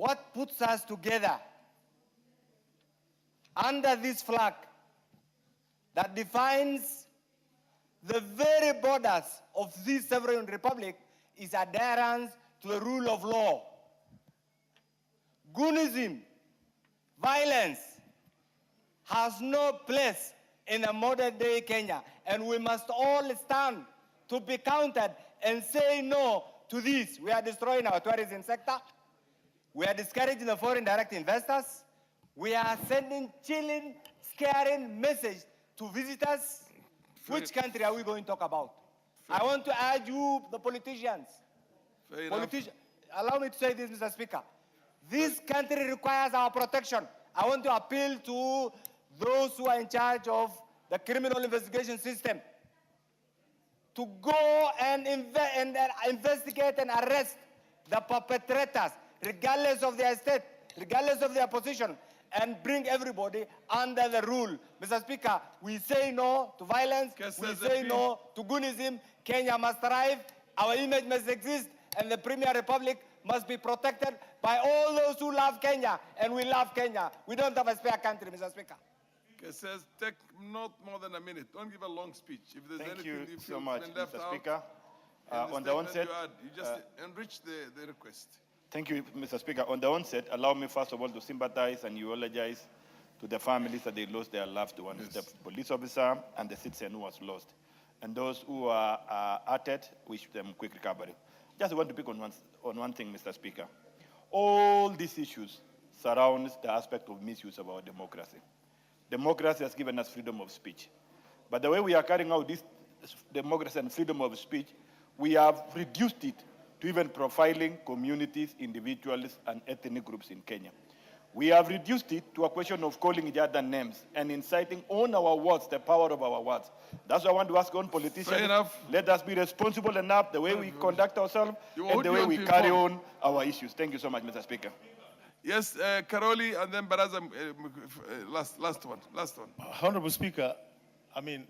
what puts us together under this flag that defines the very borders of this sovereign republic is adherence to the rule of law. Goonism, violence, has no place in a modern day Kenya, and we must all stand to be counted and say no to this. We are destroying our tourism sector. We are discouraging the foreign direct investors. We are sending chilling, scaring message to visitors. Which country are we going to talk about? I want to urge you, the politicians. Allow me to say this, Mr. Speaker. This country requires our protection. I want to appeal to those who are in charge of the criminal investigation system to go and investigate and arrest the perpetrators, regardless of their state, regardless of their position, and bring everybody under the rule. Mr. Speaker, we say no to violence, we say no to Goonism. Kenya must thrive, our image must exist, and the Premier Republic must be protected by all those who love Kenya, and we love Kenya. We don't have a spare country, Mr. Speaker. It says take not more than a minute. Don't give a long speech. If there's Thank anything you you so feel much, left Mr. out, Speaker. on the onset, you just enrich the request. Thank you, Mr. Speaker. On the onset, allow me first of all to sympathize and eulogize to the families that they lost their loved ones, the police officer and the citizen who was lost. And those who are hurted, wish them quick recovery. Just want to pick on one thing, Mr. Speaker. All these issues surround the aspect of misuse of our democracy. Democracy has given us freedom of speech. But the way we are carrying out this democracy and freedom of speech, we have reduced it to even profiling communities, individuals, and ethnic groups in Kenya. We have reduced it to a question of calling each other names and inciting on our words, the power of our words. That's why I want to ask on politicians, let us be responsible enough the way we conduct ourselves and the way we carry on our issues. Thank you so much, Mr. Speaker. Yes, Karoli, and then Baraza, last one. Honorable Speaker, I mean,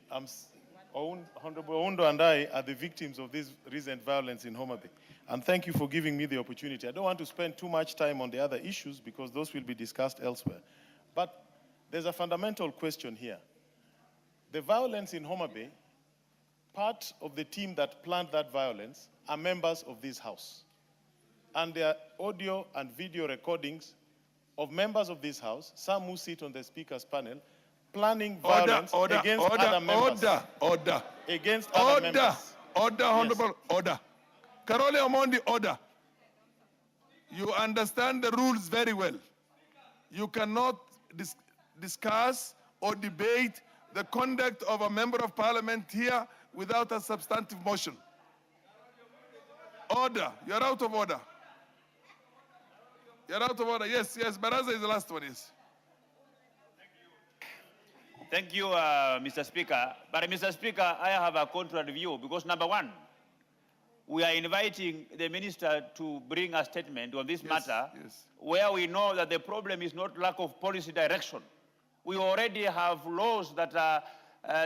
Honorable Ondo and I are the victims of this recent violence in Homa Bay. And thank you for giving me the opportunity. I don't want to spend too much time on the other issues because those will be discussed elsewhere. But there's a fundamental question here. The violence in Homa Bay, part of the team that planned that violence are members of this House. And there are audio and video recordings of members of this House, some who sit on the Speaker's panel, planning violence against other members. Against other members. Honorable, order. Karole Omondi, order. You understand the rules very well. You cannot discuss or debate the conduct of a member of parliament here without a substantive motion. Order. You're out of order. You're out of order. Yes, Baraza is the last one, yes. Thank you, Mr. Speaker. But, Mr. Speaker, I have a contrary view because, number one, we are inviting the minister to bring a statement on this matter where we know that the problem is not lack of policy direction. We already have laws that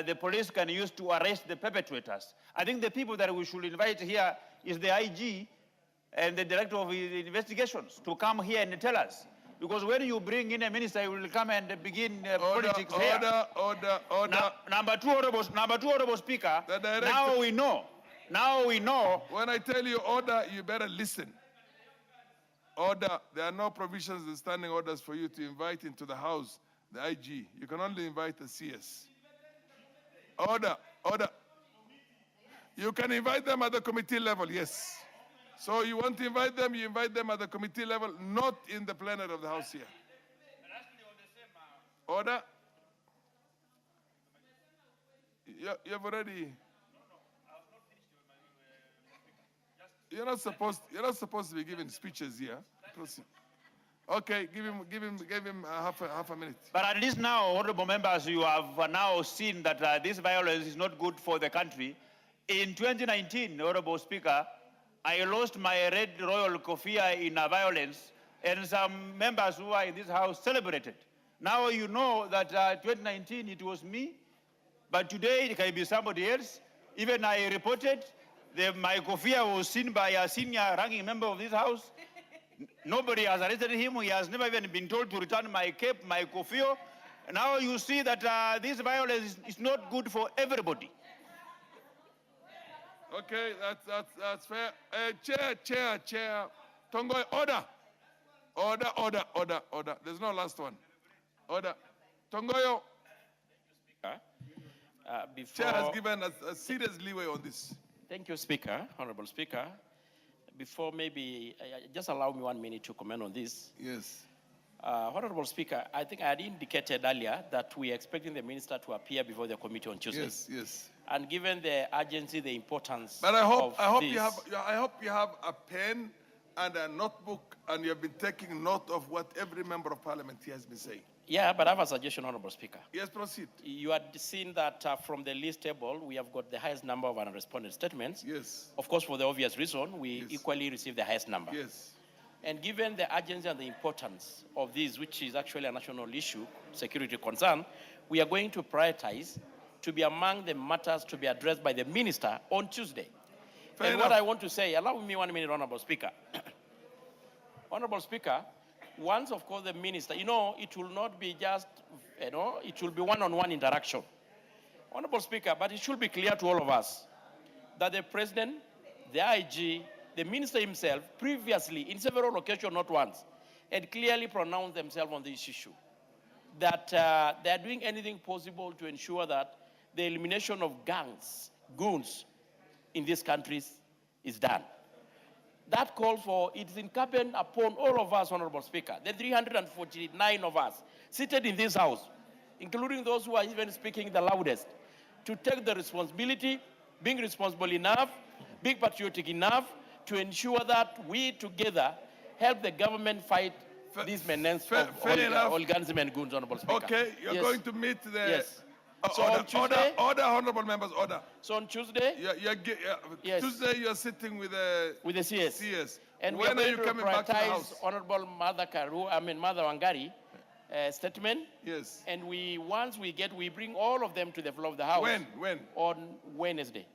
the police can use to arrest the perpetrators. I think the people that we should invite here is the IG and the director of investigations to come here and tell us. Because when you bring in a minister, he will come and begin politics here. Order. Number two, Honorable Speaker, now we know. When I tell you order, you better listen. Order. There are no provisions and standing orders for you to invite into the House the IG. You can only invite the CS. Order. You can invite them at the committee level, yes. So you want to invite them, you invite them at the committee level, not in the plenary of the House here. Order. You have already. You're not supposed to be giving speeches here. Proceed. Okay, give him half a minute. But at least now, honorable members, you have now seen that this violence is not good for the country. In 2019, Honorable Speaker, I lost my red royal kofia in a violence, and some members who are in this house celebrated. Now you know that 2019 it was me, but today it can be somebody else. Even I reported my kofia was seen by a senior ranking member of this house. Nobody has arrested him. He has never even been told to return my cape, my kofio. Now you see that this violence is not good for everybody. Okay, that's fair. Chair. Tongoy, order. Order. There's no last one. Order. Tongoyo, Chair has given us a serious leeway on this. Thank you, Speaker, Honorable Speaker. Before maybe, just allow me 1 minute to comment on this. Yes. Honorable Speaker, I think I had indicated earlier that we are expecting the minister to appear before the committee on Tuesday. Yes. And given the urgency, the importance But I hope this, you have a pen and a notebook, and you have been taking note of what every member of parliament here has been saying. Yeah, but I have a suggestion, Honorable Speaker. Yes, proceed. You had seen that from the list table, we have got the highest number of unresponded statements. Yes. Of course, for the obvious reason, we equally received the highest number. Yes. And given the urgency and the importance of this, which is actually a national issue, security concern, we are going to prioritize to be among the matters to be addressed by the minister on Tuesday. Fair and enough. What I want to say, allow me 1 minute, Honorable Speaker. Honorable Speaker, once, of course, the minister, it will not be just, it will be one-on-one interaction. Honorable Speaker, but it should be clear to all of us that the president, the IG, the minister himself, previously, in several occasions, not once, had clearly pronounced themselves on this issue, that they are doing anything possible to ensure that the elimination of goons in these countries is done. That call for, it is incumbent upon all of us, Honorable Speaker, the 349 of us seated in this House, including those who are even speaking the loudest, to take the responsibility, being responsible enough, being patriotic enough, to ensure that we together help the government fight this menace of organism and goons, Honorable Speaker. Okay, you're going to meet the... Yes. So on Tuesday, order, honorable members, order. So on Tuesday, yes. Tuesday you're sitting with the CS. And when are you coming back to the House? Honorable Mother Wangari statement. Yes. And once we bring all of them to the floor of the House. When? On Wednesday.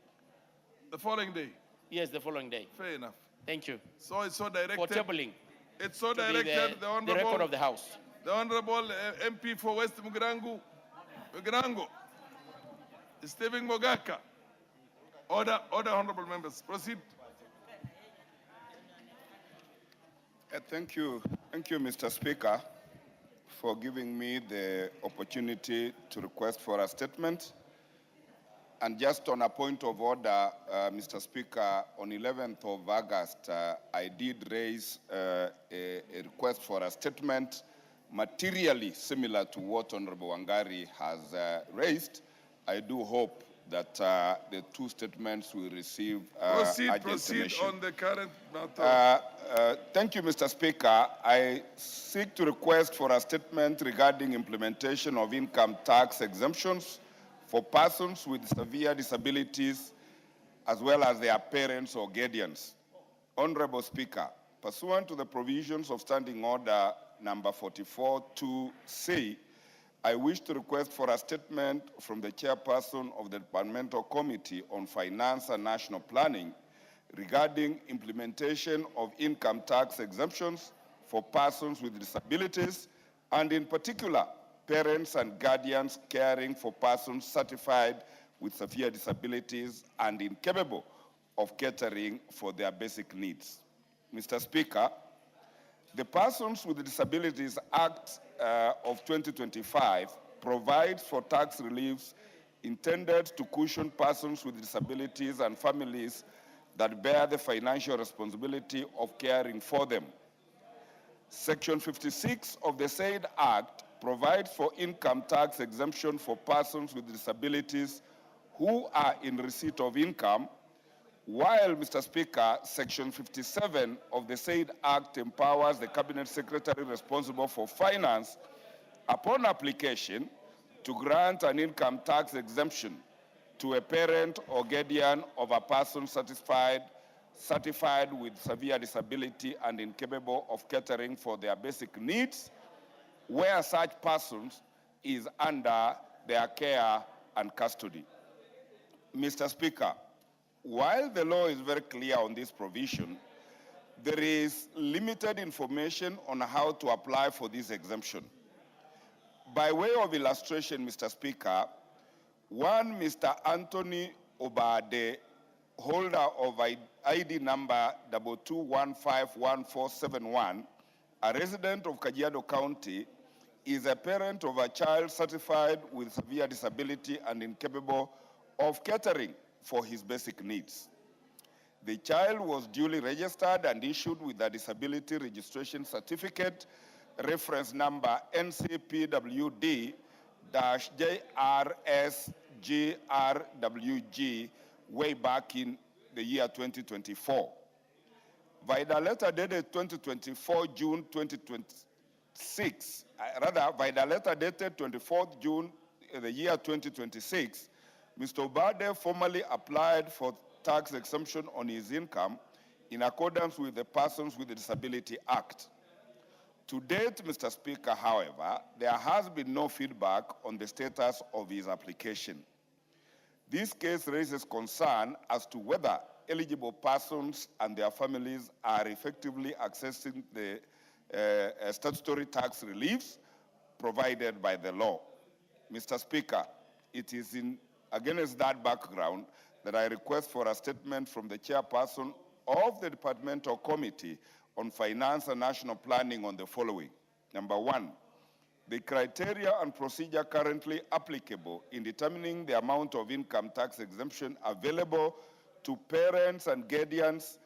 The following day? Yes, the following day. Fair enough. Thank you. So it's so directed. For tabling. It's so directed. The record of the House. The Honorable MP for West Mugrango, Stephen Mogaka. Order, honorable members. Proceed. Thank you, Mr. Speaker, for giving me the opportunity to request for a statement. And just on a point of order, Mr. Speaker, on 11th of August, I did raise a request for a statement materially similar to what Honorable Wangari has raised. I do hope that the two statements will receive proceed attention. On the current matter. Thank you, Mr. Speaker. I seek to request for a statement regarding implementation of income tax exemptions for persons with severe disabilities as well as their parents or guardians. Honorable Speaker, pursuant to the provisions of Standing Order number 44-2C, I wish to request for a statement from the chairperson of the Departmental Committee on Finance and National Planning regarding implementation of income tax exemptions for persons with disabilities, and in particular, parents and guardians caring for persons certified with severe disabilities and incapable of catering for their basic needs. Mr. Speaker, the Persons with Disabilities Act of 2025 provides for tax reliefs intended to cushion persons with disabilities and families that bear the financial responsibility of caring for them. Section 56 of the said Act provides for income tax exemption for persons with disabilities who are in receipt of income, while, Mr. Speaker, Section 57 of the said Act empowers the Cabinet Secretary responsible for finance, upon application, to grant an income tax exemption to a parent or guardian of a person certified with severe disability and incapable of catering for their basic needs, where such persons is under their care and custody. Mr. Speaker, while the law is very clear on this provision, there is limited information on how to apply for this exemption. By way of illustration, Mr. Speaker, one Mr. Anthony Obade, holder of ID number 22151471, a resident of Kajiado County, is a parent of a child certified with severe disability and incapable of catering for his basic needs. The child was duly registered and issued with a disability registration certificate, reference number NCPWD-JRSGRWG, way back in the year 2024. Via the letter dated 2024 June 2026, via the letter dated 24th June the year 2026, Mr. Obade formally applied for tax exemption on his income in accordance with the Persons with Disability Act. To date, Mr. Speaker, however, there has been no feedback on the status of his application. This case raises concern as to whether eligible persons and their families are effectively accessing the statutory tax reliefs provided by the law. Mr. Speaker, it is against that background that I request for a statement from the chairperson of the Departmental Committee on Finance and National Planning on the following. Number one, the criteria and procedure currently applicable in determining the amount of income tax exemption available to parents and guardians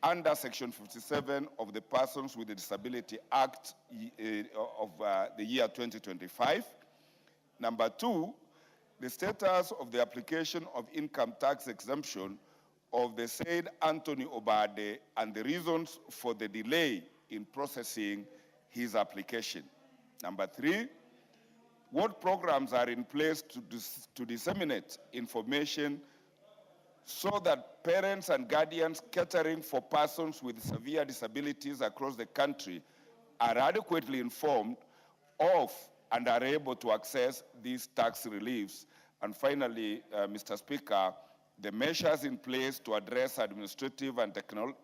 under Section 57 of the Persons with Disability Act of the year 2025. Number two, the status of the application of income tax exemption of the said Anthony Obade and the reasons for the delay in processing his application. Number three, what programs are in place to disseminate information so that parents and guardians catering for persons with severe disabilities across the country are adequately informed of and are able to access these tax reliefs. And finally, Mr. Speaker, the measures in place to address administrative and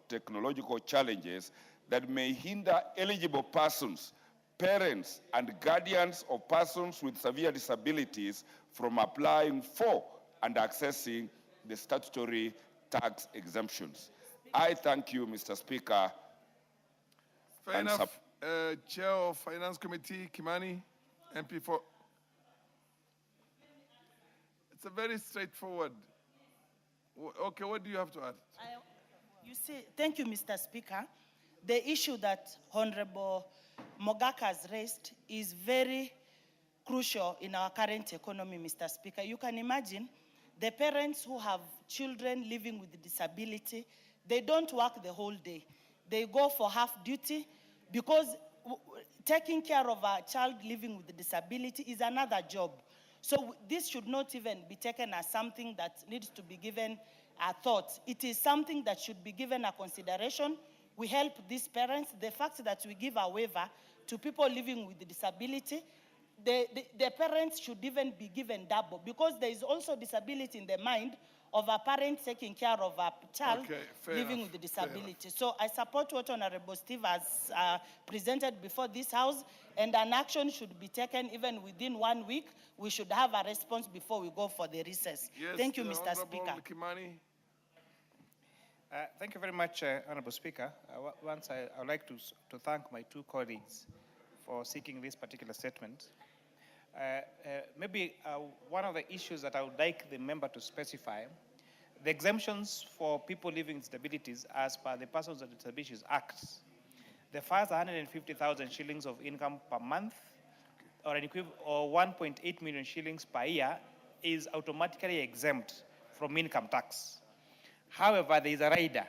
technological challenges that may hinder eligible persons, parents, and guardians of persons with severe disabilities from applying for and accessing the statutory tax exemptions. I thank you, Mr. Speaker. Fair enough. Chair of Finance Committee, Kimani, MP for. It's a very straightforward. Okay, what do you have to add? You see, thank you, Mr. Speaker. The issue that Honorable Mogaka has raised is very crucial in our current economy, Mr. Speaker. You can imagine the parents who have children living with disability, they don't work the whole day. They go for half duty because taking care of a child living with a disability is another job. So this should not even be taken as something that needs to be given a thought. It is something that should be given a consideration. We help these parents. The fact that we give a waiver to people living with a disability, the parents should even be given double because there is also disability in the mind of a parent taking care of a child living with a disability. So I support what Honorable Steve has presented before this House, and an action should be taken even within 1 week. We should have a response before we go for the recess. Yes, thank you, Mr. Speaker. Kimani. Thank you very much, Honorable Speaker. Once I would like to thank my two colleagues for seeking this particular statement. Maybe one of the issues that I would like the member to specify, the exemptions for people living with disabilities as per the Persons with Disabilities Act, the first 150,000 shillings of income per month or 1.8 million shillings per year is automatically exempt from income tax. However, there is a rider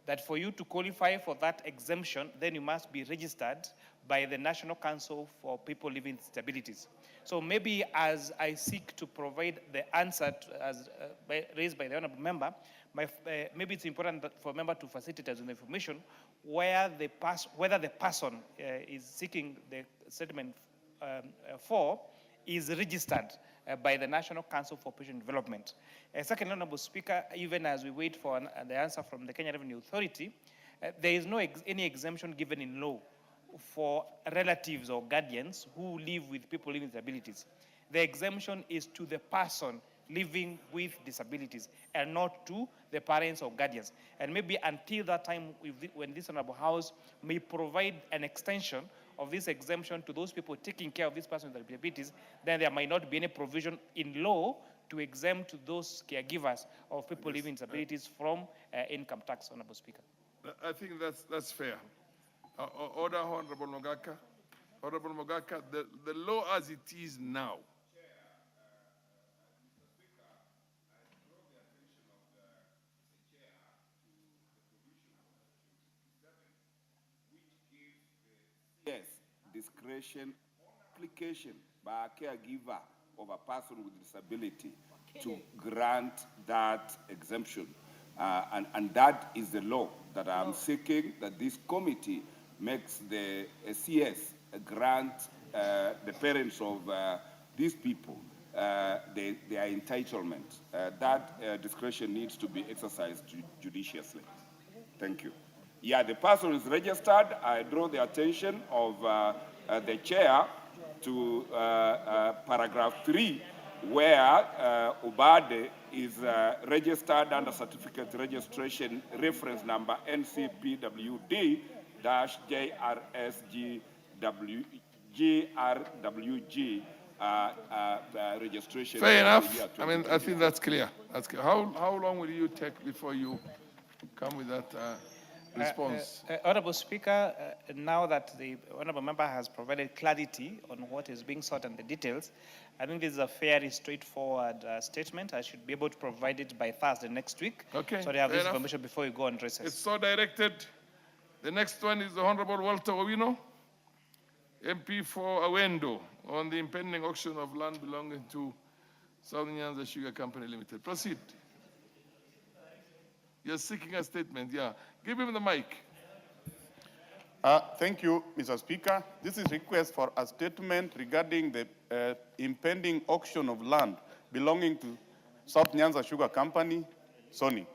that for you to qualify for that exemption, then you must be registered by the National Council for People Living with Disabilities. So maybe as I seek to provide the answer raised by the honorable member, maybe it's important for a member to facilitate us with information whether the person is seeking the settlement for is registered by the National Council for Patient Development. Second, Honorable Speaker, even as we wait for the answer from the Kenya Revenue Authority, There is no any exemption given in law for relatives or guardians who live with people living with disabilities. The exemption is to the person living with disabilities and not to the parents or guardians. And maybe until that time, when this Honorable House may provide an extension of this exemption to those people taking care of this person with disabilities, then there might not be any provision in law to exempt those caregivers of people living with disabilities from income tax, Honorable Speaker. I think that's fair. Order, Honorable Mogaka. Honorable Mogaka, the law as it is now. Yes, discretion, application by a caregiver of a person with disability to grant that exemption. And that is the law that I'm seeking, that this committee makes the CS grant the parents of these people their entitlement. That discretion needs to be exercised judiciously. Thank you. Yeah, the person is registered. I draw the attention of the chair to paragraph 3, where Ubade is registered under certificate registration reference number NCPWD-JRSGWG registration. Fair enough. I mean, I think that's clear. That's clear. How long will you take before you come with that response? Honorable Speaker, now that the Honorable Member has provided clarity on what is being sought and the details, I think this is a fairly straightforward statement. I should be able to provide it by Thursday next week. Okay. So they have this enough. information before you go on recess. It's so directed. The next one is the Honorable Walter Owino, MP for Awendo, on the impending auction of land belonging to South Nyanza Sugar Company Limited. Proceed. You're seeking a statement, yeah. Give him the mic. Thank you, Mr. Speaker. This is a request for a statement regarding the impending auction of land belonging to South Nyanza Sugar Company, Sony.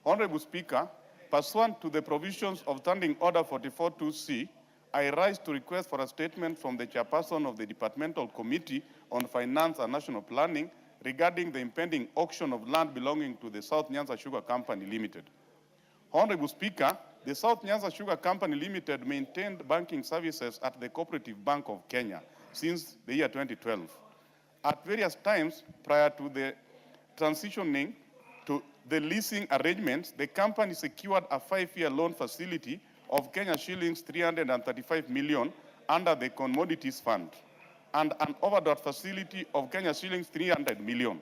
Honorable Speaker, pursuant to the provisions of Standing Order 44-2C, I rise to request for a statement from the chairperson of the Departmental Committee on Finance and National Planning regarding the impending auction of land belonging to the South Nyanza Sugar Company Limited. Honorable Speaker, the South Nyanza Sugar Company Limited maintained banking services at the Cooperative Bank of Kenya since the year 2012. At various times prior to the transitioning to the leasing arrangements, the company secured a 5-year loan facility of Kenya shillings 335 million under the Commodities Fund and an overdraft facility of Kenya shillings 300 million.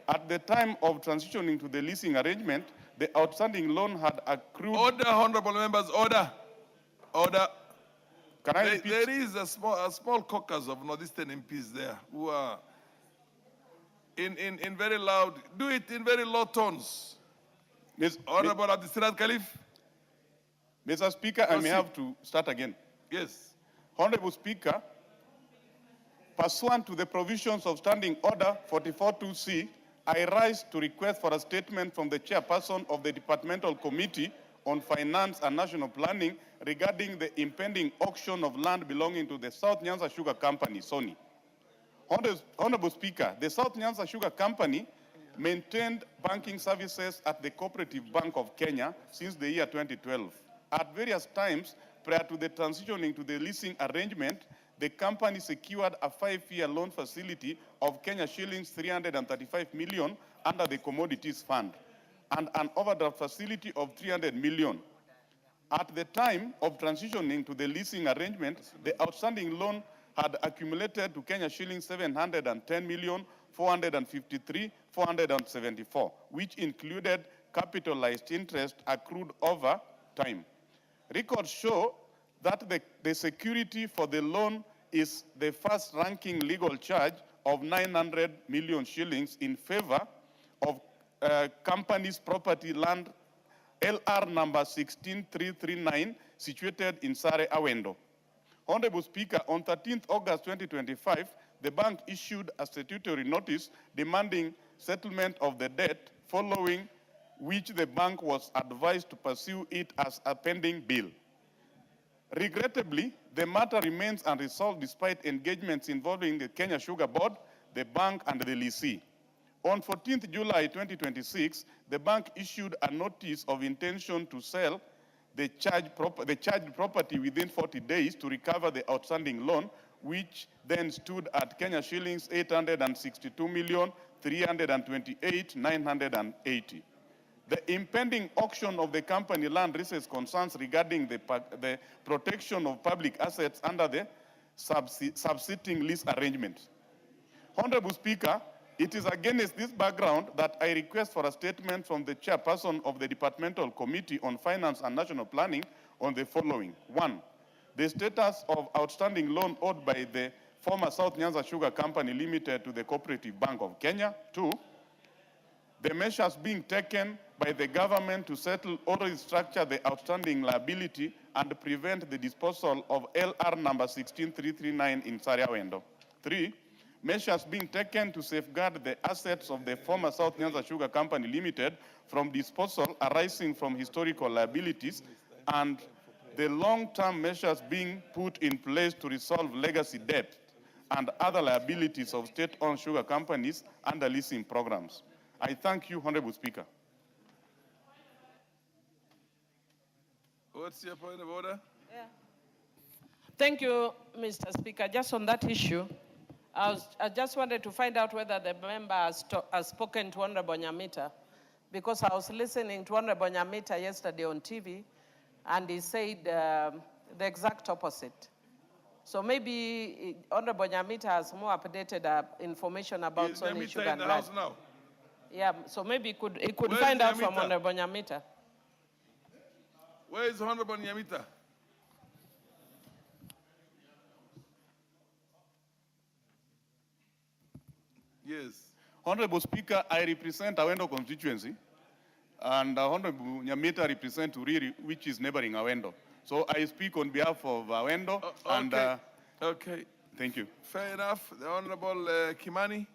At the time of transitioning to the leasing arrangement, the outstanding loan had accrued... Order, honorable members, order. Order. Can I repeat? There is a small caucus of Northeastern MPs there who are in very loud, do it in very low tones. Honorable Abdisirad Khalif. Mr. Speaker, I may have to start again. Yes. Honorable Speaker, pursuant to the provisions of Standing Order 44-2C, I rise to request for a statement from the chairperson of the Departmental Committee on Finance and National Planning regarding the impending auction of land belonging to the South Nyanza Sugar Company, Sony. Honorable Speaker, the South Nyanza Sugar Company maintained banking services at the Cooperative Bank of Kenya since the year 2012. At various times prior to the transitioning to the leasing arrangement, the company secured a 5-year loan facility of Kenya shillings 335 million under the Commodities Fund and an overdraft facility of 300 million. At the time of transitioning to the leasing arrangement, the outstanding loan had accumulated to Kenya shillings 710 million, 453, 474, which included capitalized interest accrued over time. Records show that the security for the loan is the first-ranking legal charge of 900 million shillings in favor of company's property land LR number 16339, situated in Sare Awendo. Honorable Speaker, on 13th August 2025, the bank issued a statutory notice demanding settlement of the debt following which the bank was advised to pursue it as a pending bill. Regrettably, the matter remains unresolved despite engagements involving the Kenya Sugar Board, the bank, and the lessee. On 14th July 2026, the bank issued a notice of intention to sell the charged property within 40 days to recover the outstanding loan, which then stood at Kenya shillings 862,328,980. The impending auction of the company land raises concerns regarding the protection of public assets under the subsisting lease arrangement. Honorable Speaker, it is against this background that I request for a statement from the chairperson of the Departmental Committee on Finance and National Planning on the following. 1, the status of outstanding loan owed by the former South Nyanza Sugar Company Limited to the Cooperative Bank of Kenya. 2, the measures being taken by the government to settle or restructure the outstanding liability and prevent the disposal of LR number 16339 in Sariawendo. 3, measures being taken to safeguard the assets of the former South Nyanza Sugar Company Limited from disposal arising from historical liabilities, and the long-term measures being put in place to resolve legacy debt and other liabilities of state-owned sugar companies under leasing programs. I thank you, Honorable Speaker. What's your point of order? Yeah. Thank you, Mr. Speaker. Just on that issue, I just wanted to find out whether the member has spoken to Honorable Nyamita, because I was listening to Honorable Nyamita yesterday on TV, and he said the exact opposite. So maybe Honorable Nyamita has more updated information about Sony Sugar and Land. Now? Yeah, so maybe he could find out from Honorable Nyamita. Where is Honorable Nyamita? Yes. Honorable Speaker, I represent Awendo constituency, and Honorable Nyamita represents Uriri, which is neighboring Awendo. So I speak on behalf of Awendo. Okay. Okay. Thank you. Fair enough. The Honorable Kimani,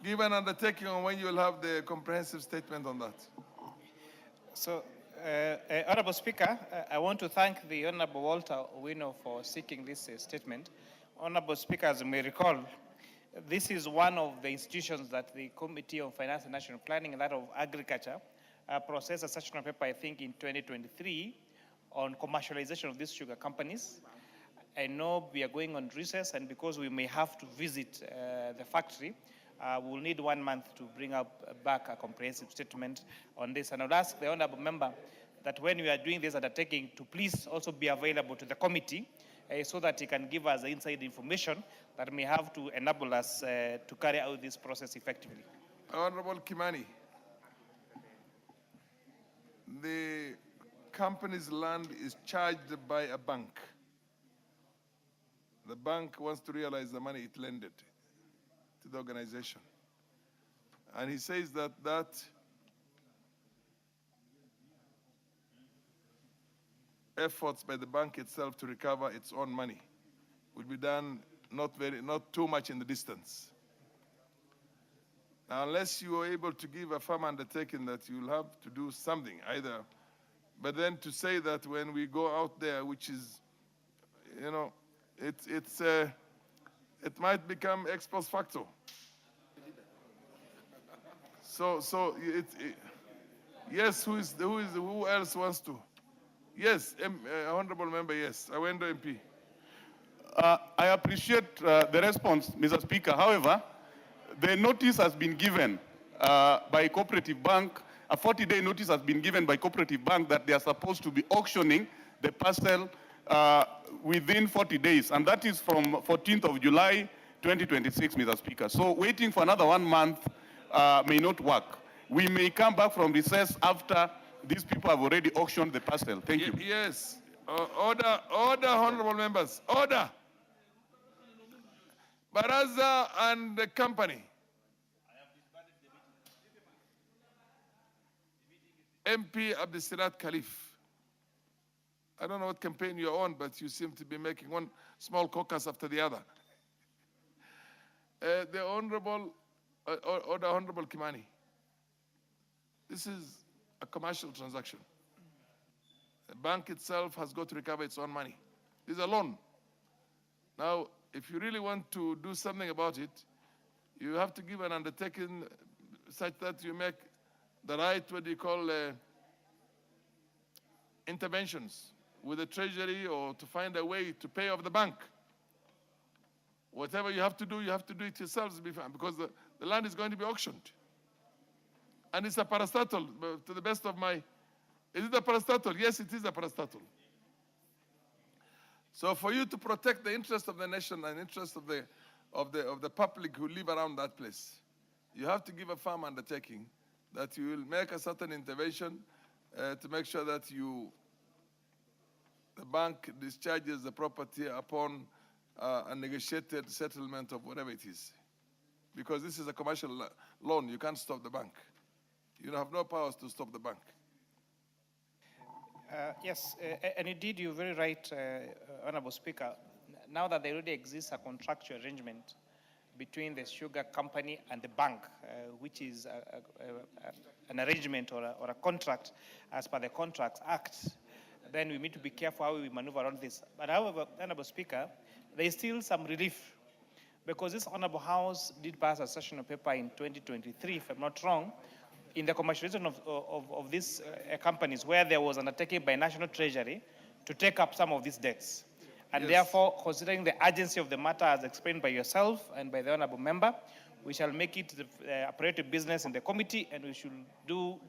give an undertaking on when you will have the comprehensive statement on that. So, Honorable Speaker, I want to thank the Honorable Walter Owino for seeking this statement. Honorable Speaker, as you may recall, this is one of the institutions that the Committee on Finance and National Planning and that of Agriculture processed a sessional paper, I think, in 2023 on commercialization of these sugar companies. I know we are going on recess, and because we may have to visit the factory, we'll need 1 month to bring back a comprehensive statement on this. And I'll ask the honorable member that when we are doing this undertaking to please also be available to the committee so that he can give us the inside information that may have to enable us to carry out this process effectively. Honorable Kimani, the company's land is charged by a bank. The bank wants to realize the money it lended to the organization. And he says that efforts by the bank itself to recover its own money will be done not too much in the distance. Now, unless you are able to give a firm undertaking that you'll have to do something either, but then to say that when we go out there, which is, you know, it might become ex post facto. Yes, who else wants to? Yes, honorable member, yes, Awendo MP. I appreciate the response, Mr. Speaker. However, the notice has been given by Cooperative Bank, a 40-day notice has been given by Cooperative Bank that they are supposed to be auctioning the parcel within 40 days, and that is from 14th of July, 2026, Mr. Speaker. So waiting for another 1 month may not work. We may come back from recess after these people have already auctioned the parcel. Thank you. Yes. Order, honorable members. Order. Baraza and the company. MP Abdesirat Khalif. I don't know what campaign you're on, but you seem to be making one small caucus after the other. The Honorable Kimani. This is a commercial transaction. The bank itself has got to recover its own money. This is a loan. Now, if you really want to do something about it, you have to give an undertaking such that you make the right, what do you call, interventions with the treasury, or to find a way to pay off the bank. Whatever you have to do it yourselves, because the land is going to be auctioned. And it's a parastatal, to the best of my, is it a parastatal? Yes, it is a parastatal. So for you to protect the interest of the nation and interest of the public who live around that place, you have to give a firm undertaking that you will make a certain intervention to make sure that the bank discharges the property upon a negotiated settlement of whatever it is. Because this is a commercial loan, you can't stop the bank. You have no powers to stop the bank. Yes, and indeed, you're very right, Honorable Speaker. Now that there already exists a contractual arrangement between the sugar company and the bank, which is an arrangement or a contract as per the Contracts Act, then we need to be careful how we maneuver around this. But however, Honorable Speaker, there is still some relief, because this Honorable House did pass a session of paper in 2023, if I'm not wrong, in the commercialization of these companies, where there was undertaking by National Treasury to take up some of these debts. And Yes. therefore, considering the urgency of the matter as explained by yourself and by the Honorable Member, we shall make it the operative business in the committee, and we should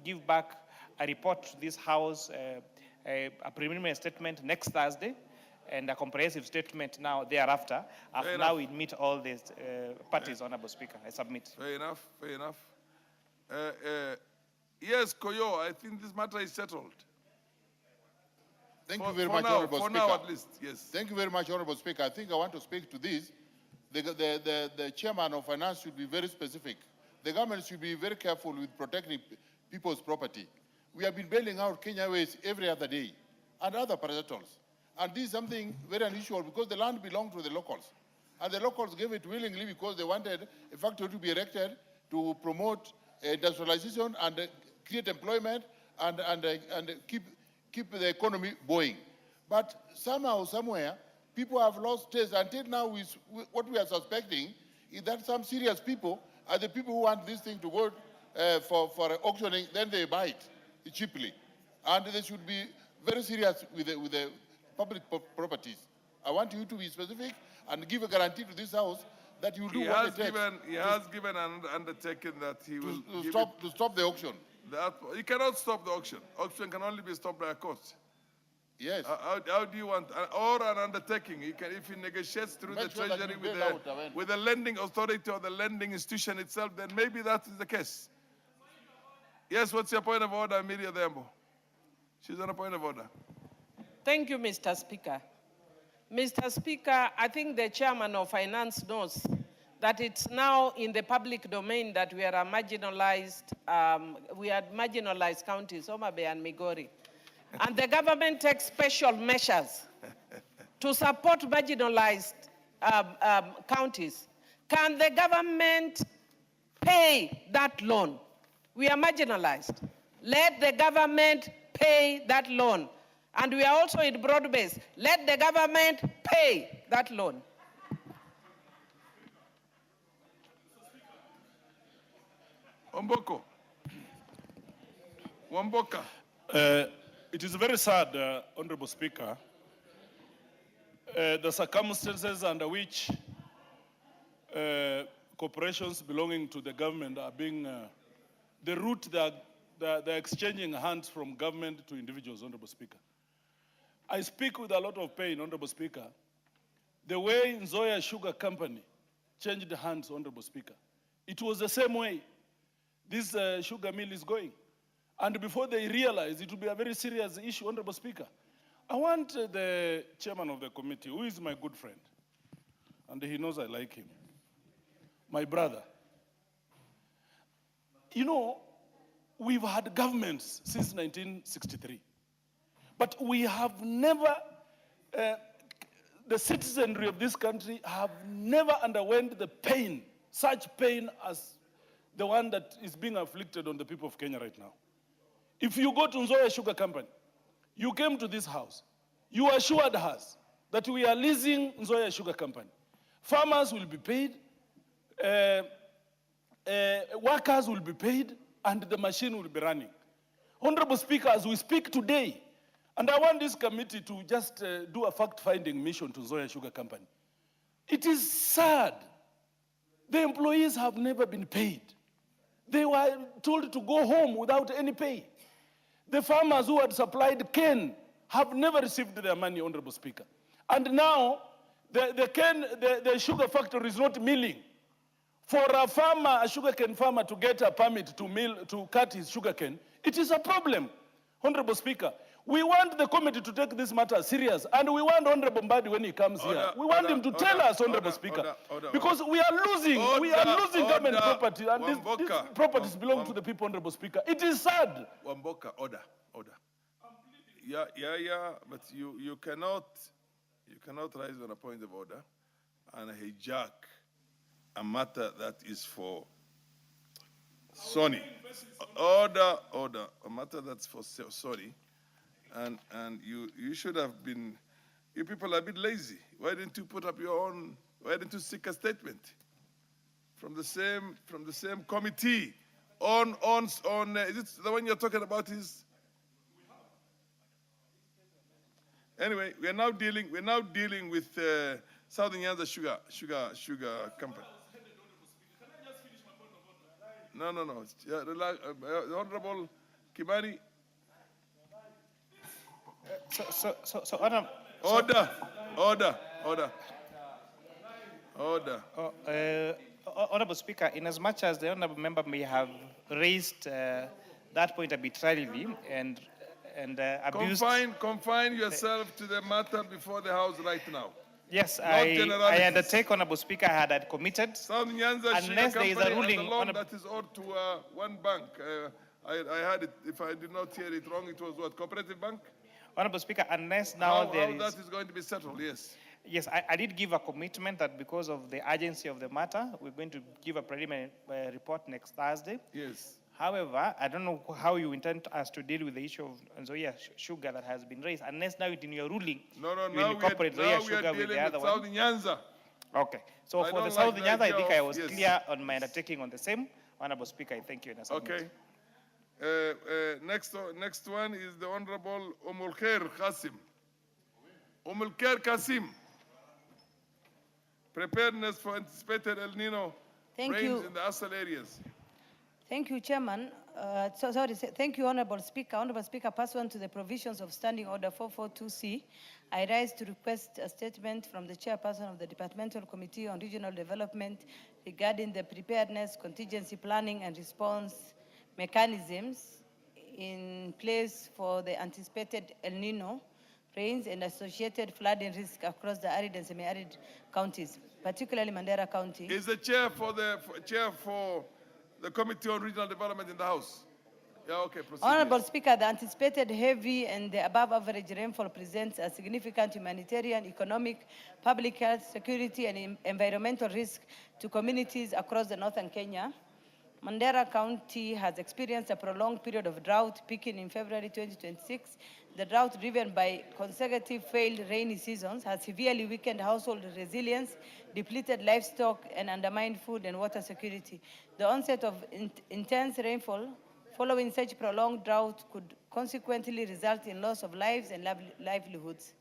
give back a report to this House, a preliminary statement next Thursday, and a comprehensive statement now thereafter. After now we meet all these parties, Honorable Speaker. I submit. Fair enough, fair enough. Yes, Koyo, I think this matter is settled. Thank you very much, Honorable Speaker. For now, at least, yes. Thank you very much, Honorable Speaker. I think I want to speak to this. The chairman of finance should be very specific. The government should be very careful with protecting people's property. We have been bailing out Kenya Airways every other day and other parastatals. And this is something very unusual, because the land belonged to the locals. And the locals gave it willingly because they wanted a factory to be erected to promote industrialization and create employment and keep the economy going. But somehow, somewhere, people have lost taste. Until now, what we are suspecting is that some serious people are the people who want this thing to go for auctioning, then they buy it cheaply. And they should be very serious with the public properties. I want you to be specific and give a guarantee to this House that you do what it takes. He has given an undertaking that he will to stop the auction. You cannot stop the auction. Auction can only be stopped by a court. Yes. How do you want, or an undertaking? If he negotiates through the treasury with the lending authority or the lending institution itself, then maybe that is the case. Yes, what's your point of order, Miriam Dembo? She's on a point of order. Thank you, Mr. Speaker. Mr. Speaker, I think the chairman of finance knows that it's now in the public domain that we are marginalized counties, Homa Bay and Migori. And the government takes special measures to support marginalized counties. Can the government pay that loan? We are marginalized. Let the government pay that loan. And we are also in broad base. Let the government pay that loan. Omboko. Wamboka. It is very sad, Honorable Speaker, the circumstances under which corporations belonging to the government are being, the route they're exchanging hands from government to individuals, Honorable Speaker. I speak with a lot of pain, Honorable Speaker. The way Nzoia Sugar Company changed hands, Honorable Speaker, it was the same way this sugar mill is going. And before they realize, it will be a very serious issue, Honorable Speaker. I want the chairman of the committee, who is my good friend, and he knows I like him, my brother. You know, we've had governments since 1963, but we have never, the citizenry of this country have never underwent the pain, such pain as the one that is being afflicted on the people of Kenya right now. If you go to Nzoia Sugar Company, you came to this house, you assured us that we are leasing Nzoia Sugar Company. Farmers will be paid, workers will be paid, and the machine will be running. Honorable Speaker, as we speak today, and I want this committee to just do a fact-finding mission to Nzoia Sugar Company. It is sad. The employees have never been paid. They were told to go home without any pay. The farmers who had supplied cane have never received their money, Honorable Speaker. And now, the sugar factory is not milling. For a farmer, a sugarcane farmer, to get a permit to mill, to cut his sugarcane, it is a problem, Honorable Speaker. We want the committee to take this matter serious, and we want Honorable Mbadi when he comes here. We want him to tell us, Honorable Speaker, because we are losing government property, and these properties belong to the people, Honorable Speaker. It is sad. Wamboka, order. Yeah, but you cannot rise on a point of order and hijack a matter that is for Sony. Order. A matter that's for Sony. And you should have been, you people are a bit lazy. Why didn't you put up your own, why didn't you seek a statement from the same committee on is it the one you're talking about is? Anyway, we're now dealing with Southern Nyanza Sugar Company. No. Yeah, the Honorable Kimani. Order. Honorable Speaker, in as much as the honorable member may have raised that point arbitrarily and abused... Confine yourself to the matter before the House right now. Yes, I undertake, Honorable Speaker, I had committed. South Nyanza unless there is a ruling... and the loan that is owed to one bank. I had it, if I did not hear it wrong, it was what, Cooperative Bank? Honorable Speaker, unless now how that is going to be settled, yes. Yes, I did give a commitment that because of the urgency of the matter, we're going to give a preliminary report next Thursday. Yes. However, I don't know how you intend us to deal with the issue of Nzoia sugar that has been raised, unless now in your ruling, you incorporate Nzoia sugar with the other one. South Nyanza. Okay. So for the South Nyanza, I think I was clear on my undertaking on the same. Honorable Speaker, I thank you. Okay. Next one is the Honorable Omulkhair Qasim. Omulkhair Qasim. Preparedness for anticipated El Nino rains in the Asal areas. Thank you, Chairman. Thank you, Honorable Speaker. Honorable Speaker, pursuant to the provisions of Standing Order 442C, I rise to request a statement from the Chairperson of the Departmental Committee on Regional Development regarding the preparedness, contingency planning, and response mechanisms in place for the anticipated El Nino rains and associated flooding risk across the arid and semi-arid counties, particularly Mandera County. Is the chair for the Committee on Regional Development in the House? Yeah, okay, proceed. Honorable Speaker, the anticipated heavy and the above average rainfall presents a significant humanitarian, economic, public health, security, and environmental risk to communities across the northern Kenya. Mandera County has experienced a prolonged period of drought, peaking in February 2026. The drought, driven by consecutive failed rainy seasons, has severely weakened household resilience, depleted livestock, and undermined food and water security. The onset of intense rainfall following such prolonged drought could consequently result in loss of lives and livelihoods,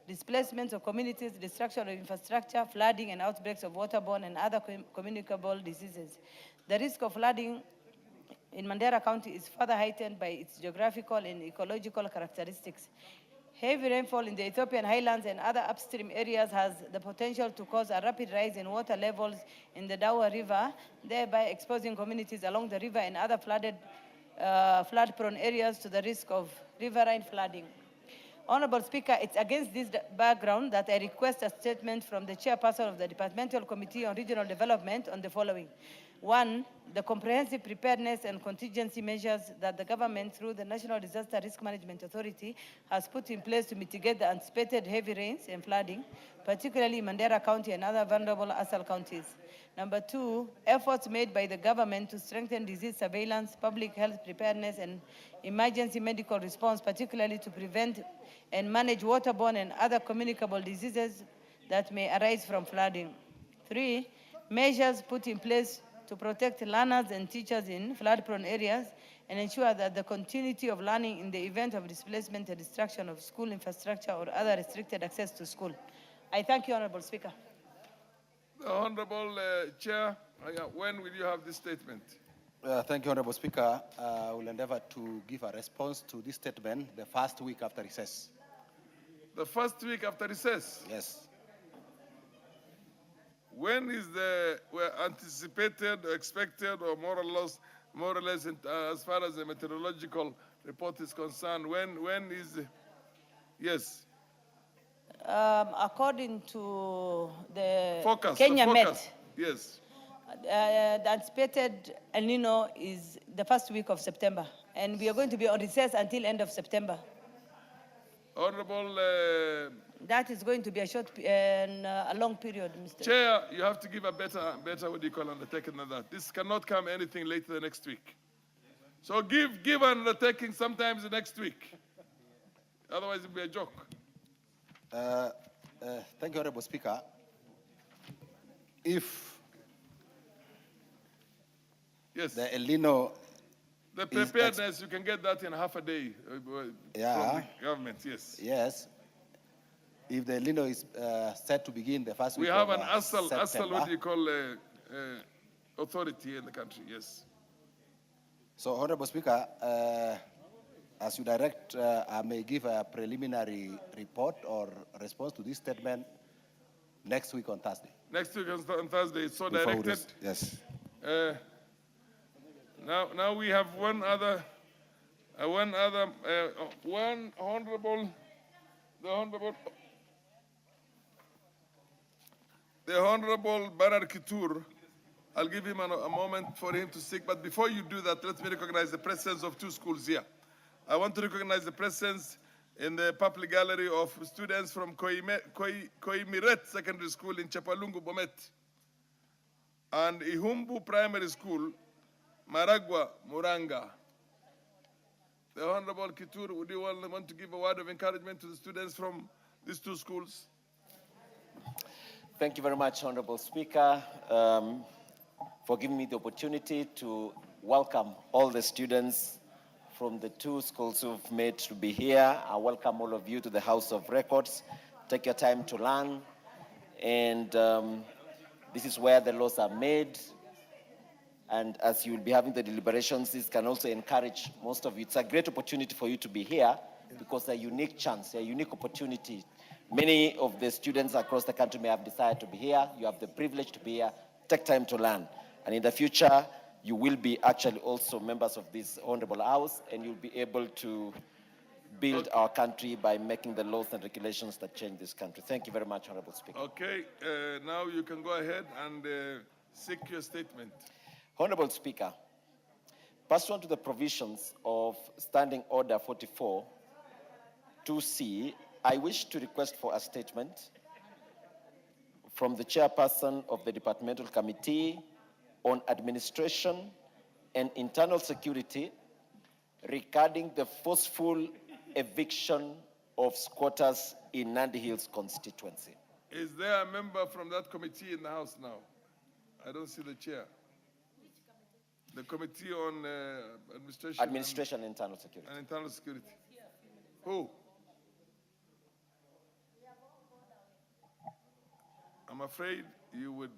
displacement of communities, destruction of infrastructure, flooding, and outbreaks of waterborne and other communicable diseases. The risk of flooding in Mandera County is further heightened by its geographical and ecological characteristics. Heavy rainfall in the Ethiopian highlands and other upstream areas has the potential to cause a rapid rise in water levels in the Dawa River, thereby exposing communities along the river and other flood-prone areas to the risk of riverine flooding. Honorable Speaker, it's against this background that I request a statement from the Chairperson of the Departmental Committee on Regional Development on the following. One, the comprehensive preparedness and contingency measures that the government, through the National Disaster Risk Management Authority, has put in place to mitigate the anticipated heavy rains and flooding, particularly in Mandera County and other vulnerable ASAL counties. Number two, efforts made by the government to strengthen disease surveillance, public health preparedness, and emergency medical response, particularly to prevent and manage waterborne and other communicable diseases that may arise from flooding. Three, measures put in place to protect learners and teachers in flood-prone areas and ensure that the continuity of learning in the event of displacement and destruction of school infrastructure or other restricted access to school. I thank you, Honorable Speaker. The Honorable Chair, when will you have this statement? Thank you, Honorable Speaker. I will endeavor to give a response to this statement the first week after recess. The first week after recess? Yes. When is the anticipated, expected, or more or less as far as the meteorological report is concerned? When is? Yes. According to the Focus. Met, yes. The anticipated El Nino is the first week of September, and we are going to be on recess until end of September. Honorable. That is going to be a short and a long period, Mr. Chair, you have to give a better what do you call undertaking than that. This cannot come anything later than next week. So give an undertaking sometimes next week. Otherwise it'll be a joke. Thank you, Honorable Speaker. If yes, the El Nino, the preparedness, you can get that in half a day from the government, yes. Yes. If the El Nino is set to begin the first week we have of an ASAL, what do you call, authority in the country, yes. So, Honorable Speaker, as you direct, I may give a preliminary report or response to this statement next week on Thursday. Next week on Thursday, it's so Before directed. Yes. Now we have one honorable, the Honorable Barar Kitur. I'll give him a moment for him to speak, but before you do that, let me recognize the presence of two schools here. I want to recognize the presence in the public gallery of students from Koimiret Secondary School in Chapalungu, Bomet, and Ihumbu Primary School, Maragua, Muranga. The Honorable Kitur, would you want to give a word of encouragement to the students from these two schools? Thank you very much, Honorable Speaker, for giving me the opportunity to welcome all the students from the two schools who've made to be here. I welcome all of you to the House of Records. Take your time to learn. And this is where the laws are made. And as you will be having the deliberations, this can also encourage most of you. It's a great opportunity for you to be here because a unique chance, a unique opportunity. Many of the students across the country may have decided to be here. You have the privilege to be here. Take time to learn. And in the future, you will be actually also members of this honorable house, and you'll be able to build our country by making the laws and regulations that change this country. Thank you very much, Honorable Speaker. Okay, now you can go ahead and seek your statement. Honorable Speaker, pursuant to the provisions of Standing Order 44, 2C, I wish to request for a statement from the chairperson of the Departmental Committee on Administration and Internal Security regarding the forceful eviction of squatters in Nandi Hills constituency. Is there a member from that committee in the House now? I don't see the chair. The Committee on Administration and Internal Security. And Internal Security. Who? I'm afraid you would,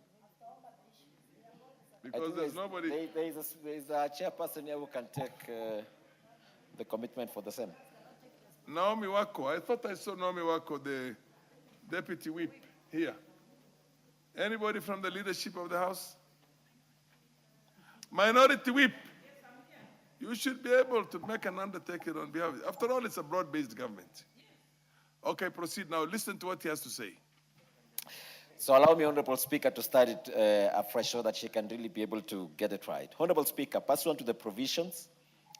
because there's nobody. There is a chairperson here who can take the commitment for the same. Naomi Wako. I thought I saw Naomi Wako, the deputy whip, here. Anybody from the leadership of the House? Minority whip. You should be able to make an undertaking on behalf of it. After all, it's a broad-based government. Okay, proceed now. Listen to what he has to say. So allow me, Honorable Speaker, to start it afresh so that she can really be able to get it right. Honorable Speaker, pursuant to the provisions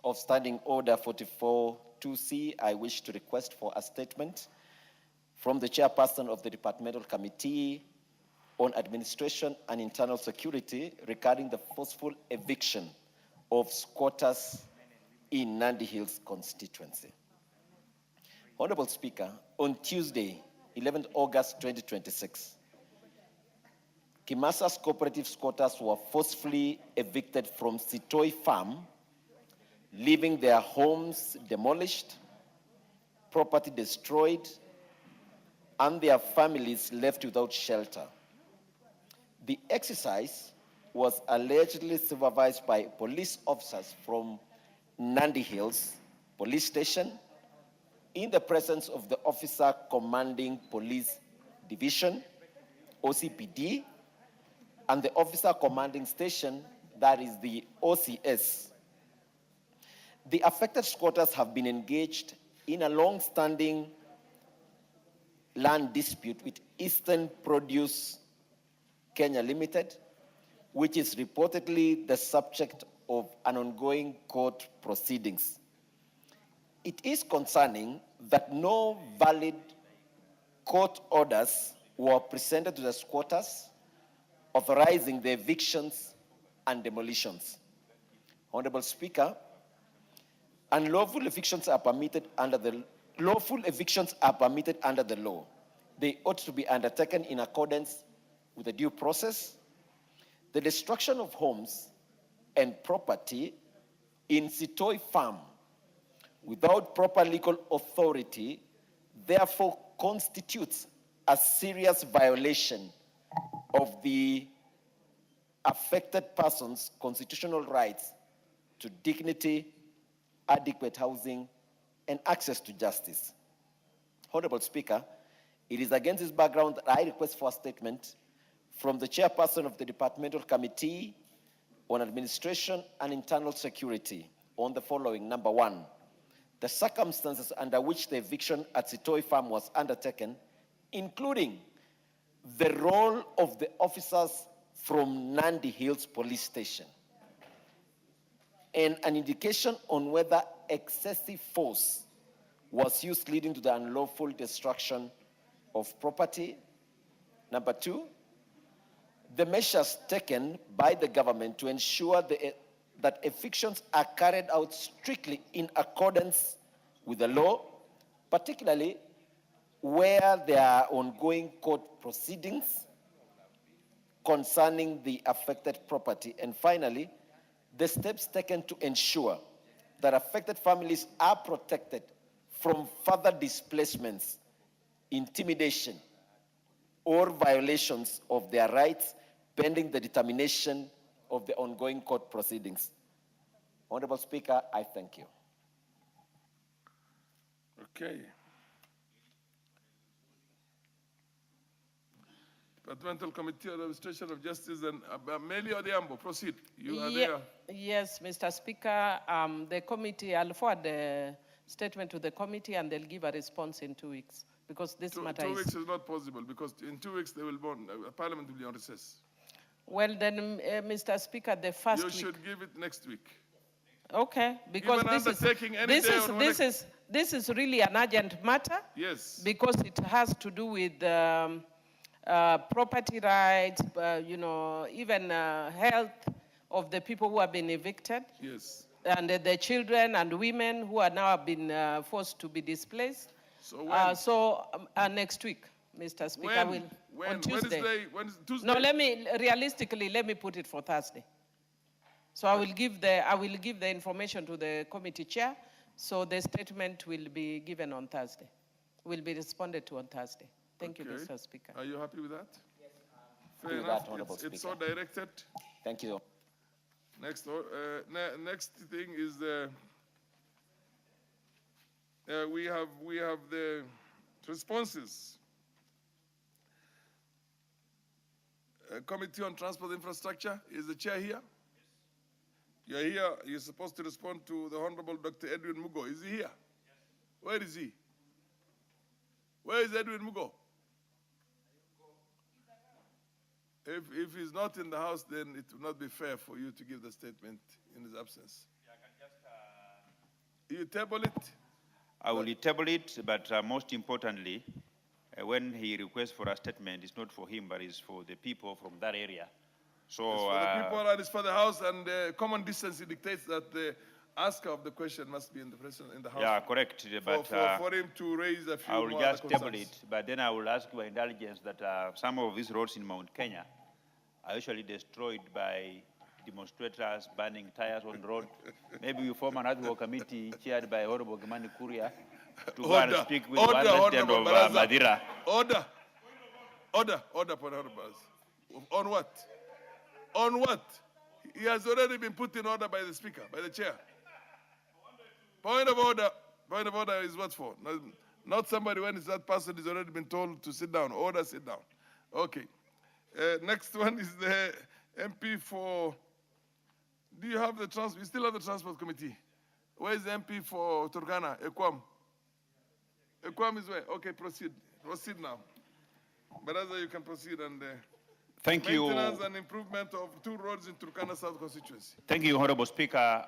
of Standing Order 44-2C, I wish to request for a statement from the chairperson of the Departmental Committee on Administration and Internal Security regarding the forceful eviction of squatters in Nandi Hills constituency. Honorable Speaker, on Tuesday, 11th August 2026, Kimasa's cooperative squatters were forcefully evicted from Sitoi Farm, leaving their homes demolished, property destroyed, and their families left without shelter. The exercise was allegedly supervised by police officers from Nandi Hills Police Station in the presence of the officer commanding Police Division, OCPD, and the officer commanding station, that is the OCS. The affected squatters have been engaged in a long-standing land dispute with Eastern Produce Kenya Limited, which is reportedly the subject of an ongoing court proceedings. It is concerning that no valid court orders were presented to the squatters authorizing the evictions and demolitions. Honorable Speaker, unlawful evictions are permitted under the lawful evictions are permitted under the law. They ought to be undertaken in accordance with the due process. The destruction of homes and property in Sitoi Farm without proper legal authority therefore constitutes a serious violation of the affected person's constitutional rights to dignity, adequate housing, and access to justice. Honorable Speaker, it is against this background that I request for a statement from the chairperson of the Departmental Committee on Administration and Internal Security on the following. Number one, the circumstances under which the eviction at Sitoi Farm was undertaken, including the role of the officers from Nandi Hills Police Station, and an indication on whether excessive force was used leading to the unlawful destruction of property. Number two, the measures taken by the government to ensure that evictions are carried out strictly in accordance with the law, particularly where there are ongoing court proceedings concerning the affected property. And finally, the steps taken to ensure that affected families are protected from further displacements, intimidation, or violations of their rights pending the determination of the ongoing court proceedings. Honorable Speaker, I thank you. Okay. Departmental Committee on Administration of Justice and Meli Odhiambo, proceed. You are there. Yes, Mr. Speaker. The committee, I'll forward the statement to the committee and they'll give a response in 2 weeks because this matter Two weeks is not possible because in 2 weeks they will Parliament will be on recess. Well, then, Mr. Speaker, the first You week. should give it next week. Okay, because this is really an urgent matter. Yes. Because it has to do with property rights, even health of the people who have been evicted. Yes. And the children and women who are now been forced to be displaced. So when? Next week, Mr. Speaker, when? On Tuesday. When is Tuesday? No, let me put it for Thursday. So I will give the information to the committee chair. So the statement will be given on Thursday. Will be responded to on Thursday. Thank you, Mr. Speaker. Are you happy with that? Yes. Fair enough. It's so directed. Thank you. Next thing is we have the responses. Committee on Transport Infrastructure, is the chair here? You're here. You're supposed to respond to the Honorable Dr. Edwin Mugo. Is he here? Yes. Where is he? Where is Edwin Mugo? If he's not in the house, then it will not be fair for you to give the statement in his absence. Yeah, I can just, You table it? I will table it, but most importantly, when he requests for a statement, it's not for him, but it's for the people from that area. So It's for the people and it's for the house, and common decency dictates that the asker of the question must be in the house. yeah, correct. But For him to raise a few I will more just other table concerns. it, but then I will ask your indulgence that some of these roads in Mount Kenya are usually destroyed by demonstrators burning tires on the road. Maybe you form an ad hoc committee chaired by Honorable Gimani Kuria to go and speak with one resident of Madira. Order, point of order. On what? On what? He has already been put in order by the speaker, by the chair. Point of order. Point of order is what for? Not somebody when that person has already been told to sit down. Order, sit down. Okay. Next one is the MP for. Do you have the transport? You still have the transport committee. Where is the MP for Turkana? Ekwam. Ekwam is where? Okay, proceed. Proceed now. But as you can proceed and. Thank you. Maintenance and improvement of 2 roads in Turkana South constituency. Thank you, Honorable Speaker.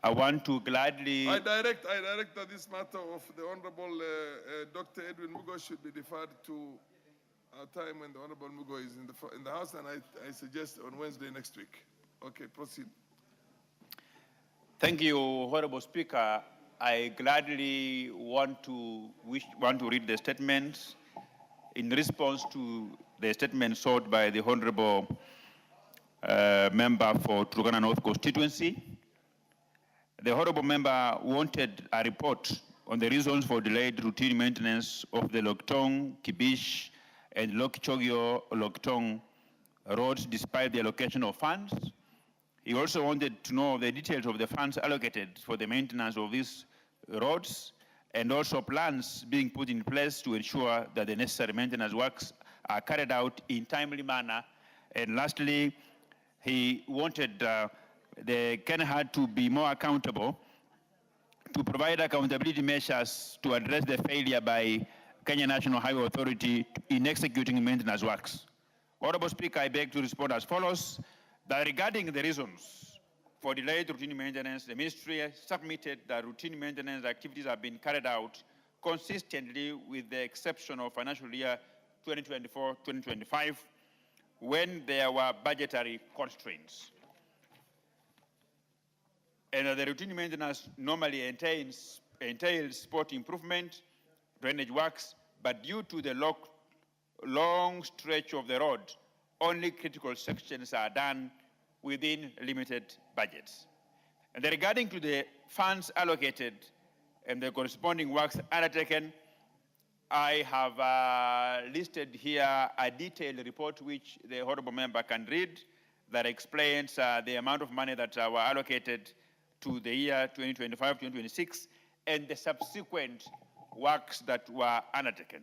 I want to gladly. I direct that this matter of the Honorable Dr. Edwin Mugo should be deferred to a time when the Honorable Mugo is in the House, and I suggest on Wednesday next week. Okay, proceed. Thank you, Honorable Speaker. I gladly want to read the statements in response to the statement sought by the Honorable member for Turkana North constituency. The Honorable member wanted a report on the reasons for delayed routine maintenance of the Loktong, Kibish, and Lokchogyo-Loktong roads despite the allocation of funds. He also wanted to know the details of the funds allocated for the maintenance of these roads and also plans being put in place to ensure that the necessary maintenance works are carried out in timely manner. And lastly, he wanted the Kenya to be more accountable, to provide accountability measures to address the failure by Kenya National Highway Authority in executing maintenance works. Honorable Speaker, I beg to respond as follows, that regarding the reasons for delayed routine maintenance, the ministry submitted that routine maintenance activities have been carried out consistently with the exception of financial year 2024-2025 when there were budgetary constraints. And the routine maintenance normally entails spot improvement, drainage works, but due to the long stretch of the road, only critical sections are done within limited budgets. And regarding to the funds allocated and the corresponding works undertaken, I have listed here a detailed report which the honorable member can read that explains the amount of money that were allocated to the year 2025-2026 and the subsequent works that were undertaken.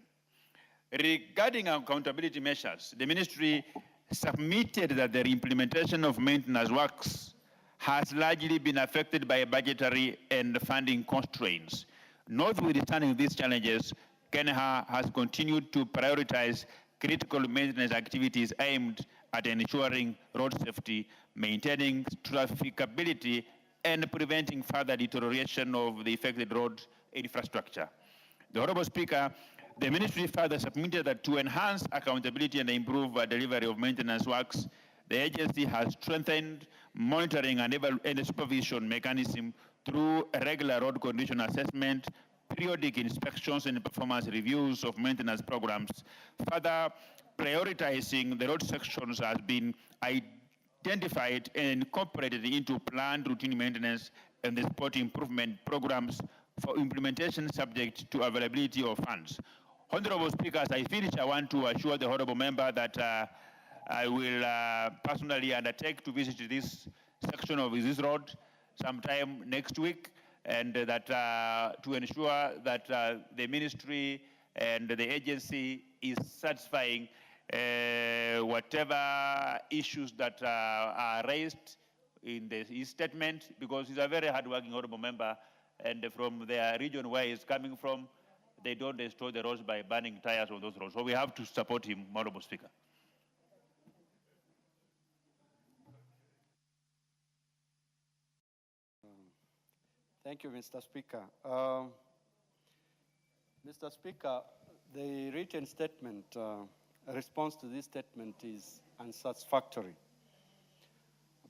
Regarding accountability measures, the ministry submitted that the implementation of maintenance works has largely been affected by budgetary and funding constraints. Notwithstanding these challenges, Kenya has continued to prioritize critical maintenance activities aimed at ensuring road safety, maintaining trafficability, and preventing further deterioration of the affected road infrastructure. The Honorable Speaker, the ministry further submitted that to enhance accountability and improve delivery of maintenance works, the agency has strengthened monitoring and supervision mechanism through regular road condition assessment, periodic inspections and performance reviews of maintenance programs. Further, prioritizing the road sections has been identified and incorporated into planned routine maintenance and the spot improvement programs for implementation subject to availability of funds. Honorable Speaker, as I finish, I want to assure the honorable member that I will personally undertake to visit this section of this road sometime next week, and that to ensure that the ministry and the agency is satisfying whatever issues that are raised in his statement, because he's a very hardworking honorable member, and from the region where he's coming from, they don't destroy the roads by burning tires on those roads. So we have to support him, Honorable Speaker. Thank you, Mr. Speaker. Mr. Speaker, the written statement, response to this statement is unsatisfactory.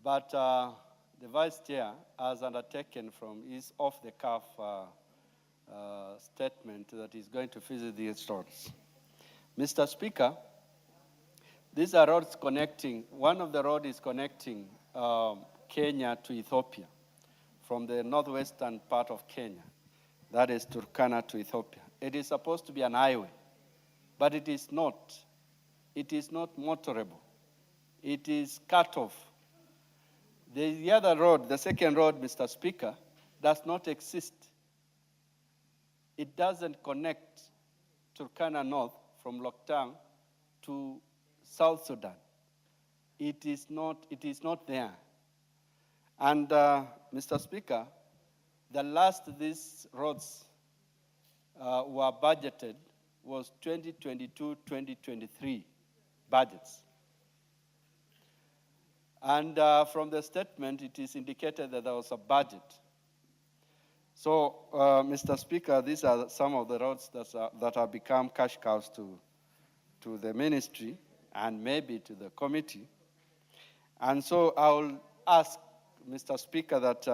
But the Vice Chair has undertaken from his off-the-cuff statement that he's going to visit these roads. Mr. Speaker, these are roads connecting, one of the roads is connecting Kenya to Ethiopia from the northwestern part of Kenya, that is Turkana to Ethiopia. It is supposed to be an highway, but it is not. It is not motorable. It is cut off. The other road, the second road, Mr. Speaker, does not exist. It doesn't connect Turkana North from Loktang to South Sudan. It is not there. And Mr. Speaker, the last these roads were budgeted was 2022-2023 budgets. And from the statement, it is indicated that there was a budget. So, Mr. Speaker, these are some of the roads that have become cash cows to the ministry and maybe to the committee. And so I will ask, Mr. Speaker, that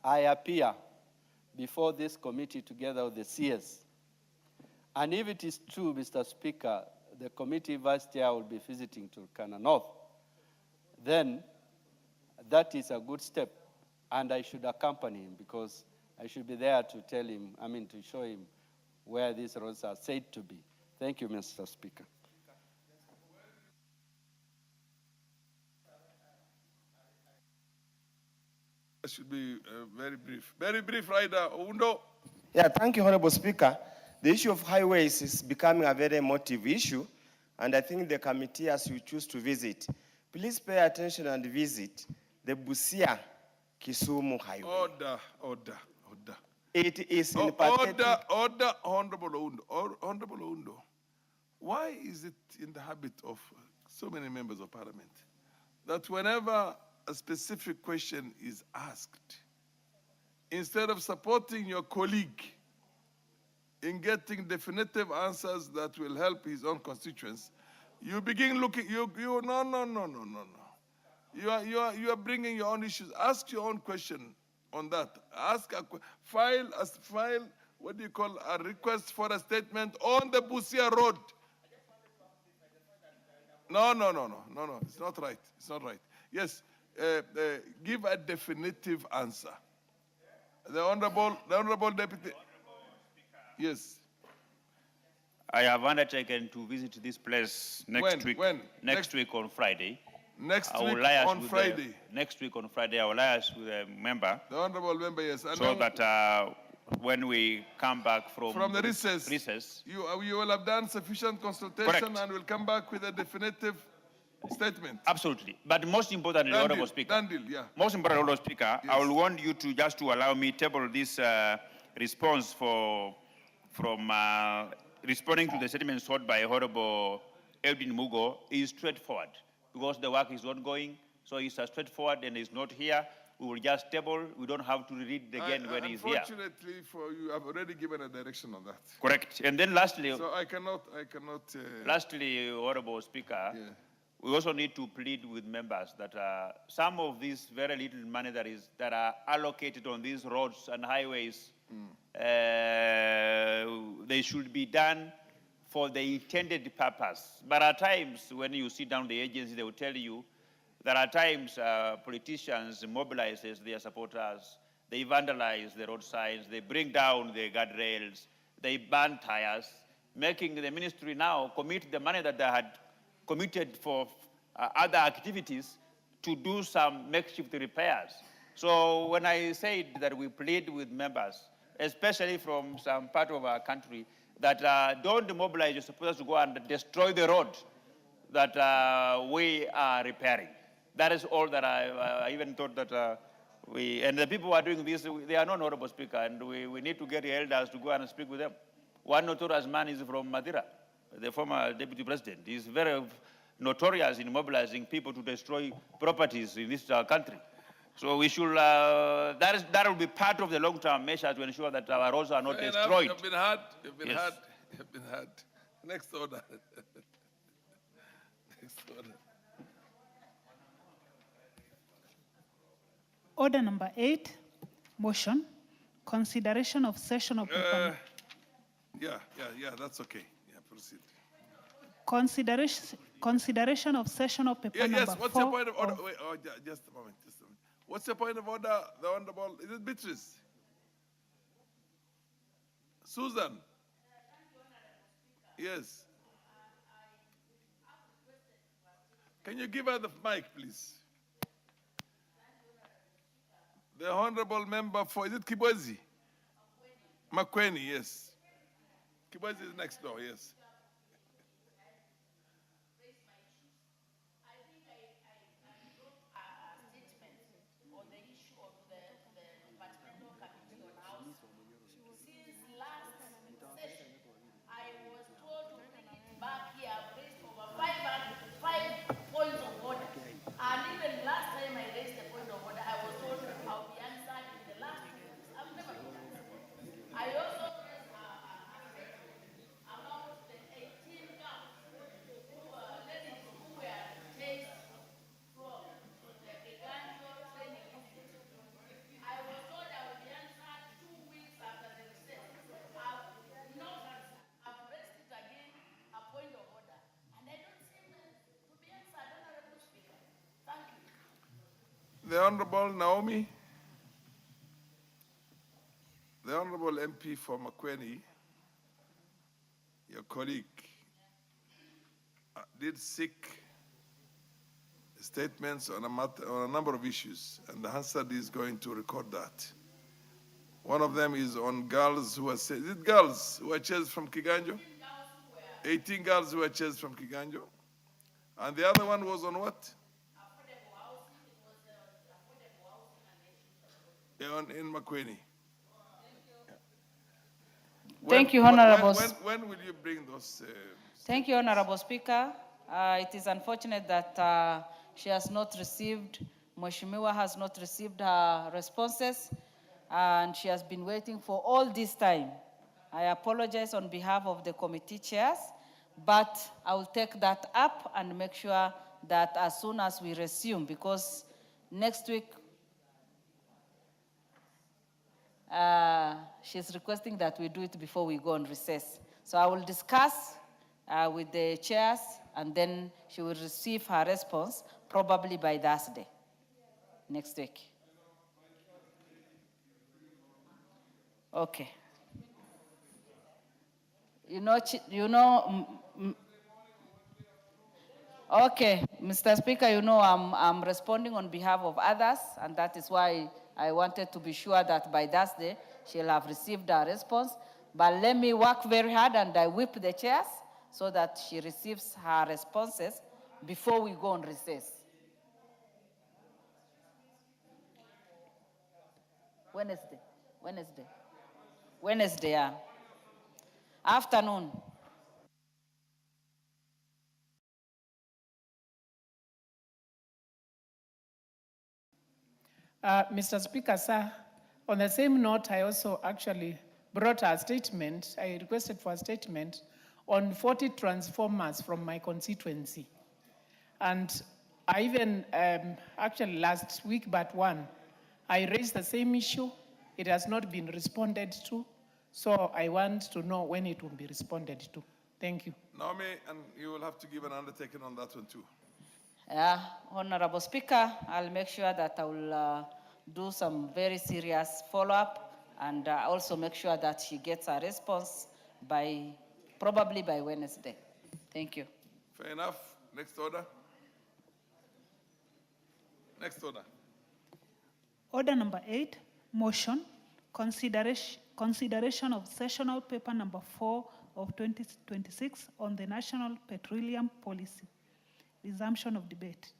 I appear before this committee together with the CS. And if it is true, Mr. Speaker, the committee vice chair will be visiting Turkana North, then that is a good step, and I should accompany him because I should be there to tell him, to show him where these roads are said to be. Thank you, Mr. Speaker. It should be very brief. Very brief, Rider Undo. Yeah, thank you, Honorable Speaker. The issue of highways is becoming a very emotive issue, and I think the committee, as you choose to visit, please pay attention and visit the Busia-Kisumu Highway. Order. It is in pathetic... Order, Honorable Undo. Why is it in the habit of so many members of parliament that whenever a specific question is asked, instead of supporting your colleague in getting definitive answers that will help his own constituents, you begin looking, no. You are bringing your own issues. Ask your own question on that. File what do you call a request for a statement on the Busia Road. No, it's not right. It's not right. Yes, give a definitive answer. The honorable deputy. Yes. I have undertaken to visit this place next week. When? Next week on Friday. Next week on Friday. Next week on Friday, I will liaise with a member. The honorable member, yes. And so that when we come back from the recess, you will have done sufficient consultation. Correct. And will come back with a definitive statement. Absolutely. But most importantly, Honorable Speaker. Most importantly, Honorable Speaker, yes. I will want you to just to allow me table this response from responding to the statement sought by Honorable Edwin Mugo is straightforward because the work is ongoing. So it's straightforward and he's not here. We will just table. We don't have to read it again when he's here. Unfortunately for you, I've already given a direction on that. Correct. And then lastly. So I cannot. Lastly, Honorable Speaker, we also need to plead with members that some of these very little money that are allocated on these roads and highways, they should be done for the intended purpose. But at times, when you sit down with the agency, they will tell you there are times politicians mobilize their supporters, they vandalize the road signs, they bring down the guardrails, they burn tires, making the ministry now commit the money that they had committed for other activities to do some makeshift repairs. So when I said that we plead with members, especially from some part of our country, that don't mobilize your supporters to go and destroy the road that we are repairing. That is all that I even thought that and the people who are doing this, they are not Honorable Speaker, and we need to get the elders to go and speak with them. One notorious man is from Madira, the former deputy president. He's very notorious in mobilizing people to destroy properties in this country. So we should, that will be part of the long-term measure to ensure that our roads are not Fair destroyed. enough. You've been hurt. You've been Yes. hurt. You've been hurt. Next order. Next order. Order number 8, motion, consideration of session of paper. Yeah, that's okay. Yeah, proceed. Consideration of session of paper number Yes, what's 4. your point of order? Wait, just a moment. What's your point of order, the Honorable? Is it Beatrice? Susan? Yes. Can you give her the mic, please? The Honorable Member for, is it Kibwezi? Makweni, yes. Kibwezi is next door, yes. Points of order. And even last time I raised the point of order, I was told I'll be answered in the last 2 weeks. I've never been answered. I also raised about the 18 girls ladies who were chased from the Kiganjo training institute. I was told I would be answered 2 weeks after the recess. I've not answered. I've raised it again, a point of order. And I don't seem to be answered, Honorable Speaker. Thank you. The Honorable Naomi. The Honorable MP for Makweni, your colleague, did seek statements on a number of issues, and the Hansard is going to record that. One of them is on girls who were, is it girls who were chased from Kiganjo? 18 girls who were chased from Kiganjo. And the other one was on what? Yeah, in Makweni. Thank you, Honorable. When will you bring those? Thank you, Honorable Speaker. It is unfortunate that she has not received, Mheshimiwa has not received her responses, and she has been waiting for all this time. I apologize on behalf of the committee chairs, but I will take that up and make sure that as soon as we resume, because next week, she's requesting that we do it before we go on recess. So I will discuss with the chairs, and then she will receive her response probably by Thursday next week. Okay. Okay, Mr. Speaker, I'm responding on behalf of others, and that is why I wanted to be sure that by Thursday she'll have received her response. But let me work very hard, and I whip the chairs so that she receives her responses before we go on recess. Wednesday, yeah. Afternoon. Mr. Speaker, sir, on the same note, I also actually brought a statement. I requested for a statement on 40 transformers from my constituency. And I even, actually last week but one, I raised the same issue. It has not been responded to. So I want to know when it will be responded to. Thank you. Naomi, and you will have to give an undertaking on that one too. Honorable Speaker, I'll make sure that I will do some very serious follow-up and also make sure that she gets a response probably by Wednesday. Thank you. Fair enough. Next order. Next order. Order number 8, motion, consideration of sessional paper number 4 of 2026 on the National Petroleum Policy. Resumption of debate.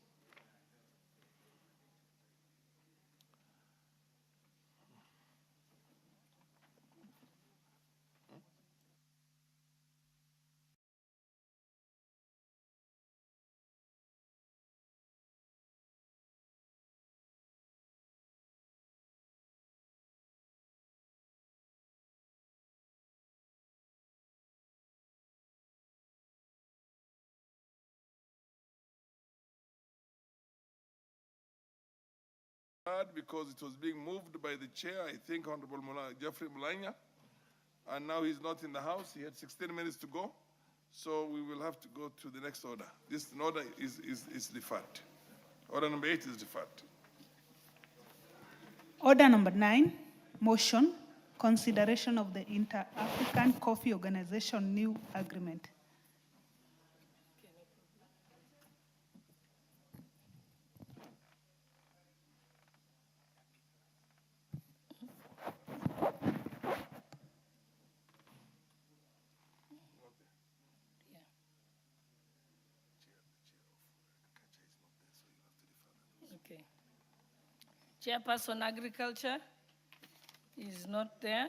Because it was being moved by the chair, I think, Honorable Jeffrey Mulanya, and now he's not in the House. He had 16 minutes to go, so we will have to go to the next order. This order is deferred. Order number 8 is deferred. Order number 9, motion, consideration of the Inter-African Coffee Organization new agreement. Okay. Chairperson Agriculture is not there.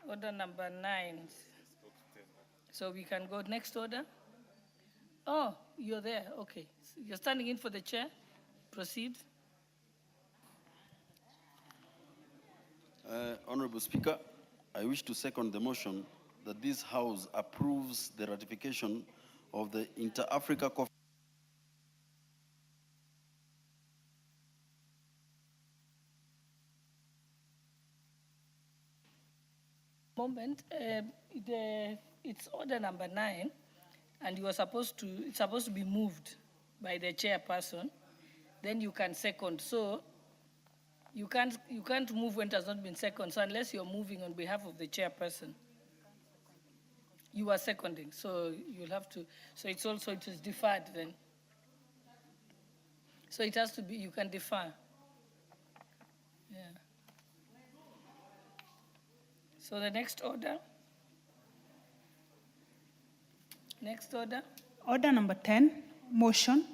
Order number 9. So we can go next order. Oh, you're there. Okay. So you're standing in for the chair. Proceed. Honorable Speaker, I wish to second the motion that this House approves the ratification of the Inter-Africa Coffee Moment, it's order number 9, and it's supposed to be moved by the chairperson. Then you can second. So you can't move when it has not been seconded. So unless you're moving on behalf of the chairperson, you are seconding. So you'll have to. So it is deferred then. So it has to be. You can defer. Yeah. So the next order. Next order. Order number 10, motion,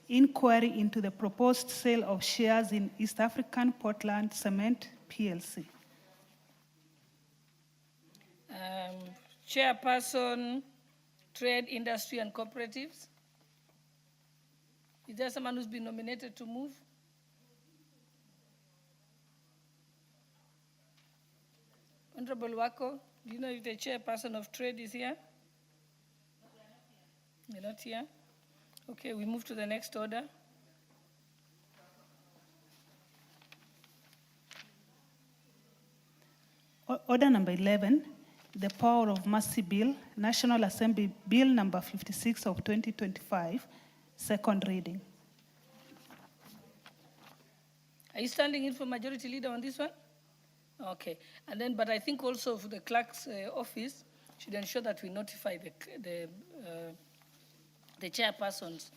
inquiry into the proposed sale of shares in East African Portland Cement PLC. Chairperson, Trade, Industry and Cooperatives. Is there someone who's been nominated to move? Honorable Wako, do you know if the chairperson of Trade is here? You're not here? Okay, we move to the next order. Order number 11, the Power of Mercy Bill, National Assembly Bill number 56 of 2025, second reading. Are you standing in for Majority Leader on this one? Okay, and then, but I think also for the clerk's office should ensure that we notify the chairpersons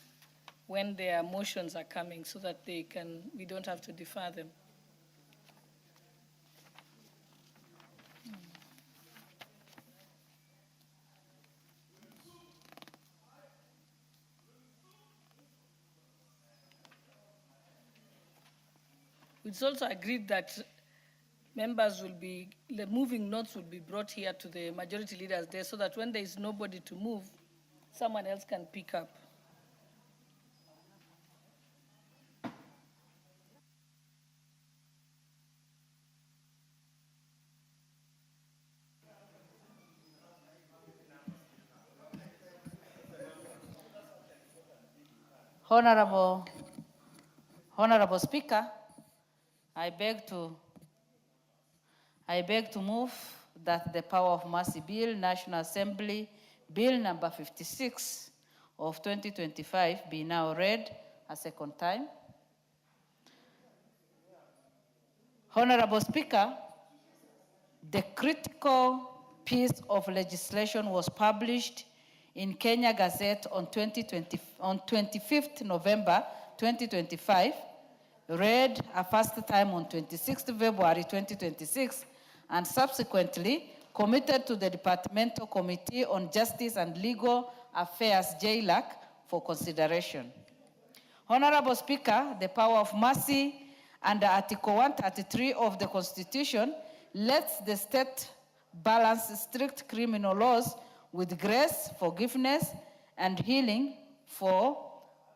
when their motions are coming, so that we don't have to defer them. It's also agreed that members the moving notes will be brought here to the majority leaders there, so that when there is nobody to move, someone else can pick up. Honorable Speaker, I beg to move that the Power of Mercy Bill, National Assembly Bill number 56 of 2025 be now read a second time. Honorable Speaker, the critical piece of legislation was published in Kenya Gazette on 25th November 2025, read a first time on 26th February 2026, and subsequently committed to the Departmental Committee on Justice and Legal Affairs, JLAC, for consideration. Honorable Speaker, the Power of Mercy under Article 133 of the Constitution lets the state balance strict criminal laws with grace, forgiveness, and healing for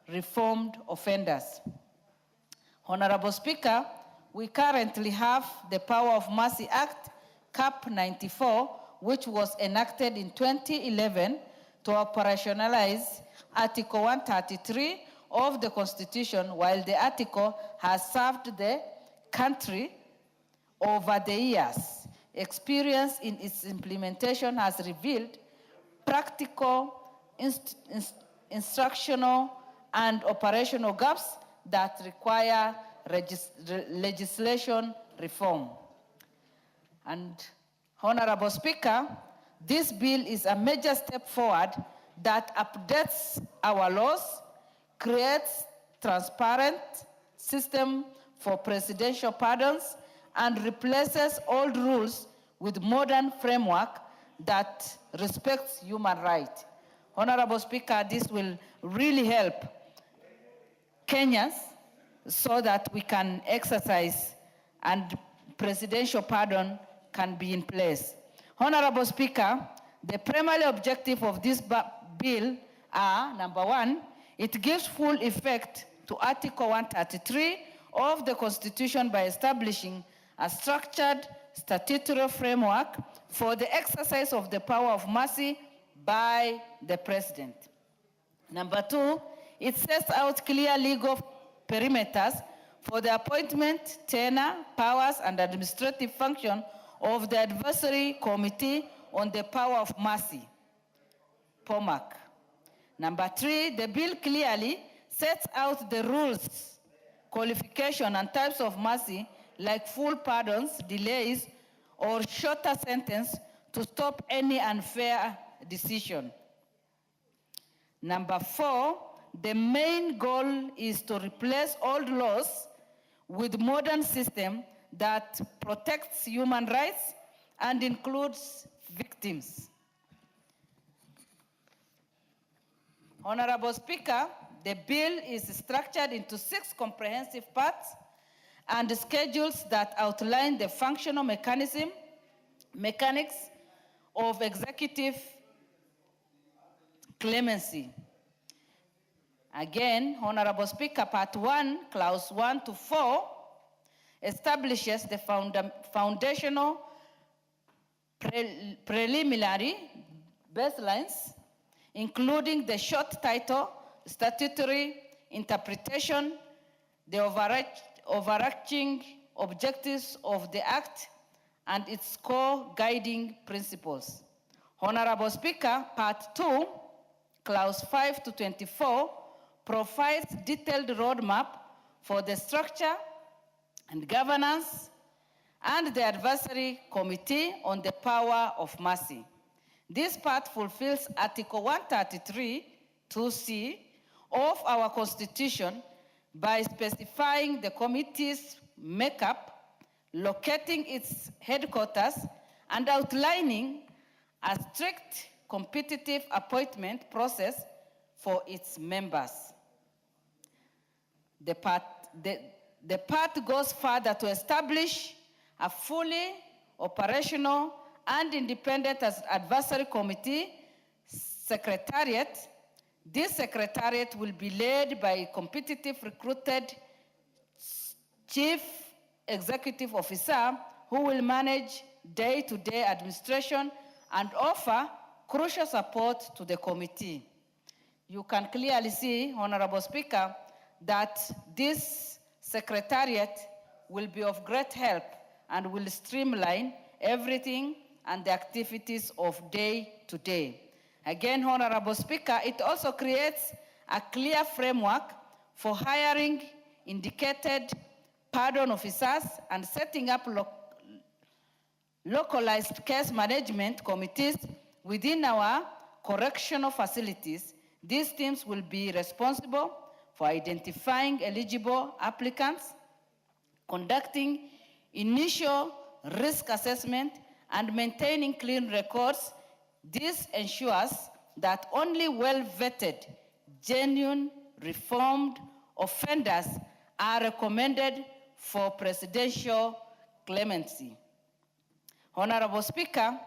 reformed offenders. Honorable Speaker, we currently have the Power of Mercy Act, CAP 94, which was enacted in 2011 to operationalize Article 133 of the Constitution, while the article has served the country over the years, experience in its implementation has revealed practical, instructional, and operational gaps that require legislation reform. And Honorable Speaker, this bill is a major step forward that updates our laws, creates transparent system for presidential pardons, and replaces old rules with modern framework that respects human rights. Honorable Speaker, this will really help Kenyans so that we can exercise and presidential pardon can be in place. Honorable Speaker, the primary objective of this bill are, number one, it gives full effect to Article 133 of the Constitution by establishing a structured statutory framework for the exercise of the power of mercy by the President. Number two, it sets out clear legal perimeters for the appointment, tenure, powers, and administrative function of the Advisory Committee on the Power of Mercy, POMAC. Number three, the bill clearly sets out the rules, qualification, and types of mercy, like full pardons, delays, or shorter sentence to stop any unfair decision. Number four, the main goal is to replace old laws with modern system that protects human rights and includes victims. Honorable Speaker, the bill is structured into 6 comprehensive parts and schedules that outline the functional mechanics of executive clemency. Again, Honorable Speaker, Part 1, Clause 1 to 4, establishes the foundational preliminary baselines, including the short title, statutory interpretation, the overarching objectives of the Act, and its core guiding principles. Honorable Speaker, Part 2, Clause 5 to 24, provides detailed roadmap for the structure and governance and the Advisory Committee on the Power of Mercy. This part fulfills Article 133, 2C of our Constitution by specifying the committee's makeup, locating its headquarters, and outlining a strict competitive appointment process for its members. The part goes further to establish a fully operational and independent advisory committee secretariat. This secretariat will be led by a competitive recruited chief executive officer who will manage day-to-day administration and offer crucial support to the committee. You can clearly see, Honorable Speaker, that this secretariat will be of great help and will streamline everything and the activities of day to day. Again, Honorable Speaker, it also creates a clear framework for hiring indicated pardon officers and setting up localized case management committees within our correctional facilities. These teams will be responsible for identifying eligible applicants, conducting initial risk assessment, and maintaining clean records. This ensures that only well-vetted, genuine, reformed offenders are recommended for presidential clemency. Honorable Speaker,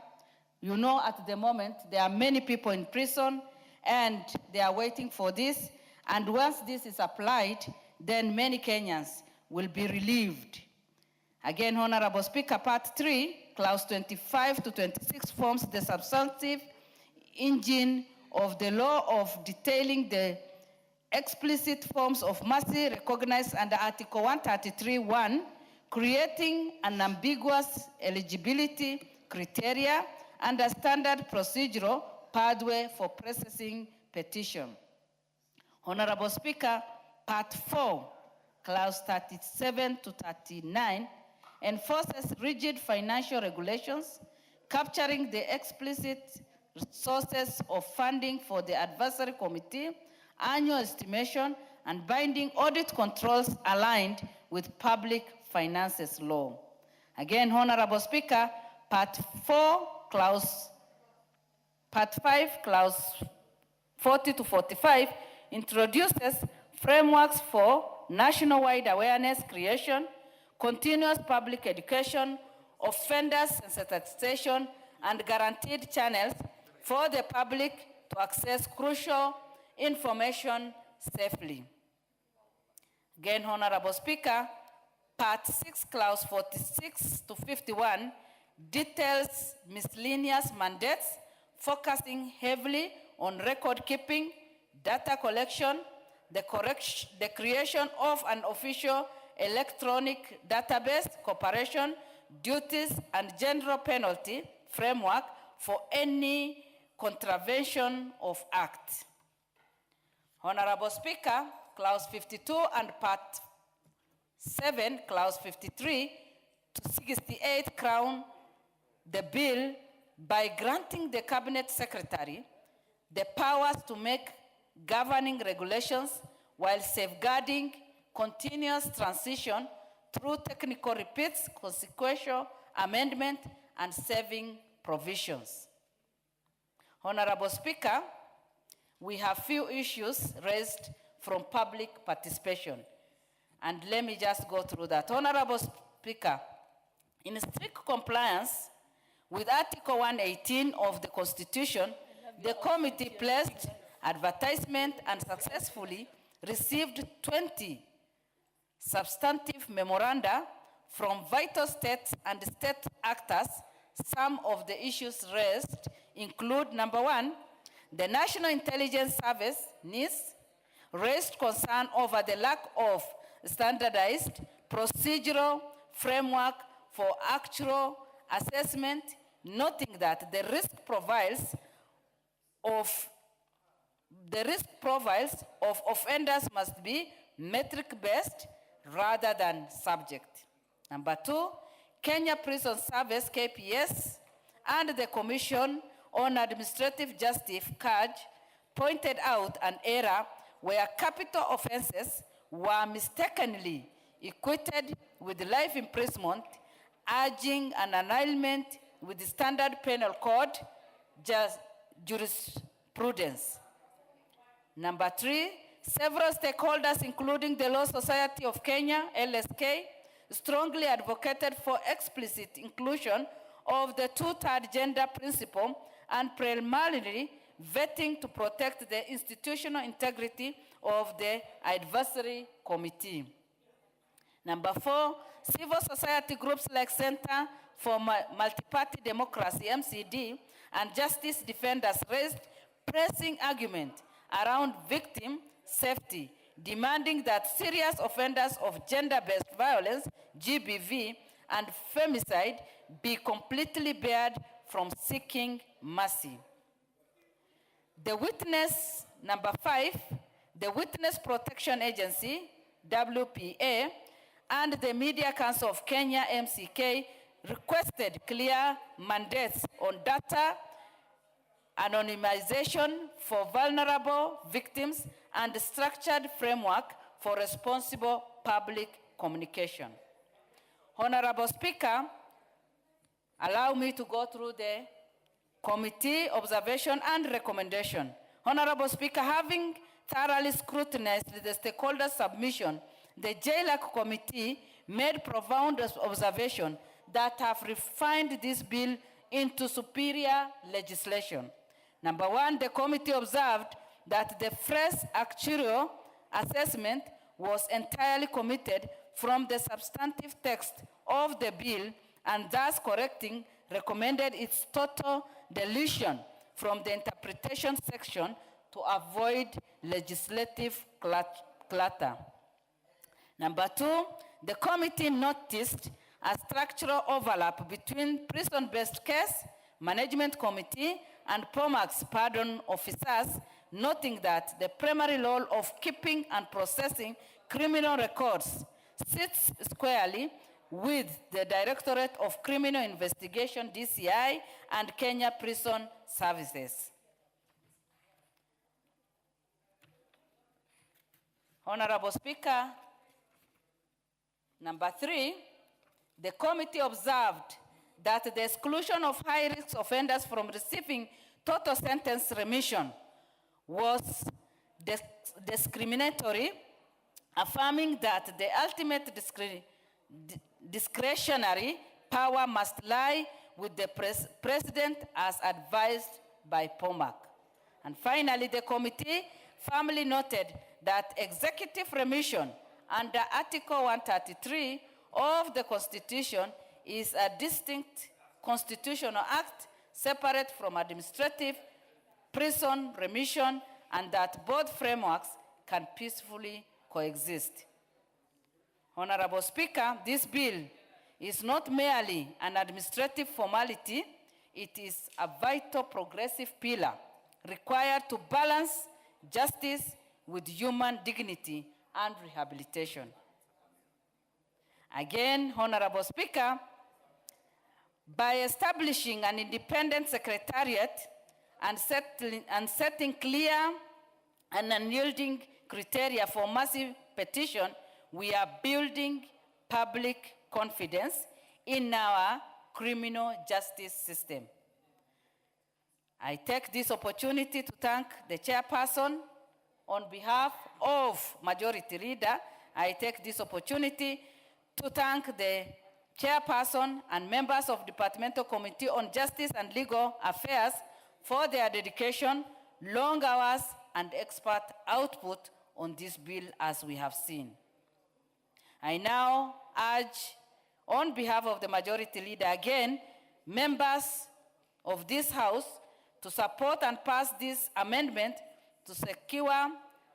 you know at the moment there are many people in prison and they are waiting for this. And once this is applied, then many Kenyans will be relieved. Again, Honorable Speaker, Part 3, Clause 25 to 26 forms the substantive engine of the law of detailing the explicit forms of mercy recognized under Article 133(1), creating an ambiguous eligibility criteria and a standard procedural pathway for processing petition. Honorable Speaker, Part 4, Clause 37 to 39, enforces rigid financial regulations capturing the explicit sources of funding for the advisory committee, annual estimation, and binding audit controls aligned with public finances law. Again, Honorable Speaker, Part 5, Clause 40 to 45, introduces frameworks for nationwide awareness creation, continuous public education, offender sensitization, and guaranteed channels for the public to access crucial information safely. Again, Honorable Speaker, Part 6, Clause 46 to 51, details miscellaneous mandates focusing heavily on record keeping, data collection, the creation of an official electronic database, cooperation, duties, and general penalty framework for any contravention of Act. Honorable Speaker, Clause 52 and Part 7, Clause 53 to 68 crown the bill by granting the Cabinet Secretary the powers to make governing regulations while safeguarding continuous transition through technical repeats, consequential amendment, and saving provisions. Honorable Speaker, we have few issues raised from public participation, and let me just go through that. Honorable Speaker, in strict compliance with Article 118 of the Constitution, the committee placed advertisement and successfully received 20 substantive memoranda from vital states and state actors. Some of the issues raised include, number one, the National Intelligence Service, NIS, raised concern over the lack of standardized procedural framework for actual assessment, noting that the risk profiles of offenders must be metric-based rather than subject. Number two, Kenya Prison Service, KPS, and the Commission on Administrative Justice, CAJ, pointed out an error where capital offenses were mistakenly equated with life imprisonment, urging an alignment with the Standard Penal Code jurisprudence. Number three, several stakeholders, including the Law Society of Kenya, LSK, strongly advocated for explicit inclusion of the two-third gender principle and primarily vetting to protect the institutional integrity of the advisory committee. Number four, civil society groups like Center for Multi-Party Democracy, MCD, and Justice Defenders raised pressing argument around victim safety, demanding that serious offenders of gender-based violence, GBV, and femicide be completely barred from seeking mercy. The witness, number five, the Witness Protection Agency, WPA, and the Media Council of Kenya, MCK, requested clear mandates on data anonymization for vulnerable victims and structured framework for responsible public communication. Honorable Speaker, allow me to go through the committee observation and recommendation. Honorable Speaker, having thoroughly scrutinized the stakeholder submission, the JLAC committee made profound observations that have refined this bill into superior legislation. Number one, the committee observed that the fresh actuarial assessment was entirely committed from the substantive text of the bill and thus recommended its total deletion from the interpretation section to avoid legislative clutter. Number two, the committee noticed a structural overlap between prison-based case management committee and POMAC's pardon officers, noting that the primary role of keeping and processing criminal records sits squarely with the Directorate of Criminal Investigation, DCI, and Kenya Prison Services. Honorable Speaker, number three, the committee observed that the exclusion of high-risk offenders from receiving total sentence remission was discriminatory, affirming that the ultimate discretionary power must lie with the President as advised by POMAC. And finally, the committee firmly noted that executive remission under Article 133 of the Constitution is a distinct constitutional act separate from administrative prison remission, and that both frameworks can peacefully coexist. Honorable Speaker, this bill is not merely an administrative formality, it is a vital progressive pillar required to balance justice with human dignity and rehabilitation. Again, Honorable Speaker, by establishing an independent secretariat and setting clear and unyielding criteria for massive petition, we are building public confidence in our criminal justice system. I take this opportunity to thank the chairperson. On behalf of Majority Leader, I take this opportunity to thank the chairperson and members of Departmental Committee on Justice and Legal Affairs for their dedication, long hours, and expert output on this bill, as we have seen. I now urge, on behalf of the Majority Leader again, members of this House to support and pass this amendment to secure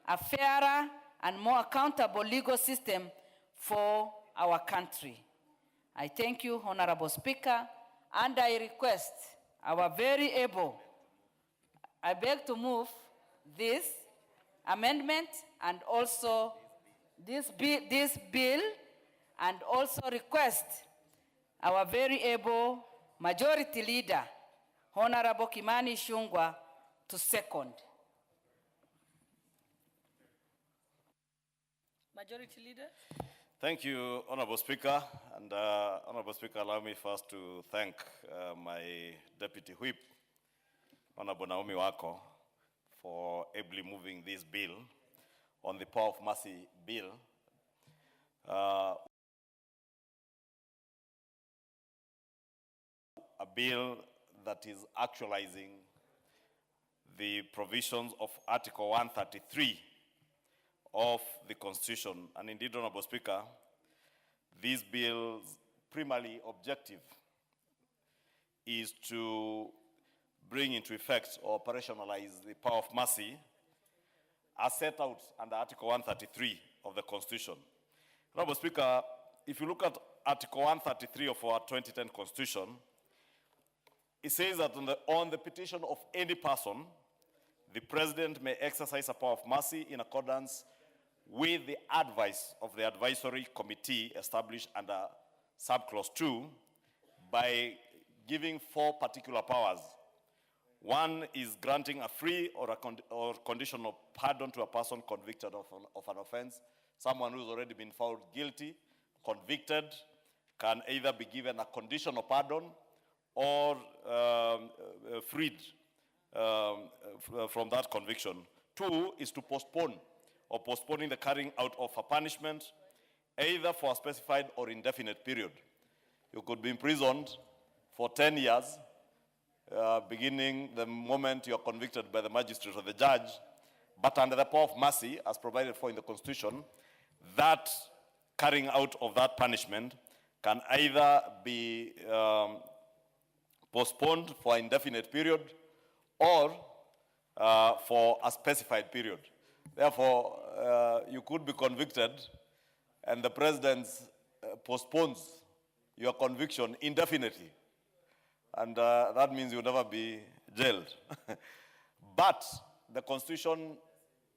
a fairer and more accountable legal system for our country. I thank you, Honorable Speaker, and I request our very able, I beg to move this amendment and also this bill, and also request our very able Majority Leader, Honorable Kimani Ichung'wah, to second. Majority Leader. Thank you, Honorable Speaker. And Honorable Speaker, allow me first to thank my Deputy Whip, Honorable Naomi Wako, for ably moving this bill on the Power of Mercy bill. A bill that is actualizing the provisions of Article 133 of the Constitution. And indeed, Honorable Speaker, this bill's primary objective is to bring into effect or operationalize the power of mercy as set out under Article 133 of the Constitution. Honorable Speaker, if you look at Article 133 of our 2010 Constitution, it says that on the petition of any person, the President may exercise a power of mercy in accordance with the advice of the advisory committee established under subclause 2 by giving 4 particular powers. One is granting a free or conditional pardon to a person convicted of an offense. Someone who's already been found guilty, convicted, can either be given a conditional pardon or freed from that conviction. 2 is to postpone or postponing the carrying out of a punishment, either for a specified or indefinite period. You could be imprisoned for 10 years, beginning the moment you're convicted by the magistrate or the judge, but under the power of mercy, as provided for in the Constitution, that carrying out of that punishment can either be postponed for an indefinite period or for a specified period. Therefore, you could be convicted and the president postpones your conviction indefinitely. And that means you'll never be jailed. But the Constitution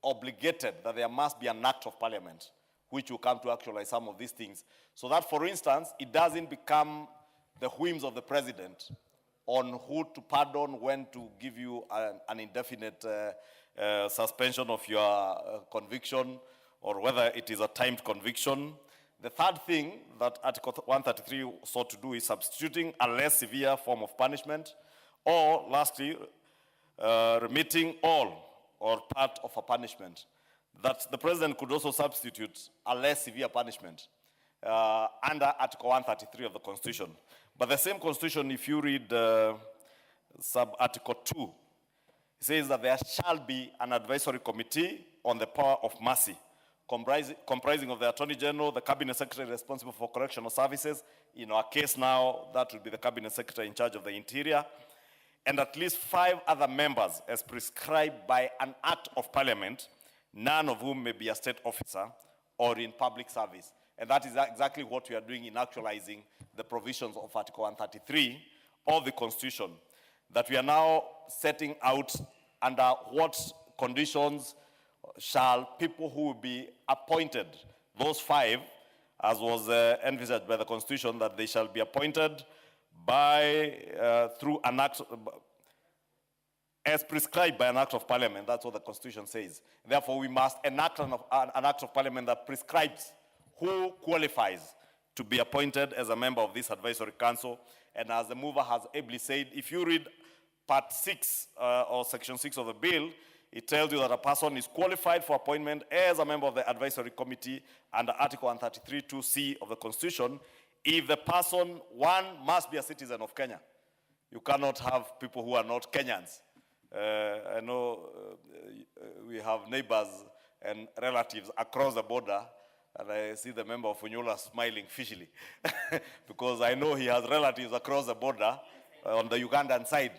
obligated that there must be an act of parliament which will come to actualize some of these things. So that, for instance, it doesn't become the whims of the president on who to pardon, when to give you an indefinite suspension of your conviction, or whether it is a timed conviction. The third thing that Article 133 sought to do is substituting a less severe form of punishment, or lastly, remitting all or part of a punishment. That the president could also substitute a less severe punishment under Article 133 of the Constitution. But the same Constitution, if you read sub-Article 2, it says that there shall be an advisory committee on the power of mercy, comprising of the Attorney General, the Cabinet Secretary responsible for correctional services. In our case now, that would be the Cabinet Secretary in charge of the Interior, and at least 5 other members as prescribed by an Act of Parliament, none of whom may be a state officer or in public service. And that is exactly what we are doing in actualizing the provisions of Article 133 of the Constitution, that we are now setting out under what conditions shall people who will be appointed, those 5, as was envisaged by the Constitution, that they shall be appointed by, through an act, as prescribed by an Act of Parliament. That's what the Constitution says. Therefore, we must enact an Act of Parliament that prescribes who qualifies to be appointed as a member of this advisory council. And as the mover has ably said, if you read Part 6 or Section 6 of the bill, it tells you that a person is qualified for appointment as a member of the advisory committee under Article 133(2)(c) of the Constitution if the person, one, must be a citizen of Kenya. You cannot have people who are not Kenyans. I know we have neighbors and relatives across the border, and I see the member of Funyula smiling fishily because I know he has relatives across the border on the Ugandan side.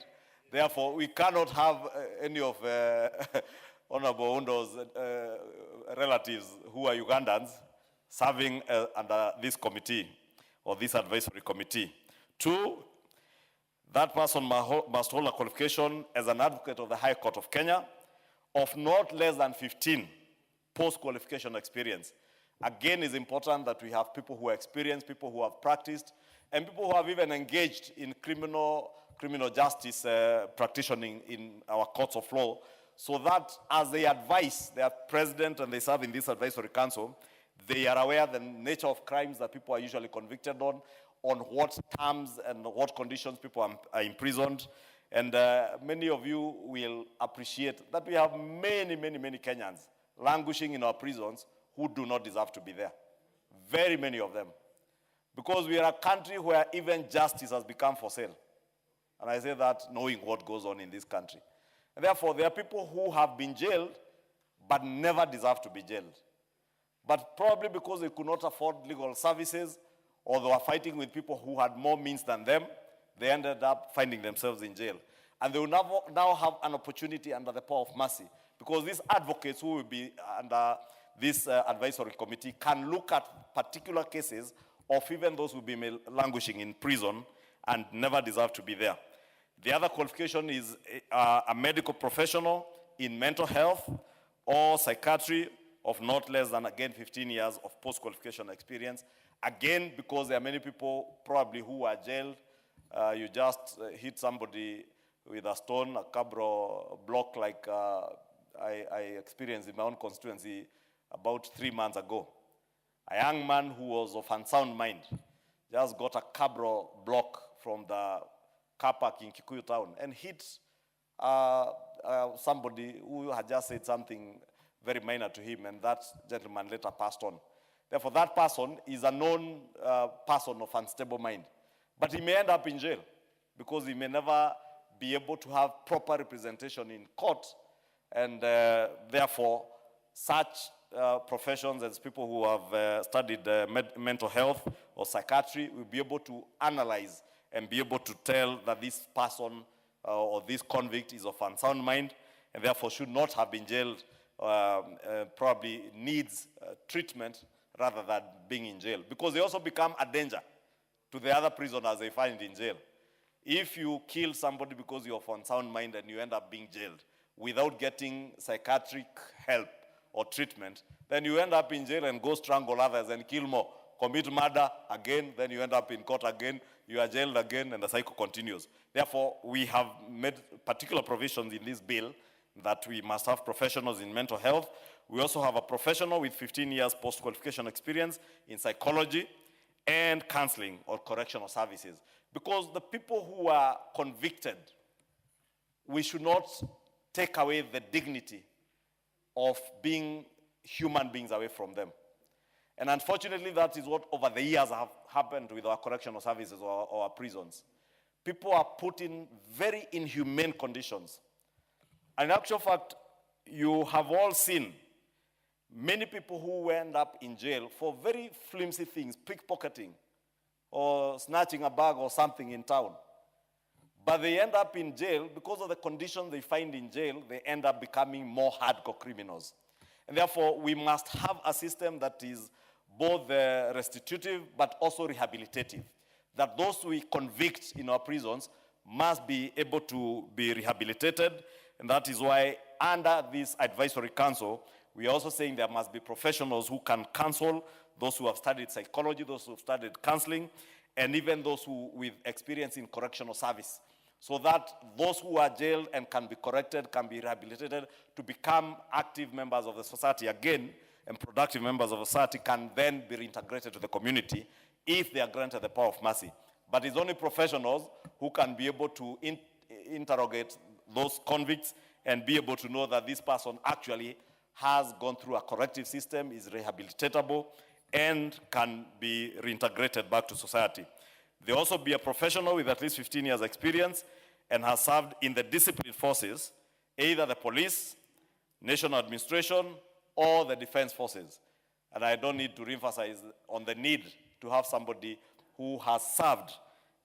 Therefore, we cannot have any of Honorable Undo's relatives who are Ugandans serving under this committee or this advisory committee. 2, that person must hold a qualification as an advocate of the High Court of Kenya of not less than 15 post-qualification experience. Again, it's important that we have people who are experienced, people who have practiced, and people who have even engaged in criminal justice practicing in our courts of law, so that as they advise their president and they serve in this advisory council, they are aware of the nature of crimes that people are usually convicted on what terms and what conditions people are imprisoned. And many of you will appreciate that we have many Kenyans languishing in our prisons who do not deserve to be there. Very many of them. Because we are a country where even justice has become for sale. And I say that knowing what goes on in this country. And therefore, there are people who have been jailed but never deserve to be jailed. But probably because they could not afford legal services, or they were fighting with people who had more means than them, they ended up finding themselves in jail. And they will now have an opportunity under the power of mercy, because these advocates who will be under this advisory committee can look at particular cases of even those who will be languishing in prison and never deserve to be there. The other qualification is a medical professional in mental health or psychiatry of not less than, again, 15 years of post-qualification experience. Again, because there are many people probably who are jailed. You just hit somebody with a stone, a cabro block, like I experienced in my own constituency about 3 months ago. A young man who was of unsound mind just got a cabro block from the car park in Kikuyu town and hit somebody who had just said something very minor to him, and that gentleman later passed on. Therefore, that person is a known person of unstable mind. But he may end up in jail because he may never be able to have proper representation in court, and therefore, such professions as people who have studied mental health or psychiatry will be able to analyze and be able to tell that this person or this convict is of unsound mind, and therefore should not have been jailed, probably needs treatment rather than being in jail, because they also become a danger to the other prisoners they find in jail. If you kill somebody because you're of unsound mind and you end up being jailed without getting psychiatric help or treatment, then you end up in jail and go strangle others and kill more. Commit murder again, then you end up in court again, you are jailed again, and the cycle continues. Therefore, we have made particular provisions in this bill that we must have professionals in mental health. We also have a professional with 15 years post-qualification experience in psychology and counseling or correctional services. Because the people who are convicted, we should not take away the dignity of being human beings away from them. And unfortunately, that is what over the years have happened with our correctional services or our prisons. People are put in very inhumane conditions. And in actual fact, you have all seen many people who end up in jail for very flimsy things, pickpocketing or snatching a bag or something in town. But they end up in jail because of the conditions they find in jail, they end up becoming more hardcore criminals. And therefore, we must have a system that is both restitutive but also rehabilitative. That those we convict in our prisons must be able to be rehabilitated. And that is why under this advisory council, we are also saying there must be professionals who can counsel those who have studied psychology, those who have studied counseling, and even those who with experience in correctional service, so that those who are jailed and can be corrected, can be rehabilitated to become active members of the society again, and productive members of society can then be reintegrated to the community if they are granted the power of mercy. But it's only professionals who can be able to interrogate those convicts and be able to know that this person actually has gone through a corrective system, is rehabilitatable, and can be reintegrated back to society. They also be a professional with at least 15 years experience and has served in the disciplined forces, either the police, national administration, or the defense forces. And I don't need to reemphasize on the need to have somebody who has served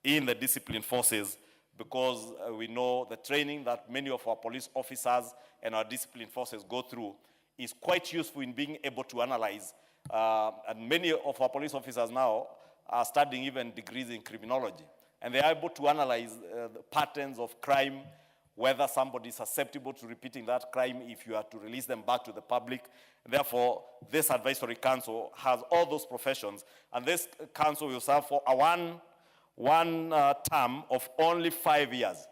in the disciplined forces, because we know the training that many of our police officers and our disciplined forces go through is quite useful in being able to analyze. And many of our police officers now are studying even degrees in criminology. And they are able to analyze the patterns of crime, whether somebody is susceptible to repeating that crime if you are to release them back to the public. Therefore, this advisory council has all those professions, and this council will serve for one term of only 5 years.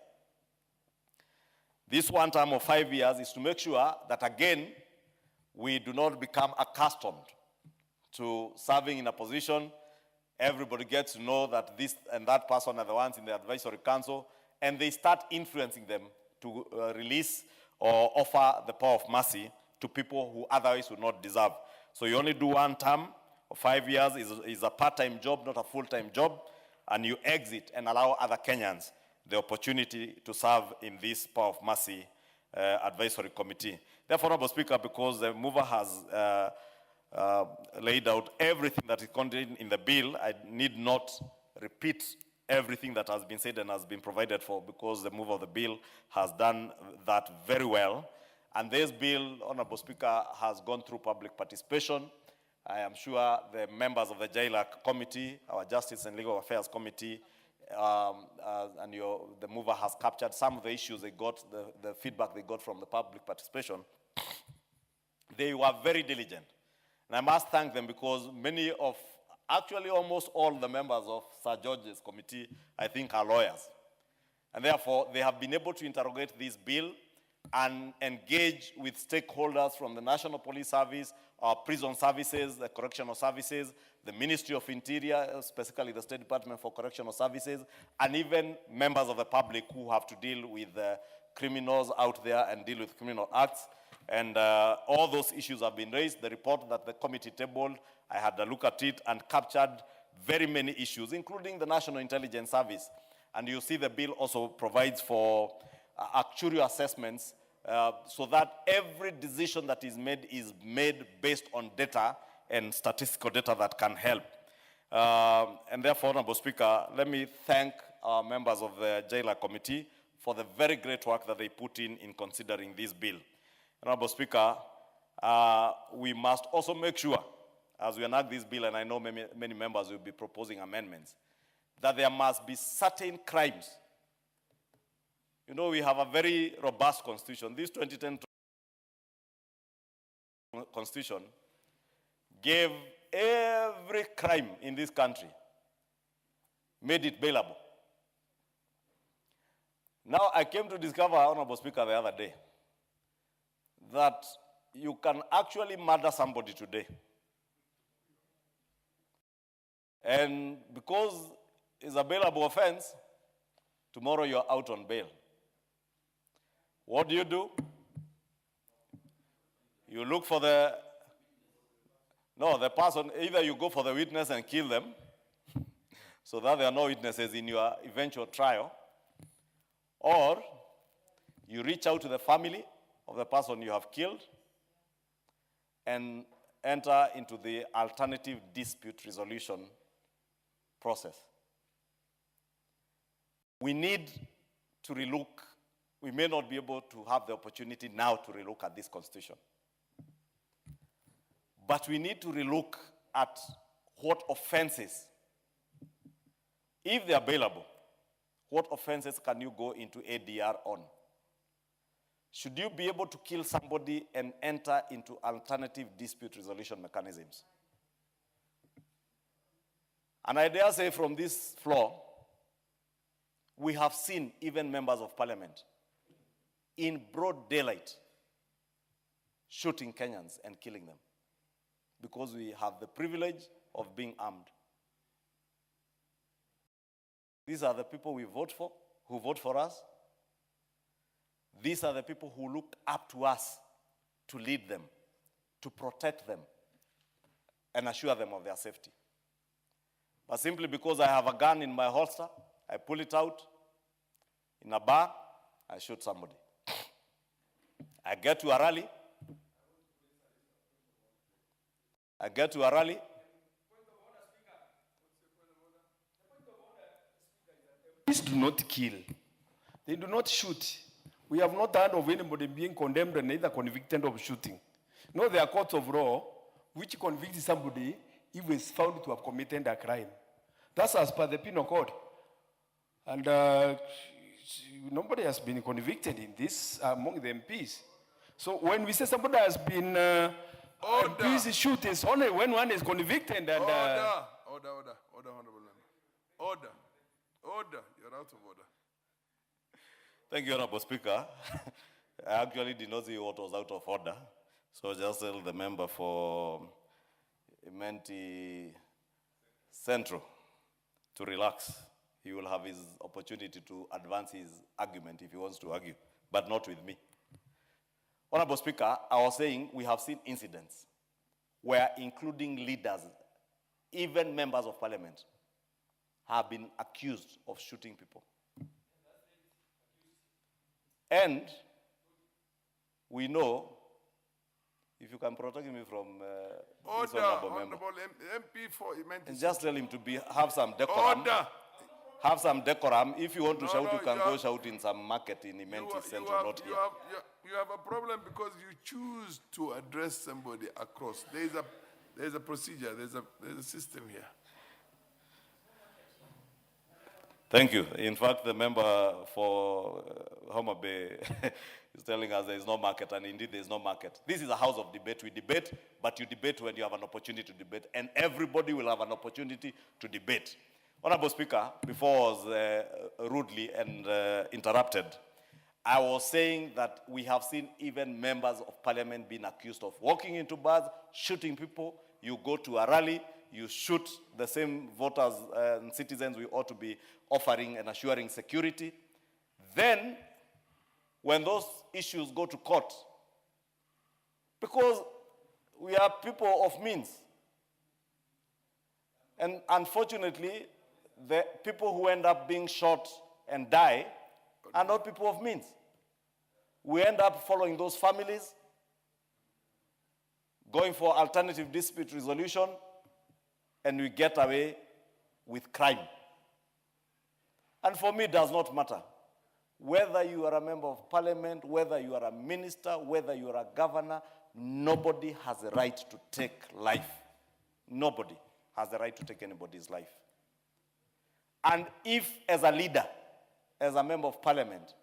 This one term of 5 years is to make sure that, again, we do not become accustomed to serving in a position. Everybody gets to know that this and that person are the ones in the advisory council, and they start influencing them to release or offer the power of mercy to people who otherwise would not deserve. So you only do one term of 5 years, is a part-time job, not a full-time job, and you exit and allow other Kenyans the opportunity to serve in this power of mercy advisory committee. Therefore, Honorable Speaker, because the mover has laid out everything that is contained in the bill, I need not repeat everything that has been said and has been provided for, because the mover of the bill has done that very well. And this bill, Honorable Speaker, has gone through public participation. I am sure the members of the JLAC committee, our Justice and Legal Affairs committee, and the mover has captured some of the issues they got, the feedback they got from the public participation. They were very diligent. And I must thank them, because actually almost all the members of Sir George's committee, I think, are lawyers. And therefore, they have been able to interrogate this bill and engage with stakeholders from the National Police Service, our prison services, the correctional services, the Ministry of Interior, specifically the State Department for Correctional Services, and even members of the public who have to deal with criminals out there and deal with criminal acts. And all those issues have been raised. The report that the committee tabled, I had a look at it and captured very many issues, including the National Intelligence Service. And you see the bill also provides for actuarial assessments so that every decision that is made based on data and statistical data that can help. And therefore, Honorable Speaker, let me thank our members of the JLA committee for the very great work that they put in considering this bill. Honorable Speaker, we must also make sure, as we enact this bill, and I know many members will be proposing amendments, that there must be certain crimes. You know, we have a very robust constitution. This 2010 constitution gave every crime in this country, made it bailable. Now, I came to discover, Honorable Speaker, the other day, that you can actually murder somebody today. And because it's a bailable offense, tomorrow you're out on bail. What do? You look for the person, either you go for the witness and kill them, so that there are no witnesses in your eventual trial, or you reach out to the family of the person you have killed and enter into the alternative dispute resolution process. We need to relook. We may not be able to have the opportunity now to relook at this constitution. But we need to relook at what offenses, if they are bailable, what offenses can you go into ADR on? Should you be able to kill somebody and enter into alternative dispute resolution mechanisms? And I dare say from this floor, we have seen even members of parliament in broad daylight shooting Kenyans and killing them because we have the privilege of being armed. These are the people we vote for, who vote for us. These are the people who look up to us to lead them, to protect them, and assure them of their safety. But simply because I have a gun in my holster, I pull it out in a bar, I shoot somebody. I get to a rally. Police do not kill. They do not shoot. We have not heard of anybody being condemned and either convicted of shooting. No, there are courts of law which convict somebody if he is found to have committed a crime. That's as per the penal code. And nobody has been convicted in this among the MPs. So when we say somebody has been accused shooting, it's only when one is convicted and... Order, Honorable Member. Order, you're out of order. Thank you, Honorable Speaker. I actually did not see what was out of order. So just tell the member for Imenti Central to relax. He will have his opportunity to advance his argument if he wants to argue, but not with me. Honorable Speaker, I was saying we have seen incidents where including leaders, even members of parliament, have been accused of shooting people. And we know, if you can protect me from this honorable member, MP for Imenti. and just tell him to have some decorum. Order. Have some decorum. If you want to shout, you can go shout in some market in Imenti Central, not here. You have a problem because you choose to address somebody across. There's a procedure, there's a system here. Thank you. In fact, the member for Homa Bay is telling us there is no market, and indeed there is no market. This is a house of debate. We debate, but you debate when you have an opportunity to debate, and everybody will have an opportunity to debate. Honorable Speaker, before I was rudely interrupted, I was saying that we have seen even members of parliament being accused of walking into bars, shooting people. You go to a rally, you shoot the same voters and citizens we ought to be offering and assuring security. Then, when those issues go to court, because we are people of means, and unfortunately, the people who end up being shot and die are not people of means. We end up following those families, going for alternative dispute resolution, and we get away with crime. And for me, it does not matter whether you are a member of parliament, whether you are a minister, whether you are a governor, nobody has a right to take life. Nobody has the right to take anybody's life. And if, as a leader, as a member of parliament,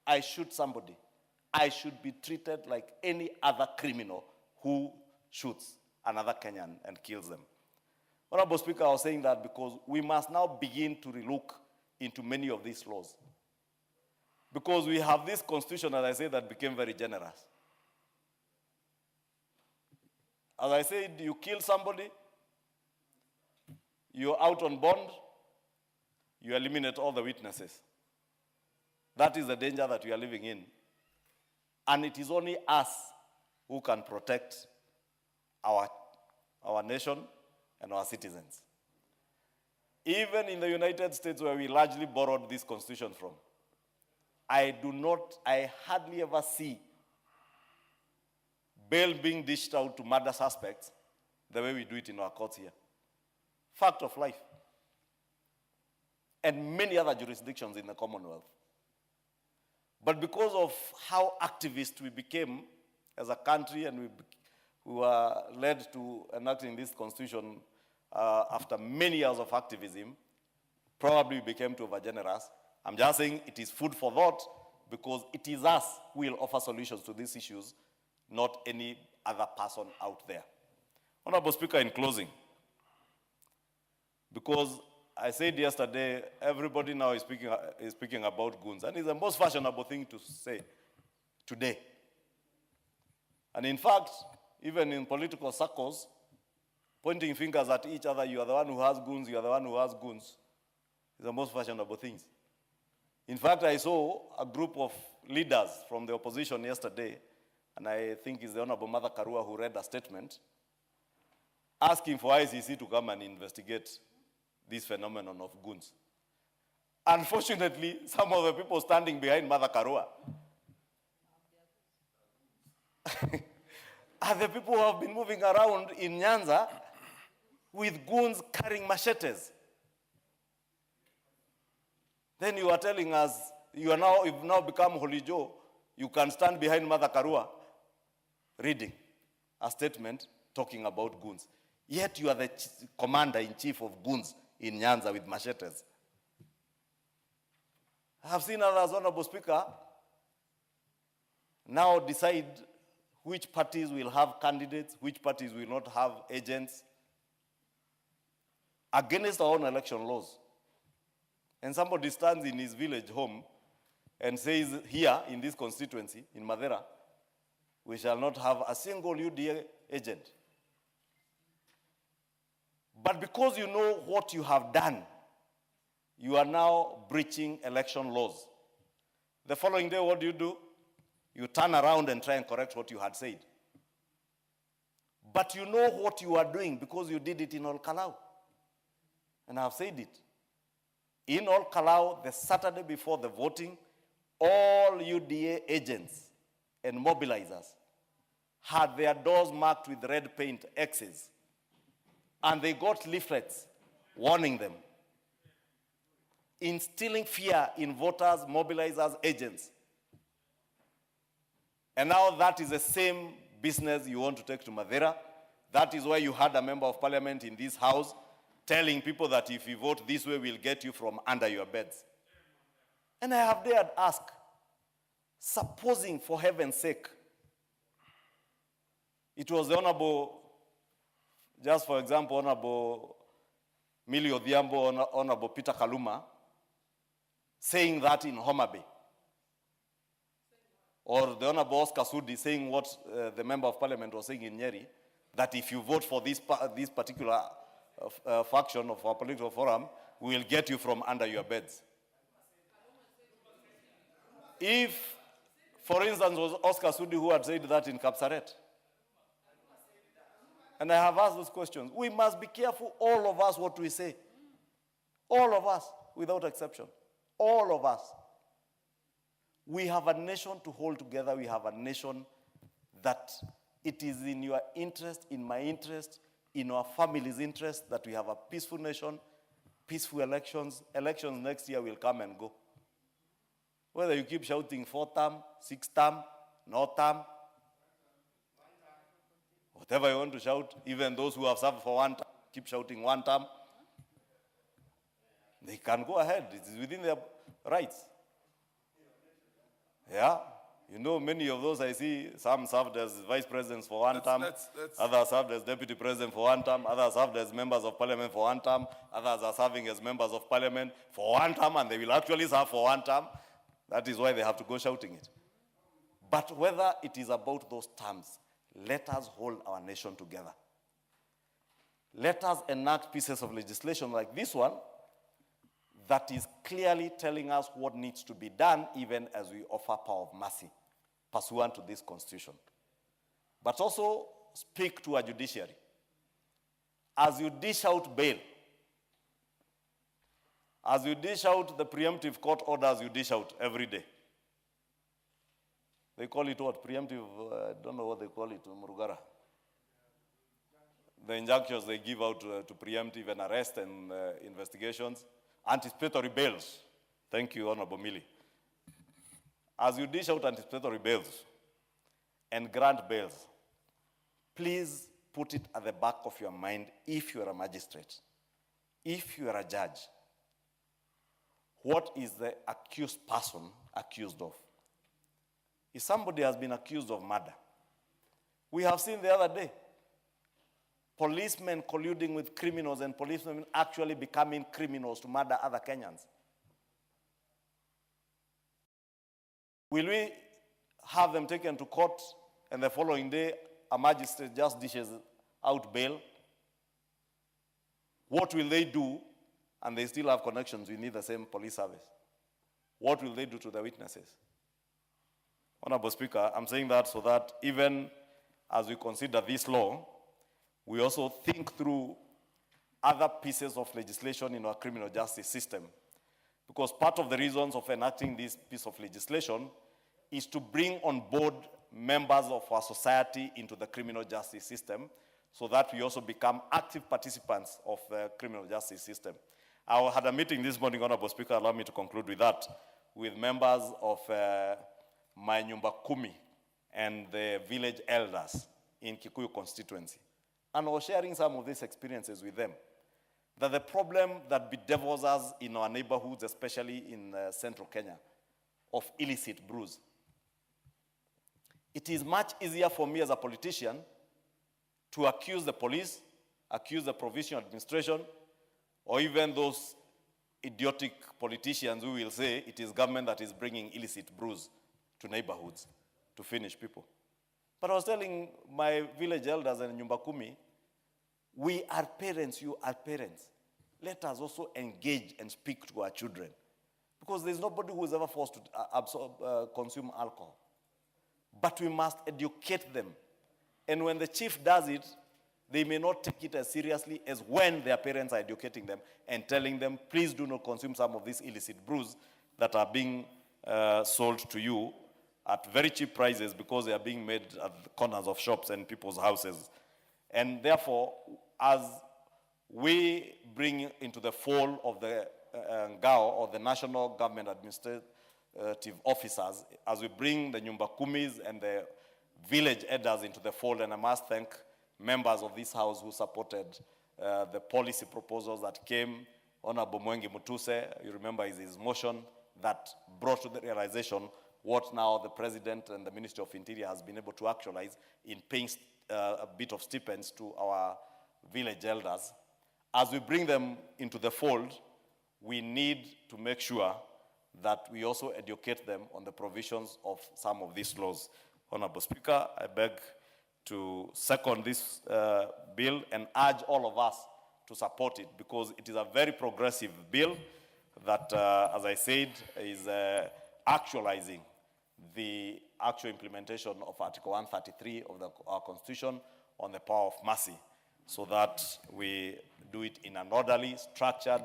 I shoot somebody, I should be treated like any other criminal who shoots another Kenyan and kills them. Honorable Speaker, I was saying that because we must now begin to relook into many of these laws. Because we have this constitution, as I said, that became very generous. As I said, you kill somebody, you're out on bond, you eliminate all the witnesses. That is the danger that we are living in. And it is only us who can protect our nation and our citizens. Even in the United States, where we largely borrowed this constitution from, I hardly ever see bail being dished out to murder suspects the way we do it in our courts here. Fact of life. And many other jurisdictions in the Commonwealth. But because of how activist we became as a country, and we were led to enacting this constitution after many years of activism, probably we became too overgenerous. I'm just saying it is food for thought, because it is us who will offer solutions to these issues, not any other person out there. Honorable Speaker, in closing, because I said yesterday, everybody now is speaking about goons, and it's the most fashionable thing to say today. And in fact, even in political circles, pointing fingers at each other, you are the one who has goons, you are the one who has goons, is the most fashionable things. In fact, I saw a group of leaders from the opposition yesterday, and I think it's the Honorable Mother Karua who read a statement, asking for ICC to come and investigate this phenomenon of goons. Unfortunately, some of the people standing behind Mother Karua are the people who have been moving around in Nyanza with goons carrying machetes. Then you are telling us you've now become Holy Joe. You can stand behind Mother Karua reading a statement talking about goons. Yet you are the commander-in-chief of goons in Nyanza with machetes. I have seen others, Honorable Speaker, now decide which parties will have candidates, which parties will not have agents, against our own election laws. And somebody stands in his village home and says, here in this constituency, in Madera, we shall not have a single UDA agent. But because you know what you have done, you are now breaching election laws. The following day, what do? You turn around and try and correct what you had said. But you know what you are doing because you did it in Ol Kalau. And I've said it. In Ol Kalau, the Saturday before the voting, all UDA agents and mobilizers had their doors marked with red paint X's. And they got leaflets warning them, instilling fear in voters, mobilizers, agents. And now that is the same business you want to take to Madera. That is why you had a member of parliament in this house telling people that if you vote this way, we'll get you from under your beds. And I have dared ask, supposing for heaven's sake, it was the Honorable, just for example, Honorable Millie Odhiambo, Honorable Peter Kaluma, saying that in Homa Bay. Or the Honorable Oscar Sudi saying what the Member of Parliament was saying in Nyeri, that if you vote for this particular faction of our political forum, we will get you from under your beds. If, for instance, was Oscar Sudi who had said that in Kapsaret, and I have asked those questions, we must be careful, all of us, what we say. All of us, without exception. All of us. We have a nation to hold together. We have a nation that it is in your interest, in my interest, in our family's interest that we have a peaceful nation, peaceful elections. Elections next year will come and go. Whether you keep shouting 4-term, 6-term, no term, whatever you want to shout, even those who have served for 1 term, keep shouting 1 term, they can go ahead. It is within their rights. Yeah. You know, many of those I see, some served as vice presidents for 1 term, others served as deputy president for 1 term, others served as members of parliament for 1 term, others are serving as members of parliament for 1 term, and they will actually serve for 1 term. That is why they have to go shouting it. But whether it is about those terms, let us hold our nation together. Let us enact pieces of legislation like this one that is clearly telling us what needs to be done, even as we offer power of mercy pursuant to this constitution. But also speak to a judiciary. As you dish out bail, as you dish out the preemptive court orders you dish out every day. They call it what? Preemptive, I don't know what they call it, Murugara. The injunctions they give out to preempt even arrest and investigations. Anticipatory bails. Thank you, Honorable Millie. As you dish out anticipatory bails and grant bails, please put it at the back of your mind if you are a magistrate, if you are a judge. What is the accused person accused of? If somebody has been accused of murder, we have seen the other day, policemen colluding with criminals and policemen actually becoming criminals to murder other Kenyans. Will we have them taken to court and the following day a magistrate just dishes out bail? What will they do? And they still have connections within the same police service. What will they do to the witnesses? Honorable Speaker, I'm saying that so that even as we consider this law, we also think through other pieces of legislation in our criminal justice system. Because part of the reasons of enacting this piece of legislation is to bring on board members of our society into the criminal justice system so that we also become active participants of the criminal justice system. I had a meeting this morning, Honorable Speaker, allow me to conclude with that, with members of my Nyumba Kumi and the village elders in Kikuyu constituency. And I was sharing some of these experiences with them. That the problem that bedevils us in our neighborhoods, especially in central Kenya, of illicit brews. It is much easier for me as a politician to accuse the police, accuse the provincial administration, or even those idiotic politicians who will say it is government that is bringing illicit brews to neighborhoods to finish people. But I was telling my village elders and Nyumba Kumi, we are parents, you are parents. Let us also engage and speak to our children. Because there's nobody who is ever forced to consume alcohol. But we must educate them. And when the chief does it, they may not take it as seriously as when their parents are educating them and telling them, please do not consume some of these illicit brews that are being sold to you at very cheap prices because they are being made at the corners of shops and people's houses. And therefore, as we bring into the fold of the GAO, or the National Government Administrative Officers, as we bring the Nyumba Kumis and the village elders into the fold, and I must thank members of this House who supported the policy proposals that came. Honorable Mwengi Mutuse, you remember, is his motion that brought to the realization what now the President and the Ministry of Interior has been able to actualize in paying a bit of stipends to our village elders. As we bring them into the fold, we need to make sure that we also educate them on the provisions of some of these laws. Honorable Speaker, I beg to second this bill and urge all of us to support it because it is a very progressive bill that, as I said, is actualizing the actual implementation of Article 133 of our Constitution on the power of mercy, so that we do it in an orderly, structured,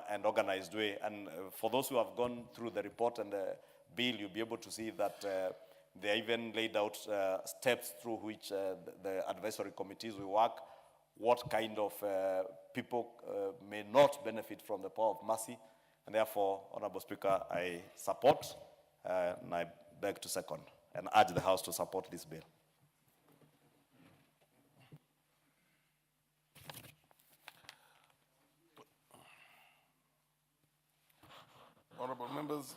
and organized way. And for those who have gone through the report and the bill, you'll be able to see that they even laid out steps through which the advisory committees will work, what kind of people may not benefit from the power of mercy, And therefore, Honorable Speaker, I support and I beg to second and urge the House to support this bill. Honorable members,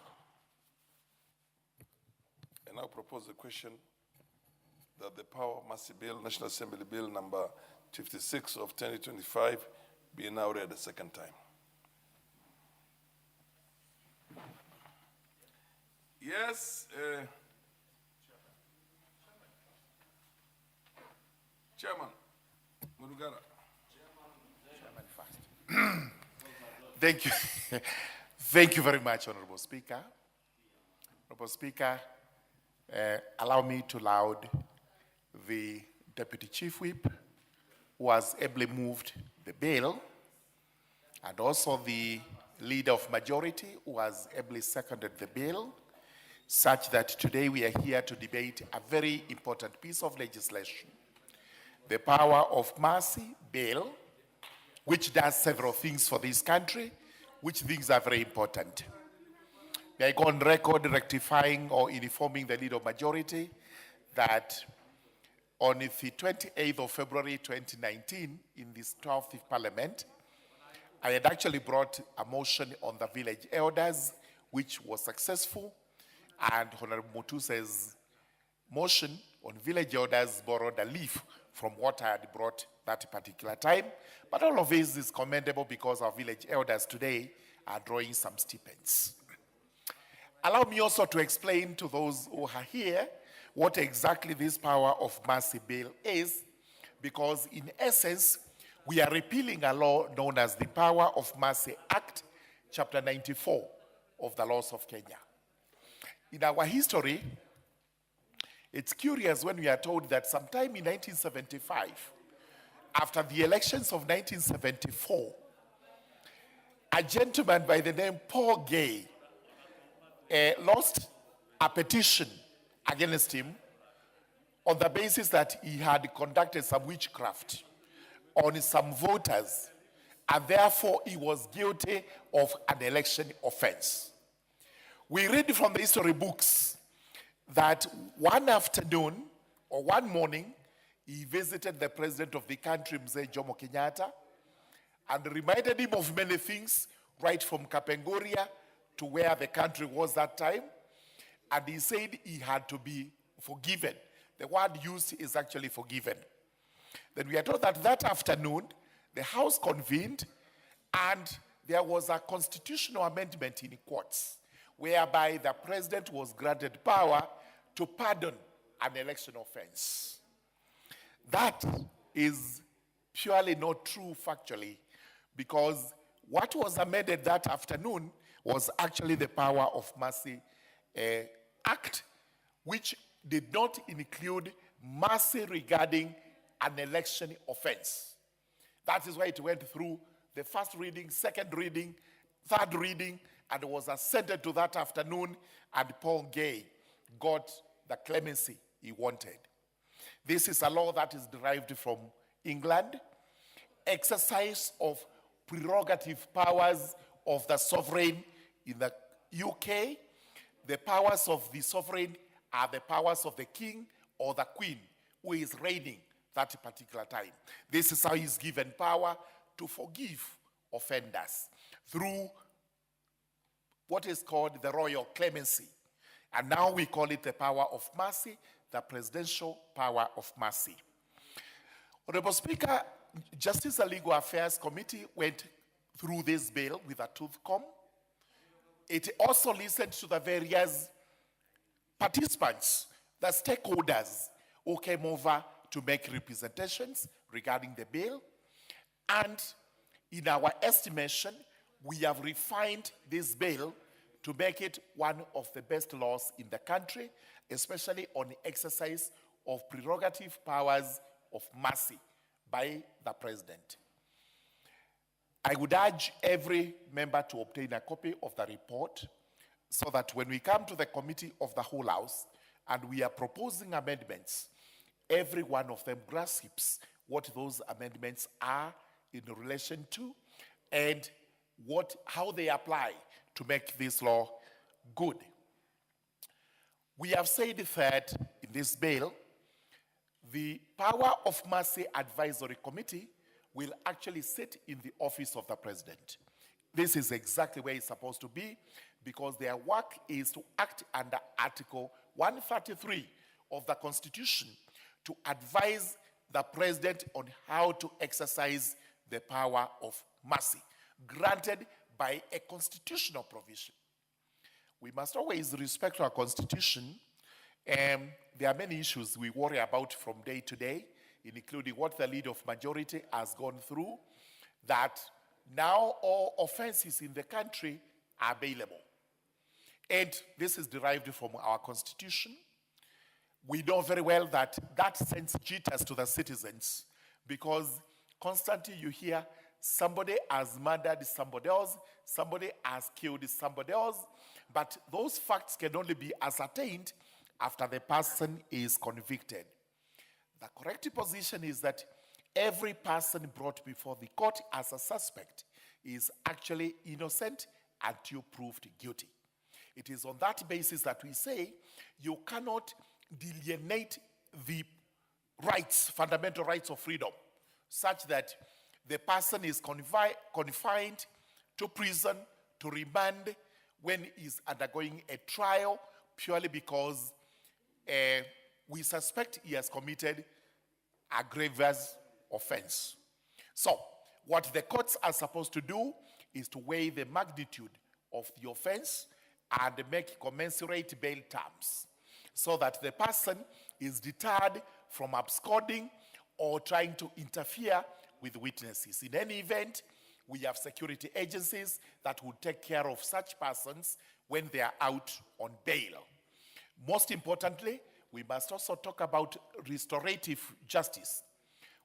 I now propose a question that the Power of Mercy Bill, National Assembly Bill number 56 of 2025, be now read a second time. Yes, Chairman Murugara. Thank you. Thank you very much, Honorable Speaker. Honorable Speaker, allow me to laud the Deputy Chief Whip, who has ably moved the bill, and also the Leader of Majority, who has ably seconded the bill, such that today we are here to debate a very important piece of legislation, the Power of Mercy Bill, which does several things for this country, which things are very important. May I go on record rectifying or informing the Leader of Majority that on the 28th of February 2019, in this 12th Parliament, I had actually brought a motion on the village elders, which was successful, and Honorable Mutuse's motion on village elders borrowed a leaf from what I had brought that particular time. But all of this is commendable because our village elders today are drawing some stipends. Allow me also to explain to those who are here what exactly this Power of Mercy Bill is, because in essence, we are repealing a law known as the Power of Mercy Act, Chapter 94 of the laws of Kenya. In our history, it's curious when we are told that sometime in 1975, after the elections of 1974, a gentleman by the name Paul Gay lost a petition against him on the basis that he had conducted some witchcraft on some voters, and therefore he was guilty of an election offense. We read from the history books that one afternoon or one morning, he visited the president of the country, Mzee Jomo Kenyatta, and reminded him of many things, right from Kapenguria to where the country was that time. And he said he had to be forgiven. The word used is actually forgiven. Then we are told that that afternoon, the House convened, and there was a constitutional amendment in courts, whereby the president was granted power to pardon an election offense. That is purely not true factually, because what was amended that afternoon was actually the Power of Mercy Act, which did not include mercy regarding an election offense. That is why it went through the first reading, second reading, third reading, and was assented to that afternoon, and Paul Gay got the clemency he wanted. This is a law that is derived from England. Exercise of prerogative powers of the sovereign in the UK. The powers of the sovereign are the powers of the king or the queen who is reigning that particular time. This is how he's given power to forgive offenders through what is called the royal clemency. And now we call it the power of mercy, the presidential power of mercy. Honorable Speaker, Justice and Legal Affairs Committee went through this bill with a tooth comb. It also listened to the various participants, the stakeholders who came over to make representations regarding the bill. And in our estimation, we have refined this bill to make it one of the best laws in the country, especially on the exercise of prerogative powers of mercy by the president. I would urge every member to obtain a copy of the report so that when we come to the committee of the whole house and we are proposing amendments, every one of them grasps what those amendments are in relation to and how they apply to make this law good. We have said that in this bill, the Power of Mercy Advisory Committee will actually sit in the office of the president. This is exactly where it's supposed to be, because their work is to act under Article 133 of the Constitution to advise the president on how to exercise the power of mercy, granted by a constitutional provision. We must always respect our Constitution. There are many issues we worry about from day to day, including what the leader of majority has gone through, that now all offenses in the country are bailable. And this is derived from our Constitution. We know very well that that sends jitters to the citizens, because constantly you hear somebody has murdered somebody else, somebody has killed somebody else, but those facts can only be ascertained after the person is convicted. The correct position is that every person brought before the court as a suspect is actually innocent until proved guilty. It is on that basis that we say you cannot delineate the rights, fundamental rights of freedom, such that the person is confined to prison, to remand, when he's undergoing a trial, purely because we suspect he has committed a grievous offense. So, what the courts are supposed to do is to weigh the magnitude of the offense and make commensurate bail terms, so that the person is deterred from absconding or trying to interfere with witnesses. In any event, we have security agencies that will take care of such persons when they are out on bail. Most importantly, we must also talk about restorative justice.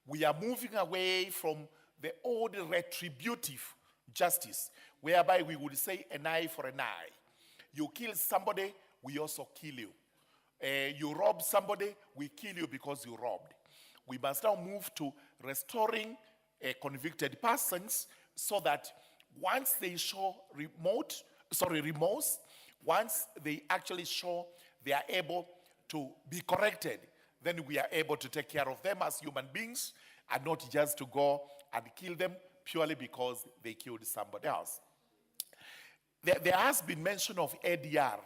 We are moving away from the old retributive justice, whereby we would say an eye for an eye. You kill somebody, we also kill you. You rob somebody, we kill you because you robbed. We must now move to restoring convicted persons, so that once they show remorse, once they actually show they are able to be corrected, then we are able to take care of them as human beings and not just to go and kill them purely because they killed somebody else. There has been mention of ADR.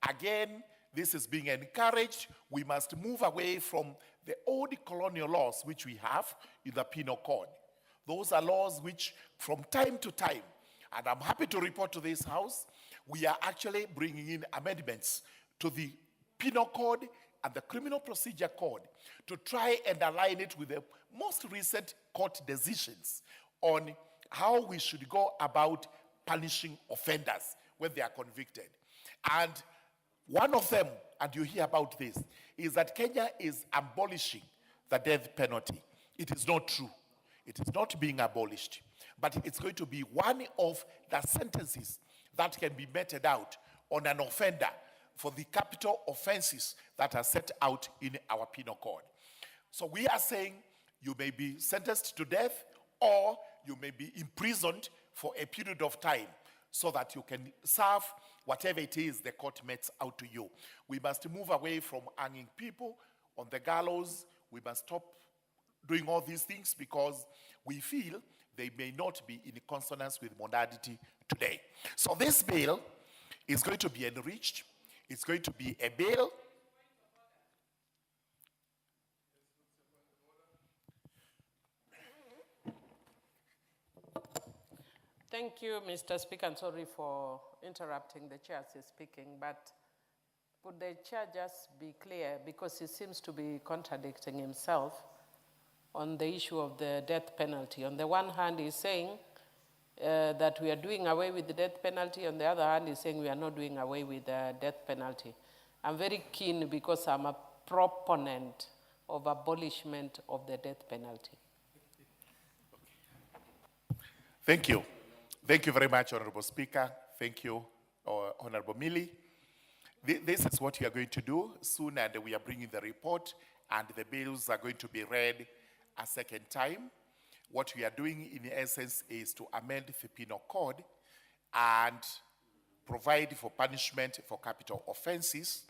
Again, this is being encouraged. We must move away from the old colonial laws which we have in the Penal Code. Those are laws which, from time to time, and I'm happy to report to this House, we are actually bringing in amendments to the Penal Code and the Criminal Procedure Code to try and align it with the most recent court decisions on how we should go about punishing offenders when they are convicted. And one of them, and you hear about this, is that Kenya is abolishing the death penalty. It is not true. It is not being abolished, but it's going to be one of the sentences that can be meted out on an offender for the capital offenses that are set out in our penal code. So we are saying you may be sentenced to death, or you may be imprisoned for a period of time, so that you can serve whatever it is the court metes out to you. We must move away from hanging people on the gallows. We must stop doing all these things because we feel they may not be in consonance with modernity today. So this bill is going to be enriched. It's going to be a bill. Thank you, Mr. Speaker. I'm sorry for interrupting the chair as he's speaking, but would the chair just be clear, because he seems to be contradicting himself on the issue of the death penalty. On the one hand, he's saying that we are doing away with the death penalty. On the other hand, he's saying we are not doing away with the death penalty. I'm very keen because I'm a proponent of abolishment of the death penalty. Thank you. Thank you very much, Honorable Speaker. Thank you, Honorable Millie. This is what we are going to do soon, and we are bringing the report, and the bills are going to be read a second time. What we are doing in essence is to amend the penal code and provide for punishment for capital offenses.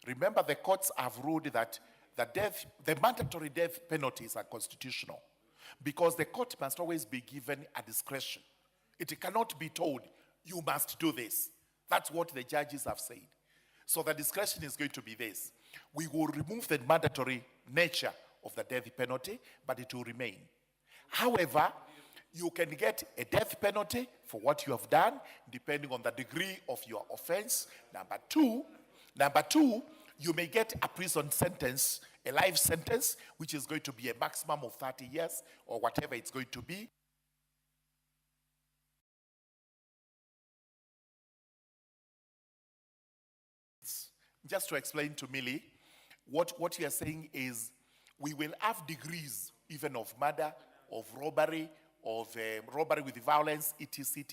Remember, the courts have ruled that the mandatory death penalties are constitutional because the court must always be given a discretion. It cannot be told, you must do this. That's what the judges have said. So the discretion is going to be this. We will remove the mandatory nature of the death penalty, but it will remain. However, you can get a death penalty for what you have done, depending on the degree of your offense. Number two, you may get a prison sentence, a life sentence, which is going to be a maximum of 30 years or whatever it's going to be. Just to explain to Millie, what you are saying is we will have degrees even of murder, of robbery, of robbery with violence, etc.,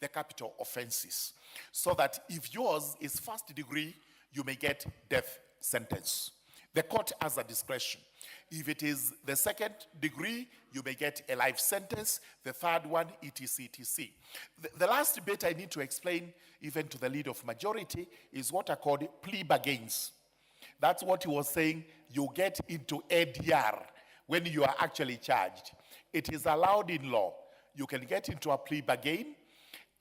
the capital offenses. So that if yours is first degree, you may get death sentence. The court has a discretion. If it is the second degree, you may get a life sentence. The third one, etc. The last bit I need to explain, even to the leader of majority, is what are called plea bargains. That's what he was saying. You get into ADR when you are actually charged. It is allowed in law. You can get into a plea bargain,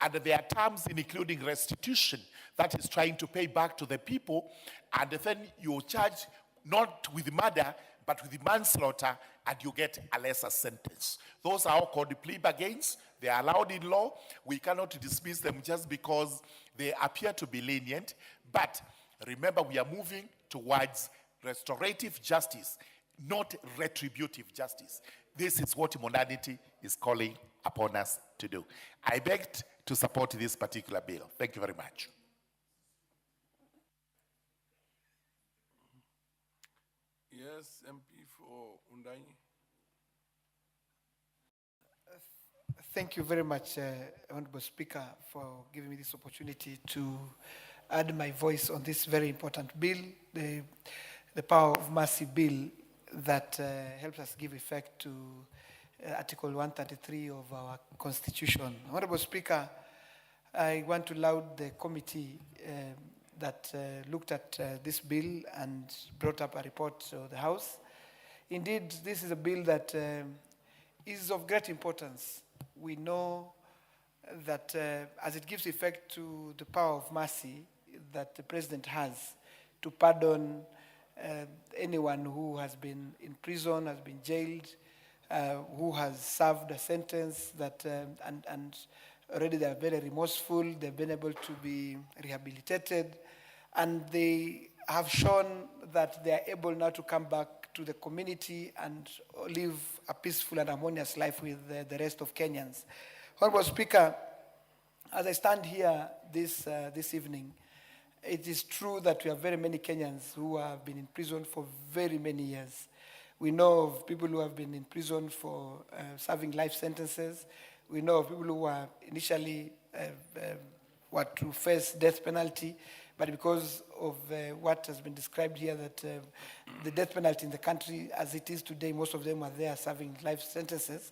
and there are terms including restitution, that is trying to pay back to the people, and then you're charged not with murder, but with manslaughter, and you get a lesser sentence. Those are all called plea bargains. They are allowed in law. We cannot dismiss them just because they appear to be lenient. But remember, we are moving towards restorative justice, not retributive justice. This is what modernity is calling upon us to do. I beg to support this particular bill. Thank you very much. Yes, MP for Undai. Thank you very much, Honorable Speaker, for giving me this opportunity to add my voice on this very important bill, the Power of Mercy Bill that helps us give effect to Article 133 of our Constitution. Honorable Speaker, I want to laud the committee that looked at this bill and brought up a report to the House. Indeed, this is a bill that is of great importance. We know that as it gives effect to the power of mercy that the President has to pardon anyone who has been in prison, has been jailed, who has served a sentence that, and already they are very remorseful, they've been able to be rehabilitated, and they have shown that they are able now to come back to the community and live a peaceful and harmonious life with the rest of Kenyans. Honorable Speaker, as I stand here this evening, it is true that we have very many Kenyans who have been in prison for very many years. We know of people who have been in prison for serving life sentences. We know of people who were initially were to face death penalty, but because of what has been described here, that the death penalty in the country as it is today, most of them are there serving life sentences.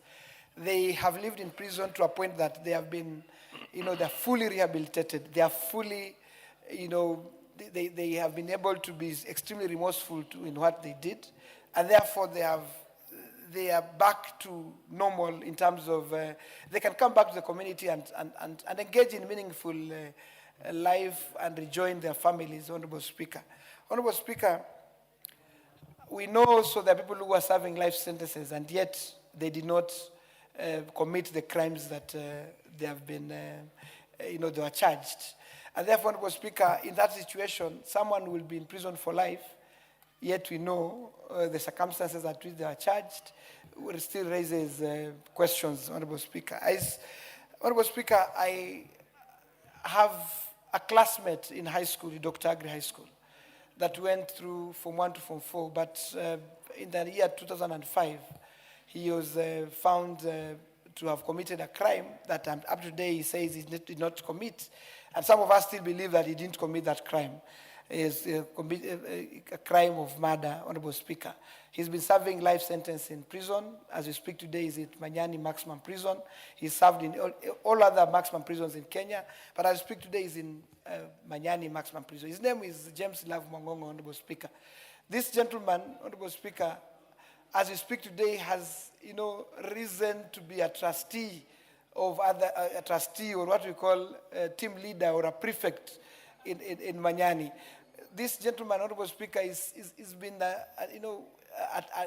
They have lived in prison to a point that they have been, they're fully rehabilitated. They are fully, they have been able to be extremely remorseful in what they did, and therefore they are back to normal in terms of they can come back to the community and engage in meaningful life and rejoin their families, Honorable Speaker. Honorable Speaker, we know also that people who are serving life sentences and yet they did not commit the crimes that they have been, they were charged. And therefore, Honorable Speaker, in that situation, someone will be in prison for life, yet we know the circumstances at which they are charged, it still raises questions, Honorable Speaker. Honorable Speaker, I have a classmate in high school, Dr. Agri High School, that went through from 1 to Form 4, but in the year 2005, he was found to have committed a crime that up to today he says he did not commit. And some of us still believe that he didn't commit that crime. It's a crime of murder, Honorable Speaker. He's been serving life sentence in prison. As we speak today, he's at Manyani Maximum Prison. He's served in all other maximum prisons in Kenya, but as we speak today, he's in Manyani Maximum Prison. His name is James Love Mwangongo, Honorable Speaker. This gentleman, Honorable Speaker, as we speak today, has reason to be a trustee of a trustee, or what we call a team leader or a prefect in Manyani. This gentleman, Honorable Speaker, is been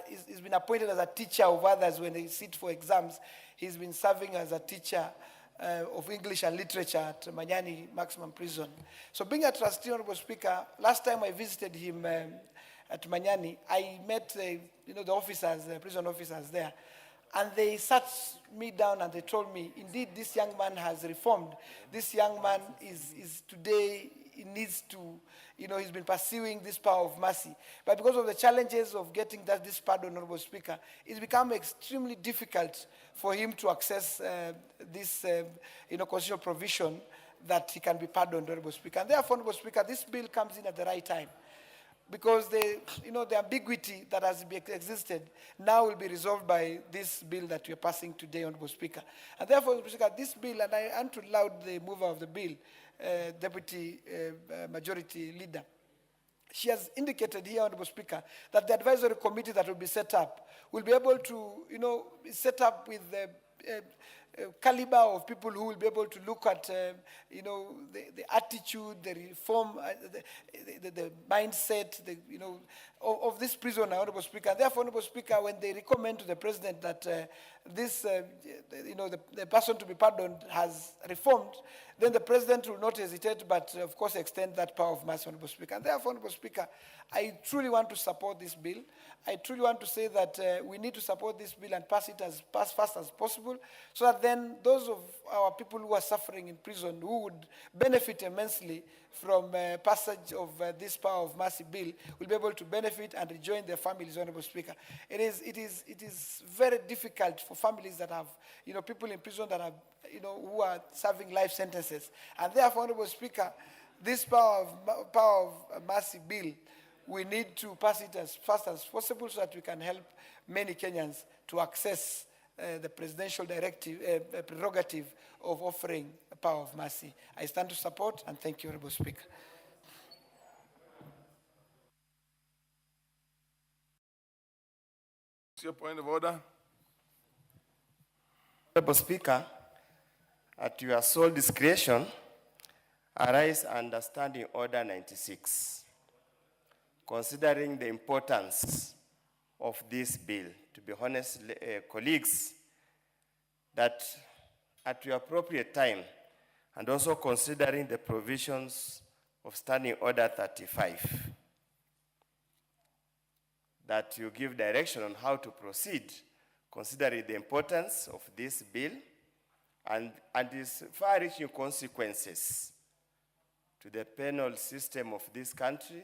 he's been appointed as a teacher of others when they sit for exams. He's been serving as a teacher of English and literature at Manyani Maximum Prison. So being a trustee, Honorable Speaker, last time I visited him at Manyani, I met the officers, the prison officers there, and they sat me down and they told me, indeed, this young man has reformed. This young man is today, he needs to, he's been pursuing this power of mercy. But because of the challenges of getting this pardon, Honorable Speaker, it's become extremely difficult for him to access this, constitutional provision that he can be pardoned, Honorable Speaker. And therefore, Honorable Speaker, this bill comes in at the right time, because the ambiguity that has existed now will be resolved by this bill that we are passing today, Honorable Speaker. And therefore, Honorable Speaker, this bill, and I want to laud the mover of the bill, Deputy Majority Leader. She has indicated here, Honorable Speaker, that the advisory committee that will be set up will be able to, be set up with the caliber of people who will be able to look at, the attitude, the reform, the mindset, of this prisoner, Honorable Speaker. And therefore, Honorable Speaker, when they recommend to the President that the person to be pardoned has reformed, then the President will not hesitate, but of course extend that power of mercy, Honorable Speaker. And therefore, Honorable Speaker, I truly want to support this bill. I truly want to say that we need to support this bill and pass it as fast as possible, so that then those of our people who are suffering in prison, who would benefit immensely from passage of this power of mercy bill, will be able to benefit and rejoin their families, Honorable Speaker. It is very difficult for families that have, people in prison that have, who are serving life sentences. And therefore, Honorable Speaker, this power of mercy bill, we need to pass it as fast as possible so that we can help many Kenyans to access the presidential prerogative of offering a power of mercy. I stand to support, and thank you, Honorable Speaker. Your point of order. Honorable Speaker, at your sole discretion, arise under Standing Order 96. Considering the importance of this bill, to be honest, colleagues, that at the appropriate time, and also considering the provisions of Standing Order 35, that you give direction on how to proceed, considering the importance of this bill and its far-reaching consequences to the penal system of this country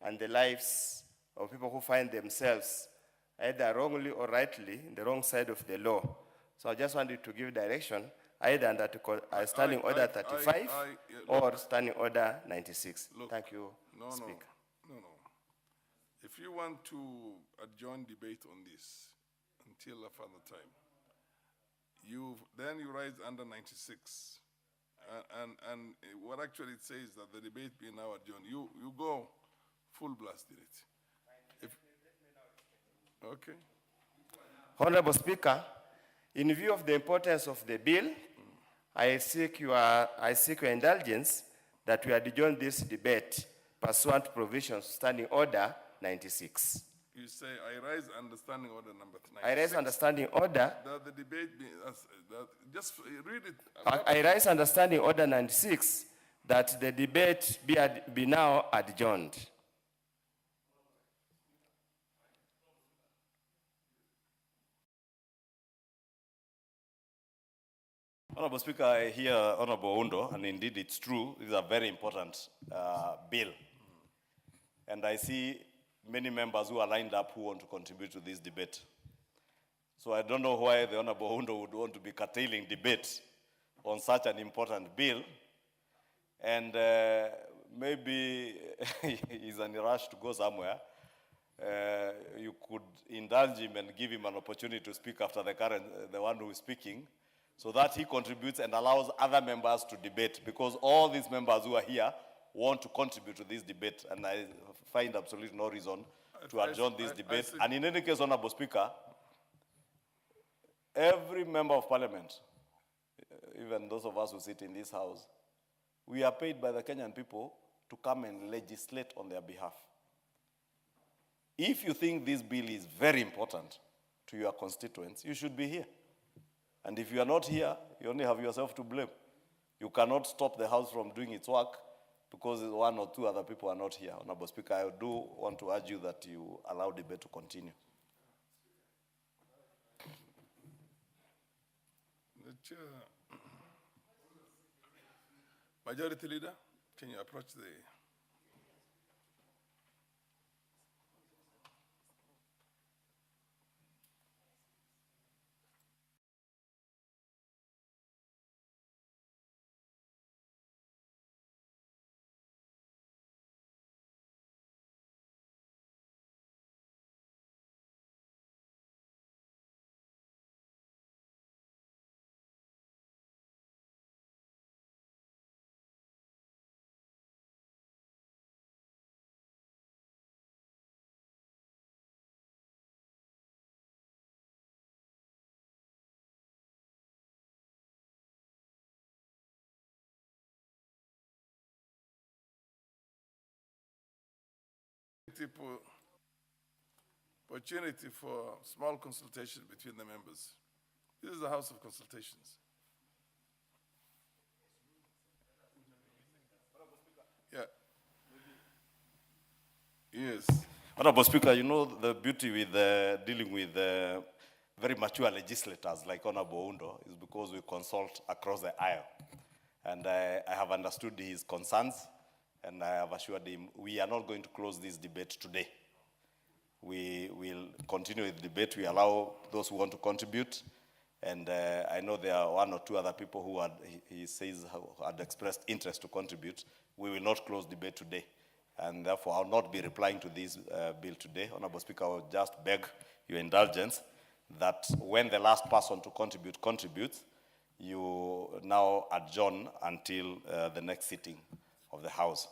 and the lives of people who find themselves either wrongly or rightly in the wrong side of the law. So I just wanted to give direction either under Standing Order 35 or Standing Order 96. Look, thank you, Speaker. No. If you want to adjourn debate on this until a further time, then you rise under 96. And what actually it says that the debate be now adjourned. You go full blast in it. Okay. Honorable Speaker, in view of the importance of the bill, I seek your indulgence that we adjourn this debate pursuant to provisions Standing Order 96. You say, I rise under Standing Order number 96. I rise under Standing Order. That the debate be, just read it. I rise under Standing Order 96 that the debate be now adjourned. Honorable Speaker, I hear Honorable Undo, and indeed it's true, this is a very important bill. And I see many members who are lined up who want to contribute to this debate. So I don't know why the Honorable Undo would want to be curtailing debate on such an important bill. And maybe he's in a rush to go somewhere. you could indulge him and give him an opportunity to speak after the one who is speaking, so that he contributes and allows other members to debate, because all these members who are here want to contribute to this debate, and I find absolutely no reason to adjourn this debate. And in any case, Honorable Speaker, every member of parliament, even those of us who sit in this house, we are paid by the Kenyan people to come and legislate on their behalf. If you think this bill is very important to your constituents, you should be here. And if you are not here, you only have yourself to blame. You cannot stop the House from doing its work because one or two other people are not here. Honorable Speaker, I do want to urge you that you allow debate to continue. The chair. Majority Leader, can you approach the... Opportunity for small consultation between the members. This is the House of Consultations. Yeah. Yes. Honorable Speaker, you know the beauty with dealing with very mature legislators like Honorable Undo is because we consult across the aisle. And I have understood his concerns, and I have assured him we are not going to close this debate today. We will continue with the debate. We allow those who want to contribute. And I know there are one or two other people who had, he says, had expressed interest to contribute. We will not close debate today. And therefore, I will not be replying to this bill today. Honorable Speaker, I will just beg your indulgence that when the last person to contribute contributes, you now adjourn until the next sitting of the House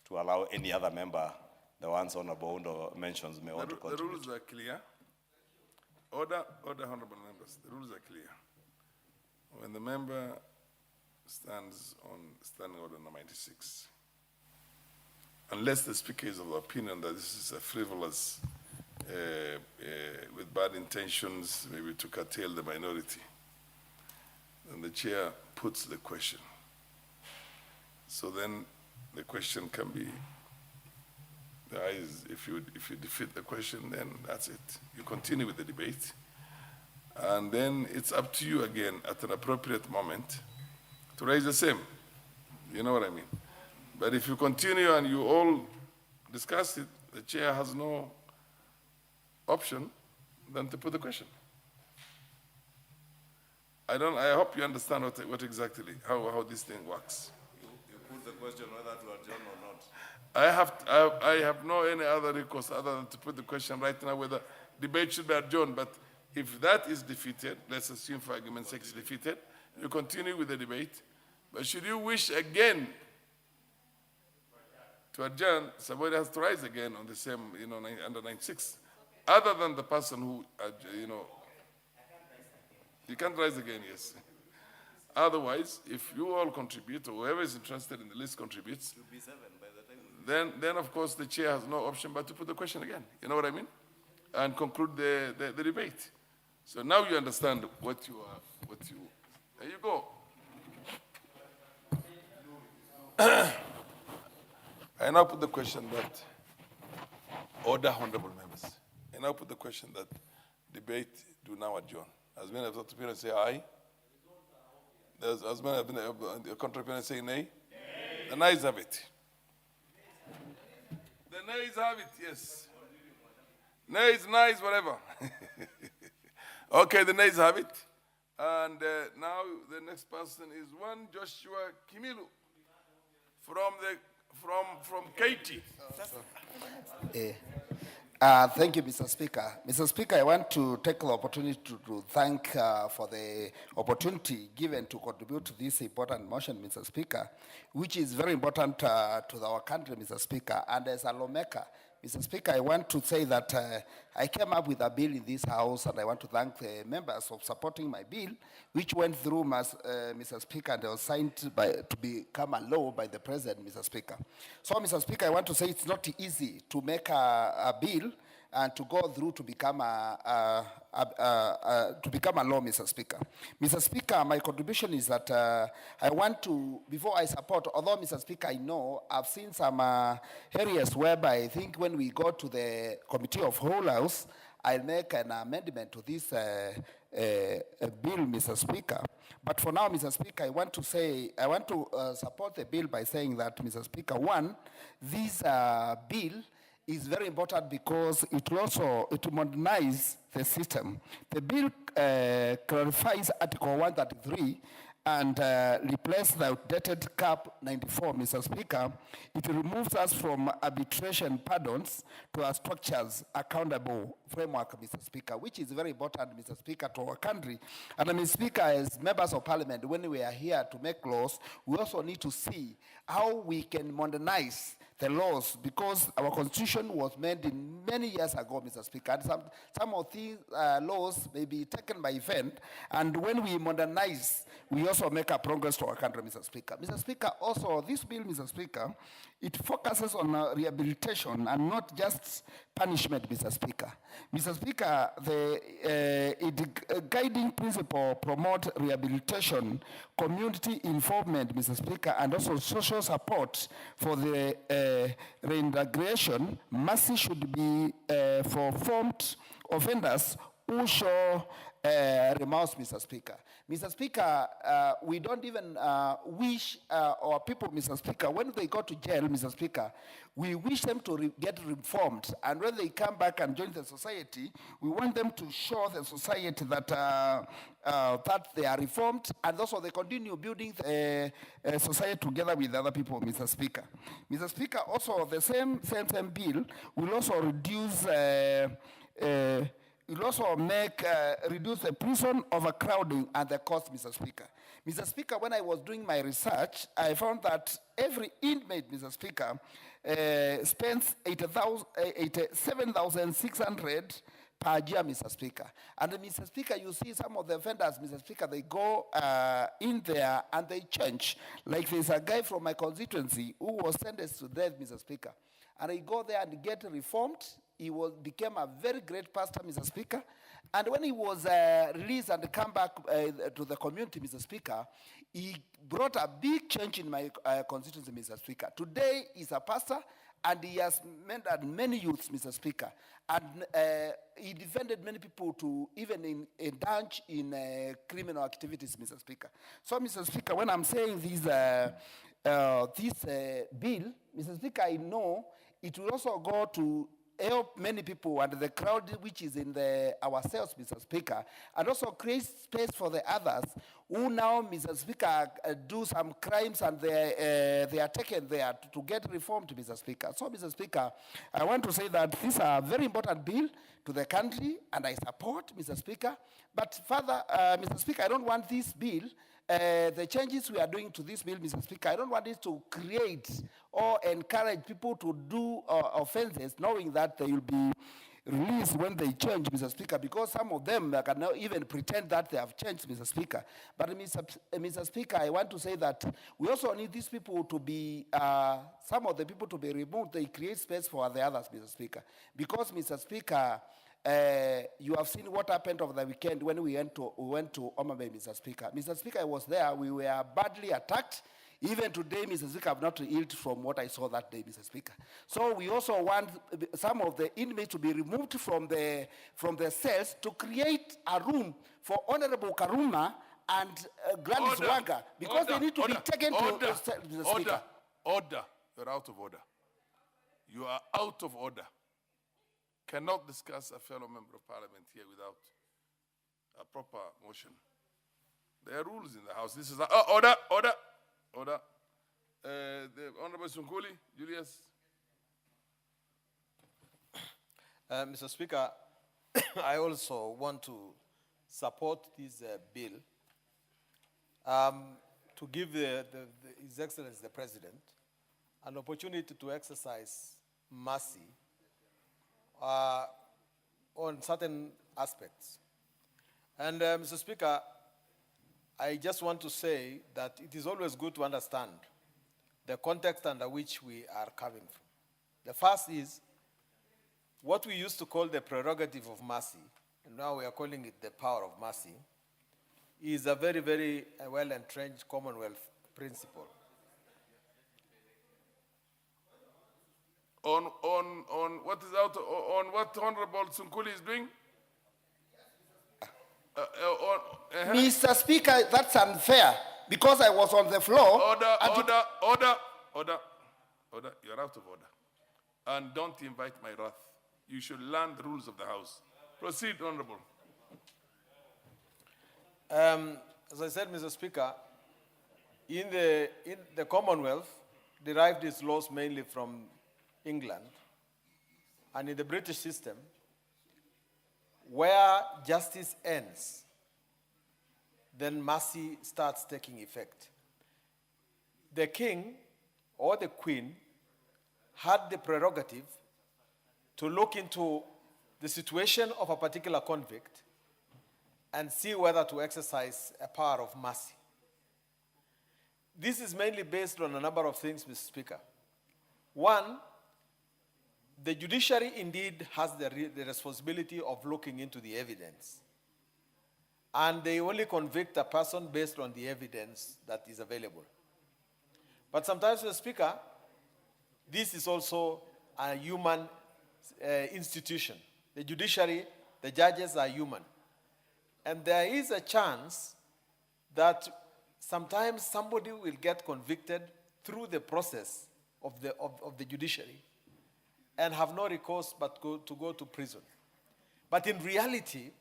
to allow any other member, the ones Honorable Undo mentions, may want to contribute. The rules are clear. Order, honorable members. The rules are clear. When the member stands on standing order number 96, unless the speaker is of the opinion that this is a frivolous, with bad intentions, maybe to curtail the minority, then the chair puts the question. So then the question can be, if you defeat the question, then that's it. You continue with the debate. And then it's up to you again at an appropriate moment to raise the same. You know what I mean? But if you continue and you all discuss it, the chair has no option than to put the question. I hope you understand what exactly, how this thing works. You put the question whether to adjourn or not. I have no any other recourse other than to put the question right now whether debate should be adjourned. But if that is defeated, let's assume for argument's sake it's defeated, you continue with the debate. But should you wish again to adjourn, somebody has to rise again on the same, under 96. Other than the person who, you can't rise again, yes. Otherwise, if you all contribute, or whoever is interested in the list contributes, Should be 7 by the time. then of course the chair has no option but to put the question again. You know what I mean? And conclude the debate. So now you understand what you, there you go. I now put the question that, order, honorable members. I now put the question that debate do now adjourn. As many of the opinions say aye. As many of the contrary opinions say nay. The nays have it. The nays have it, yes. Nays, whatever. Okay, the nays have it. And now the next person is one Joshua Kimilu from Katie. Thank you, Mr. Speaker. Mr. Speaker, I want to take the opportunity to thank for the opportunity given to contribute to this important motion, Mr. Speaker, which is very important to our country, Mr. Speaker. And as a lawmaker, Mr. Speaker, I want to say that I came up with a bill in this House, and I want to thank the members of supporting my bill, which went through, Mr. Speaker, and was signed to become a law by the President, Mr. Speaker. So, Mr. Speaker, I want to say it's not easy to make a bill and to go through to become a law, Mr. Speaker. Mr. Speaker, my contribution is that I want to, before I support, although, Mr. Speaker, I know I've seen some areas whereby I think when we go to the Committee of Whole House, I'll make an amendment to this bill, Mr. Speaker. But for now, Mr. Speaker, I want to support the bill by saying that, Mr. Speaker, one, this bill is very important because it will modernize the system. The bill clarifies Article 133 and replace the outdated CAP 94, Mr. Speaker. It removes us from arbitration pardons to our structures accountable framework, Mr. Speaker, which is very important, Mr. Speaker, to our country. And Mr. Speaker, as members of parliament, when we are here to make laws, we also need to see how we can modernize the laws, because our constitution was made in many years ago, Mr. Speaker, and some of these laws may be taken by event, and when we modernize, we also make a progress to our country, Mr. Speaker. Mr. Speaker, also this bill, Mr. Speaker, it focuses on rehabilitation and not just punishment, Mr. Speaker. Mr. Speaker, the guiding principle promote rehabilitation, community involvement, Mr. Speaker, and also social support for the reintegration. Mercy should be for formed offenders who show remorse, Mr. Speaker. Mr. Speaker, we don't even wish our people, Mr. Speaker, when they go to jail, Mr. Speaker, we wish them to get reformed. And when they come back and join the society, we want them to show the society that that they are reformed, and also they continue building the society together with other people, Mr. Speaker. Mr. Speaker, also the same bill will also reduce it will also reduce the prison overcrowding and the cost, Mr. Speaker. Mr. Speaker, when I was doing my research, I found that every inmate, Mr. Speaker, spends 87,600 per year, Mr. Speaker. And Mr. Speaker, you see some of the offenders, Mr. Speaker, they go in there and they change. Like there's a guy from my constituency who was sentenced to death, Mr. Speaker. And he go there and get reformed. He became a very great pastor, Mr. Speaker. And when he was released and come back to the community, Mr. Speaker, he brought a big change in my constituency, Mr. Speaker. Today, he's a pastor, and he has mentored many youths, Mr. Speaker. And he defended many people to even indulge in criminal activities, Mr. Speaker. So, Mr. Speaker, when I'm saying this bill, Mr. Speaker, I know it will also go to help many people and the crowd which is in our cells, Mr. Speaker, and also create space for the others who now, Mr. Speaker, do some crimes and they are taken there to get reformed, Mr. Speaker. So, Mr. Speaker, I want to say that this is a very important bill to the country, and I support, Mr. Speaker. But further, Mr. Speaker, I don't want this bill, the changes we are doing to this bill, Mr. Speaker, I don't want it to create or encourage people to do offenses knowing that they will be released when they change, Mr. Speaker, because some of them cannot even pretend that they have changed, Mr. Speaker. But, Mr. Speaker, I want to say that we also need these people to be, some of the people to be removed. They create space for the others, Mr. Speaker. Because, Mr. Speaker, you have seen what happened over the weekend when we went to Homa Bay, Mr. Speaker. Mr. Speaker, I was there. We were badly attacked. Even today, Mr. Speaker, I have not healed from what I saw that day, Mr. Speaker. So we also want some of the inmates to be removed from the cells to create a room for Honorable Karuma and Gladys Wanga, because they need to be taken to the Speaker. Order. You're out of order. You are out of order. Cannot discuss a fellow member of parliament here without a proper motion. There are rules in the House. This is order. The Honorable Sunkuli, Julius. Mr. Speaker, I also want to support this bill to give His Excellency the President an opportunity to exercise mercy on certain aspects. And Mr. Speaker, I just want to say that it is always good to understand the context under which we are coming from. The first is what we used to call the prerogative of mercy, and now we are calling it the power of mercy, is a very, very well-entrenched Commonwealth principle. On what is out, on what Honorable Sunkuli is doing? Mr. Speaker, that's unfair because I was on the floor. Order. You're out of order. And don't invite my wrath. You should learn the rules of the House. Proceed, Honorable. As I said, Mr. Speaker, in the Commonwealth derived its laws mainly from England, and in the British system, where justice ends, then mercy starts taking effect. The king or the queen had the prerogative to look into the situation of a particular convict and see whether to exercise a power of mercy. This is mainly based on a number of things, Mr. Speaker. One, the judiciary indeed has the responsibility of looking into the evidence. And they only convict a person based on the evidence that is available. But sometimes, Mr. Speaker, this is also a human institution. The judiciary, the judges are human. And there is a chance that sometimes somebody will get convicted through the process of the judiciary and have no recourse but to go to prison. But in reality,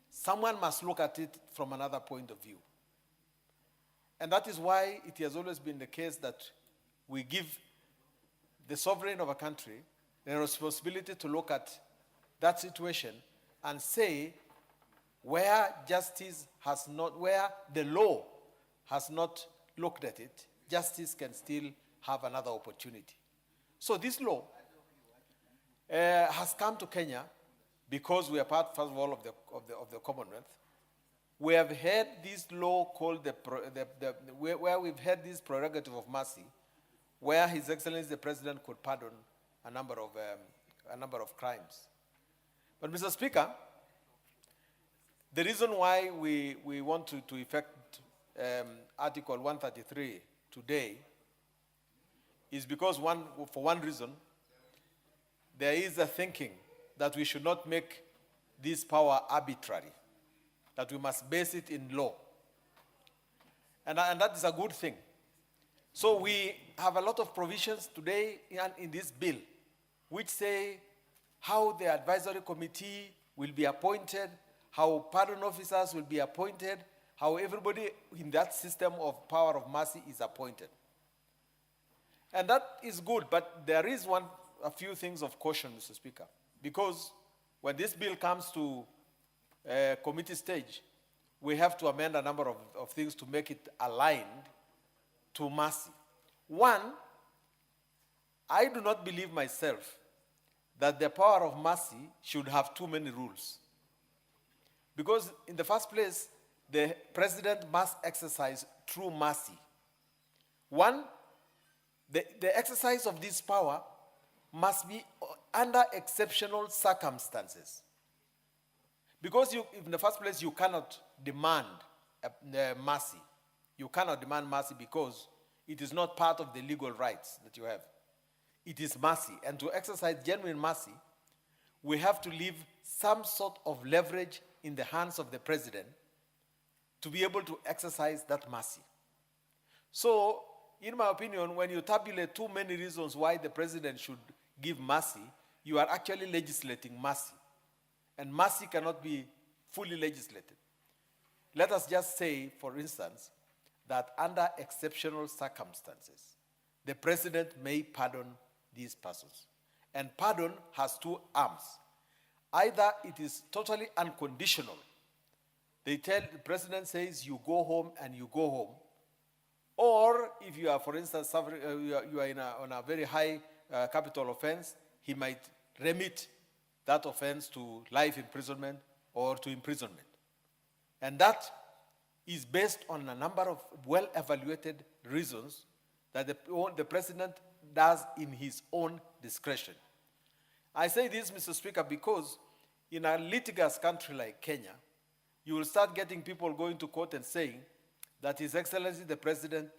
someone must look at it from another point of view. And that is why it has always been the case that we give the sovereign of a country the responsibility to look at that situation and say where justice has not, where the law has not looked at it, justice can still have another opportunity. So this law has come to Kenya because we are part, first of all, of the Commonwealth. We have had this law called where we've had this prerogative of mercy, where His Excellency the President could pardon a number of crimes. But Mr. Speaker, the reason why we want to effect Article 133 today is because for one reason, there is a thinking that we should not make this power arbitrary, that we must base it in law. And that is a good thing. So we have a lot of provisions today in this bill which say how the advisory committee will be appointed, how pardon officers will be appointed, how everybody in that system of power of mercy is appointed. And that is good, but there is a few things of caution, Mr. Speaker, because when this bill comes to committee stage, we have to amend a number of things to make it aligned to mercy. One, I do not believe myself that the power of mercy should have too many rules. Because in the first place, the president must exercise true mercy. One, the exercise of this power must be under exceptional circumstances. Because in the first place, you cannot demand mercy. You cannot demand mercy because it is not part of the legal rights that you have. It is mercy. And to exercise genuine mercy, we have to leave some sort of leverage in the hands of the president to be able to exercise that mercy. So, in my opinion, when you tabulate too many reasons why the president should give mercy, you are actually legislating mercy. And mercy cannot be fully legislated. Let us just say, for instance, that under exceptional circumstances, the president may pardon these persons. And pardon has two arms. Either it is totally unconditional. The president says you go home and you go home. Or if you are, for instance, suffering, you are on a very high capital offense, he might remit that offense to life imprisonment or to imprisonment. And that is based on a number of well-evaluated reasons that the president does in his own discretion. I say this, Mr. Speaker, because in a litigious country like Kenya, you will start getting people going to court and saying that His Excellency the President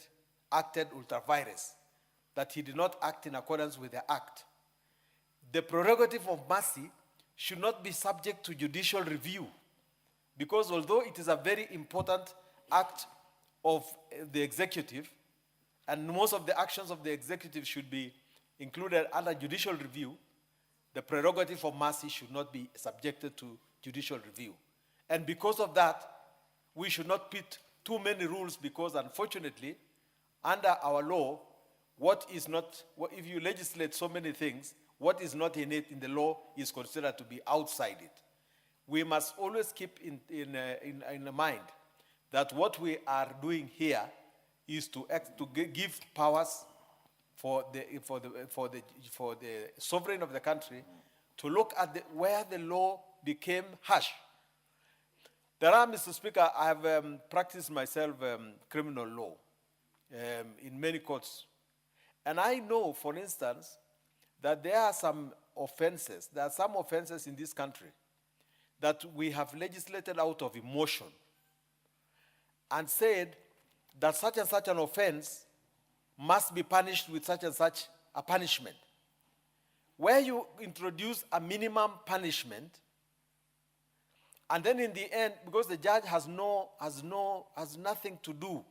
acted ultra vires, that he did not act in accordance with the act. The prerogative of mercy should not be subject to judicial review, because although it is a very important act of the executive, and most of the actions of the executive should be included under judicial review, the prerogative of mercy should not be subjected to judicial review. And because of that, we should not put too many rules, because unfortunately, under our law, if you legislate so many things, what is not in it in the law is considered to be outside it. We must always keep in mind that what we are doing here is to give powers for the sovereign of the country to look at where the law became harsh. There are, Mr. Speaker, I have practiced myself criminal law in many courts. And I know, for instance, that there are some offenses in this country that we have legislated out of emotion and said that such and such an offense must be punished with such and such a punishment. Where you introduce a minimum punishment, and then in the end, because the judge has nothing to do,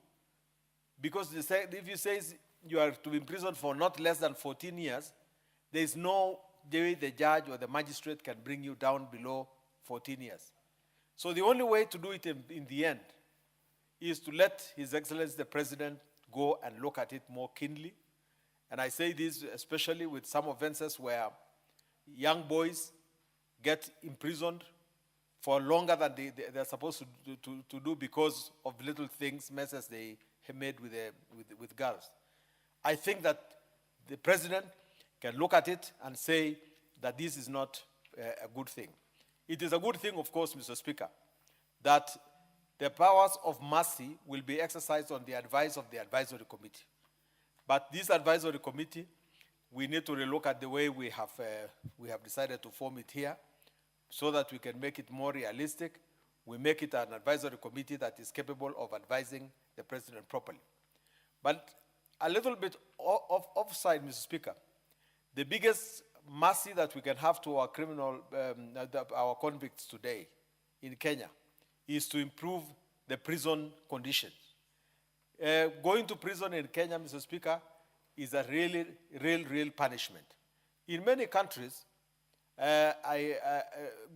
because if he says you are to be imprisoned for not less than 14 years, there is no way the judge or the magistrate can bring you down below 14 years. So the only way to do it in the end is to let His Excellency the President go and look at it more keenly. And I say this especially with some offenses where young boys get imprisoned for longer than they're supposed to do because of little things, messes they have made with girls. I think that the President can look at it and say that this is not a good thing. It is a good thing, of course, Mr. Speaker, that the powers of mercy will be exercised on the advice of the advisory committee. But this advisory committee, we need to relook at the way we have decided to form it here, so that we can make it more realistic. We make it an advisory committee that is capable of advising the president properly. But a little bit offside, Mr. Speaker, the biggest mercy that we can have to our our convicts today in Kenya is to improve the prison conditions. Going to prison in Kenya, Mr. Speaker, is a real punishment. In many countries,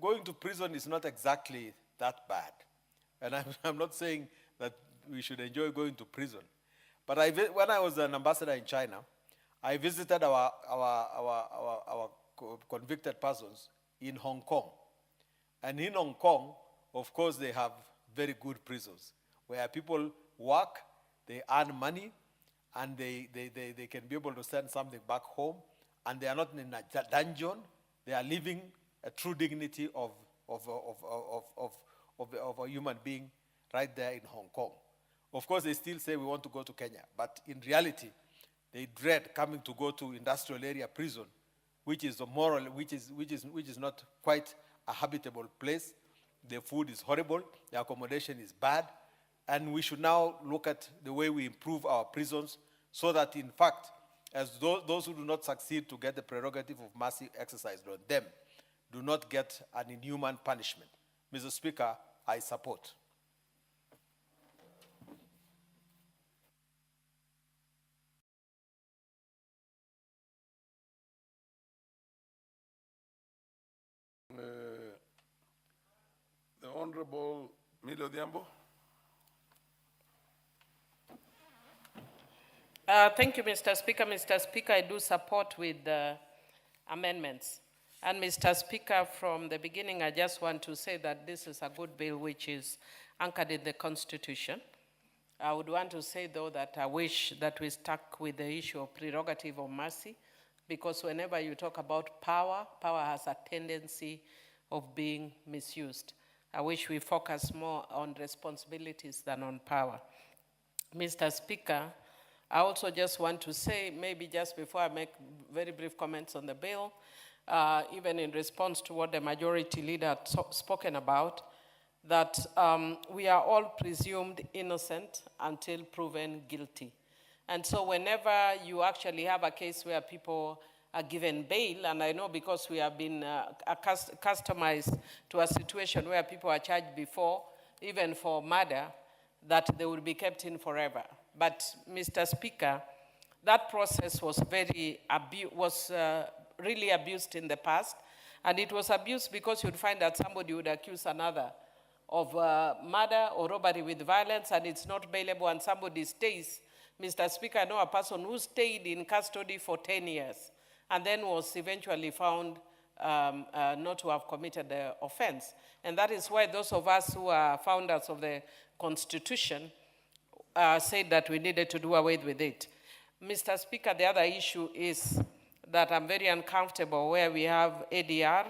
going to prison is not exactly that bad. And I'm not saying that we should enjoy going to prison. But when I was an ambassador in China, I visited our convicted persons in Hong Kong. And in Hong Kong, of course, they have very good prisons where people work, they earn money, and they can be able to send something back home, and they are not in a dungeon. They are living a true dignity of a human being right there in Hong Kong. Of course, they still say we want to go to Kenya, but in reality, they dread coming to go to industrial area prison, which is not quite a habitable place. The food is horrible, the accommodation is bad, and we should now look at the way we improve our prisons so that, in fact, as those who do not succeed to get the prerogative of mercy exercised on them do not get an inhuman punishment. Mr. Speaker, I support. The Honorable Milo Diambo. Thank you, Mr. Speaker. Mr. Speaker, I do support with amendments. And Mr. Speaker, from the beginning, I just want to say that this is a good bill which is anchored in the Constitution. I would want to say, though, that I wish that we stuck with the issue of prerogative of mercy, because whenever you talk about power, power has a tendency of being misused. I wish we focus more on responsibilities than on power. Mr. Speaker, I also just want to say, maybe just before I make very brief comments on the bill, even in response to what the majority leader had spoken about, that we are all presumed innocent until proven guilty. And so whenever you actually have a case where people are given bail, and I know because we have been customized to a situation where people are charged before, even for murder, that they will be kept in forever. But Mr. Speaker, that process was really abused in the past, and it was abused because you'd find that somebody would accuse another of murder or robbery with violence, and it's not bailable, and somebody stays. Mr. Speaker, I know a person who stayed in custody for 10 years and then was eventually found not to have committed the offense. And that is why those of us who are founders of the Constitution said that we needed to do away with it. Mr. Speaker, the other issue is that I'm very uncomfortable where we have ADR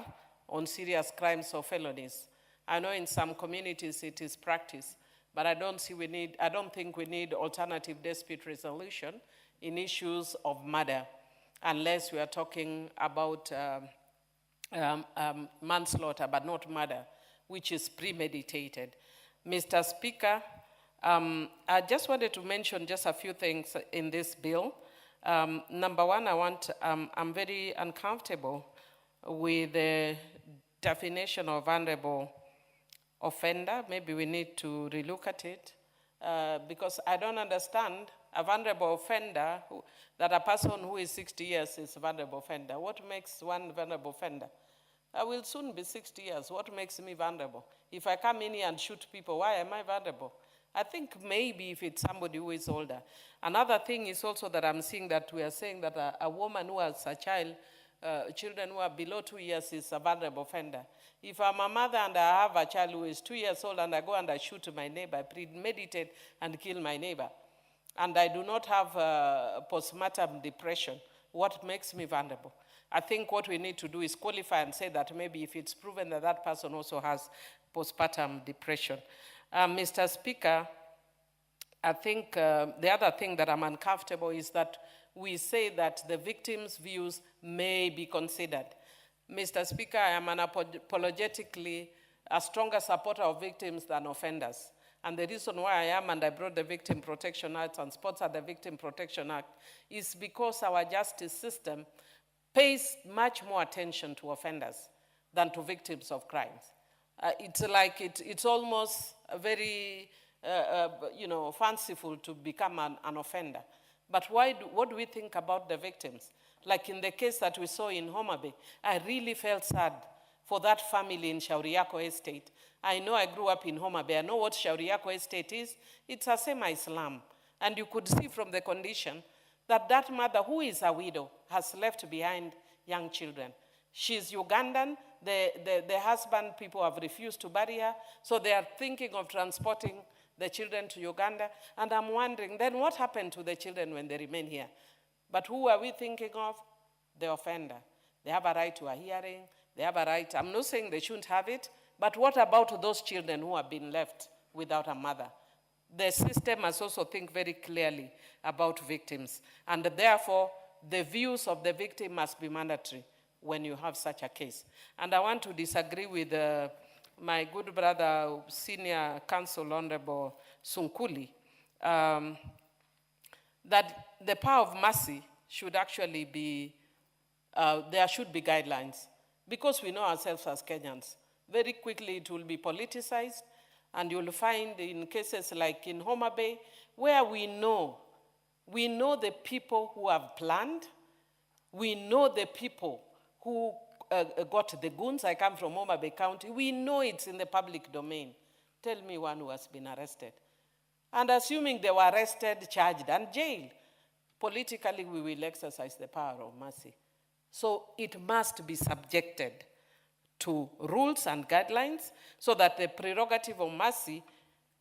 on serious crimes or felonies. I know in some communities it is practiced, but I don't think we need alternative dispute resolution in issues of murder, unless we are talking about manslaughter, but not murder, which is premeditated. Mr. Speaker, I just wanted to mention just a few things in this bill. Number one, I'm very uncomfortable with the definition of vulnerable offender. Maybe we need to relook at it because I don't understand a vulnerable offender, that a person who is 60 years is a vulnerable offender. What makes one vulnerable offender? I will soon be 60 years. What makes me vulnerable? If I come in here and shoot people, why am I vulnerable? I think maybe if it's somebody who is older. Another thing is also that I'm seeing that we are saying that a woman who has a child, children who are below 2 years is a vulnerable offender. If I'm a mother and I have a child who is 2 years old and I go and I shoot my neighbor, I premeditate and kill my neighbor, and I do not have postpartum depression, what makes me vulnerable? I think what we need to do is qualify and say that maybe if it's proven that that person also has postpartum depression. Mr. Speaker, I think the other thing that I'm uncomfortable is that we say that the victim's views may be considered. Mr. Speaker, I am unapologetically a stronger supporter of victims than offenders. And the reason why I am, and I brought the Victim Protection Act and sponsored the Victim Protection Act, is because our justice system pays much more attention to offenders than to victims of crimes. It's like it's almost very, fanciful to become an offender. But what do we think about the victims? Like in the case that we saw in Homa Bay, I really felt sad for that family in Shauriako Estate. I know I grew up in Homa Bay. I know what Shauriako Estate is. It's a semi-slum. And you could see from the condition that that mother, who is a widow, has left behind young children. She's Ugandan. The husband, people have refused to bury her. So they are thinking of transporting the children to Uganda. And I'm wondering, then what happened to the children when they remain here? But who are we thinking of? The offender. They have a right to a hearing. They have a right. I'm not saying they shouldn't have it, but what about those children who have been left without a mother? The system must also think very clearly about victims. And therefore, the views of the victim must be mandatory when you have such a case. And I want to disagree with my good brother, Senior Counsel Honorable Sunkuli, that the power of mercy should actually be, there should be guidelines. Because we know ourselves as Kenyans, very quickly it will be politicized, and you'll find in cases like in Homa Bay, where we know the people who have planned, we know the people who got the goons. I come from Homa Bay County. We know it's in the public domain. Tell me one who has been arrested. And assuming they were arrested, charged, and jailed, politically we will exercise the power of mercy. So it must be subjected to rules and guidelines so that the prerogative of mercy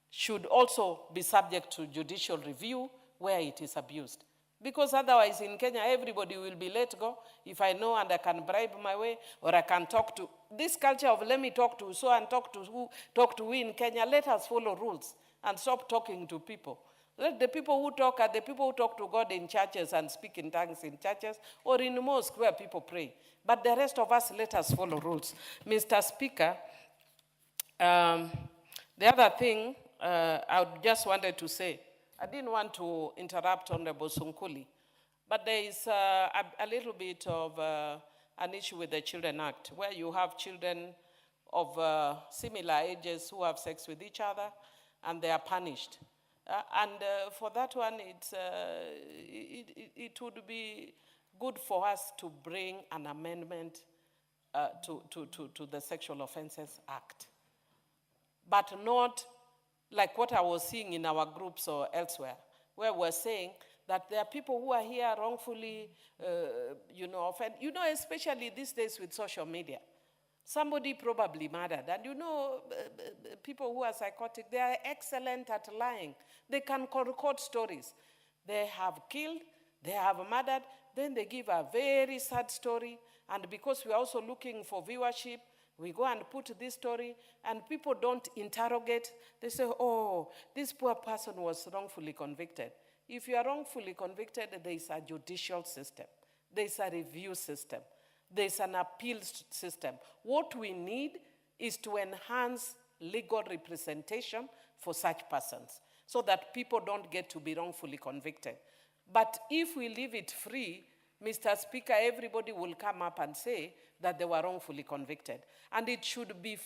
should also be subject to judicial review where it is abused. Because otherwise in Kenya, everybody will be let go if I know and I can bribe my way, or I can talk to, this culture of let me talk to so and talk to who in Kenya, let us follow rules and stop talking to people. Let the people who talk are the people who talk to God in churches and speak in tongues in churches or in mosques where people pray. But the rest of us, let us follow rules. Mr. Speaker, the other thing I just wanted to say, I didn't want to interrupt Honorable Sunkuli, but there is a little bit of an issue with the Children Act, where you have children of similar ages who have sex with each other, and they are punished. For that one, it would be good for us to bring an amendment to the Sexual Offences Act, but not like what I was seeing in our groups or elsewhere, where we're saying that there are people who are here wrongfully, offended. Especially these days with social media. Somebody probably murdered, and people who are psychotic, they are excellent at lying. They can concoct stories. They have killed, they have murdered, then they give a very sad story, and because we're also looking for viewership, we go and put this story, and people don't interrogate. They say, oh, this poor person was wrongfully convicted. If you are wrongfully convicted, there is a judicial system. There is a review system. There is an appeal system. What we need is to enhance legal representation for such persons so that people don't get to be wrongfully convicted. But if we leave it free, Mr. Speaker, everybody will come up and say that they were wrongfully convicted. And it should be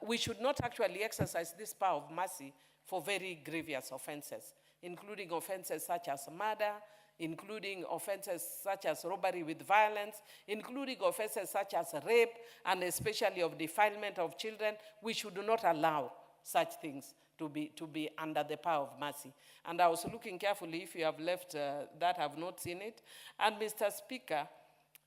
we should not actually exercise this power of mercy for very grievous offenses, including offenses such as murder, including offenses such as robbery with violence, including offenses such as rape, and especially of defilement of children. We should not allow such things to be under the power of mercy. And I was looking carefully, if you have left that, I've not seen it. And Mr. Speaker,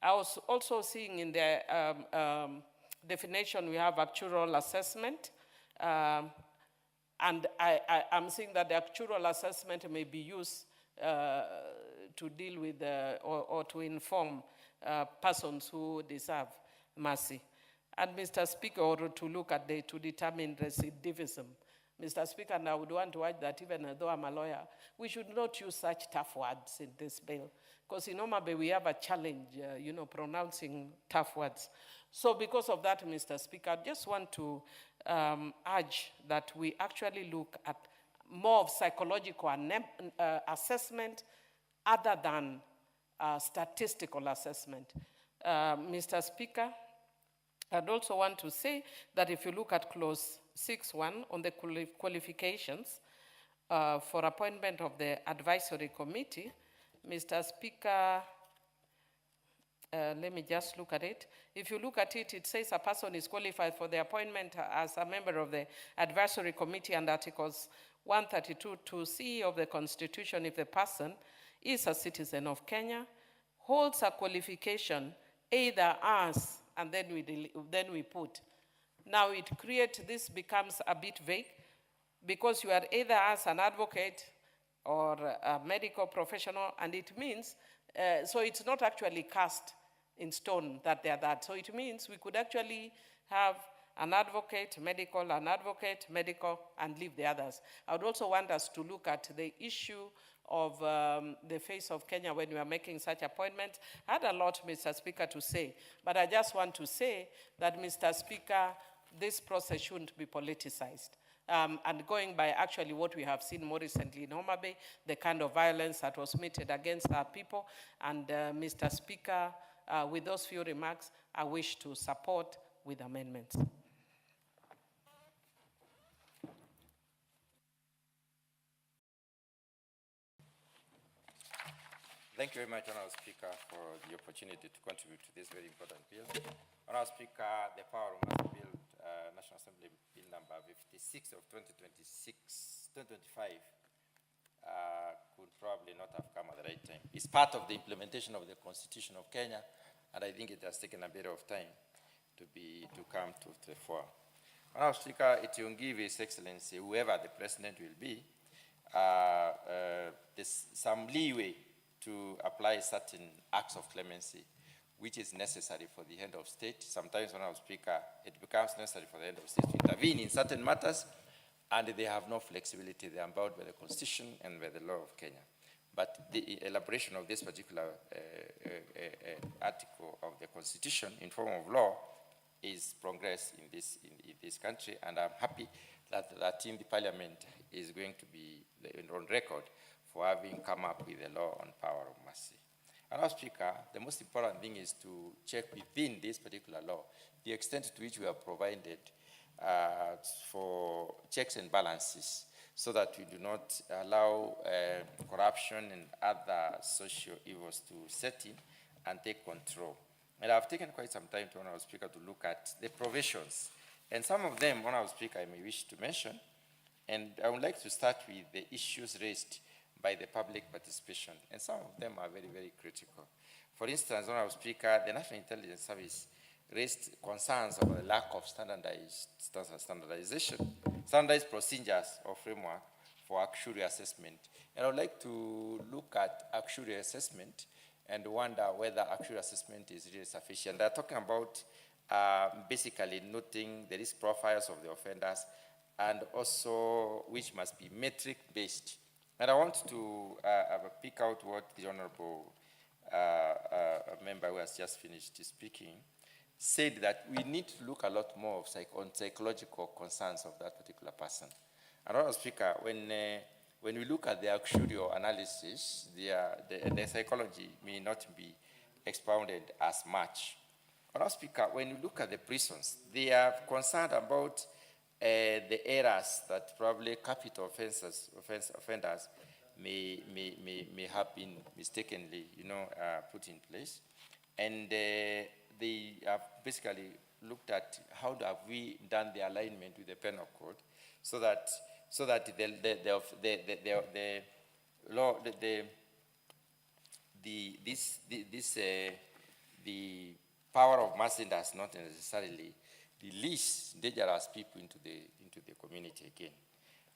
I was also seeing in the definition we have actuarial assessment. And I'm seeing that the actuarial assessment may be used to deal with or to inform persons who deserve mercy. And Mr. Speaker, or to look at to determine recidivism. Mr. Speaker, and I would want to add that even though I'm a lawyer, we should not use such tough words in this bill. Because in Omabe, we have a challenge, pronouncing tough words. So because of that, Mr. Speaker, I just want to urge that we actually look at more of psychological assessment other than statistical assessment. Mr. Speaker, I'd also want to say that if you look at clause 6.1 on the qualifications for appointment of the advisory committee, Mr. Speaker, let me just look at it. If you look at it, it says a person is qualified for the appointment as a member of the advisory committee and Articles 132(2)(c) of the Constitution if the person is a citizen of Kenya, holds a qualification either as, and then we put. Now this becomes a bit vague because you are either as an advocate or a medical professional, and it means, so it's not actually cast in stone that they are that. So it means we could actually have an advocate, medical, and leave the others. I would also want us to look at the issue of the face of Kenya when we are making such appointments. I had a lot, Mr. Speaker, to say, but I just want to say that, Mr. Speaker, this process shouldn't be politicized. And going by actually what we have seen more recently in Homa Bay, the kind of violence that was meted against our people. And Mr. Speaker, with those few remarks, I wish to support with amendments. Thank you very much, Honourable Speaker, for the opportunity to contribute to this very important bill. Honourable Speaker, the Power of Mercy Bill, National Assembly Bill number 56 of 2025 could probably not have come at the right time. It's part of the implementation of the Constitution of Kenya and I think it has taken a bit of time to come to the fore. Honorable Speaker, it will give His Excellency, whoever the President will be, there's some leeway to apply certain acts of clemency, which is necessary for the head of state. Sometimes, Honorable Speaker, it becomes necessary for the head of state to intervene in certain matters, and they have no flexibility. They are bound by the Constitution and by the law of Kenya. But the elaboration of this particular article of the Constitution in form of law is progress in this country, and I'm happy that the team, the Parliament, is going to be on record for having come up with a law on power of mercy. Honorable Speaker, the most important thing is to check within this particular law the extent to which we have provided for checks and balances, so that we do not allow corruption and other social evils to set in and take control. And I've taken quite some time, to Honorable Speaker, to look at the provisions. And some of them, Honorable Speaker, I may wish to mention. And I would like to start with the issues raised by the public participation. And some of them are very, very critical. For instance, Honorable Speaker, the National Intelligence Service raised concerns about the lack of standardized procedures or framework for actuarial assessment. And I would like to look at actuarial assessment and wonder whether actuarial assessment is really sufficient. They're talking about basically noting the risk profiles of the offenders, and also which must be metric-based. And I want to pick out what the honorable member who has just finished speaking said, that we need to look a lot more on psychological concerns of that particular person. And Honorable Speaker, when we look at the actuarial analysis, the psychology may not be expounded as much. Honorable Speaker, when you look at the prisons, they are concerned about the errors that probably capital offenders may have been mistakenly, put in place. And they have basically looked at how have we done the alignment with the penal code, so that the power of mercy does not necessarily release dangerous people into the community again.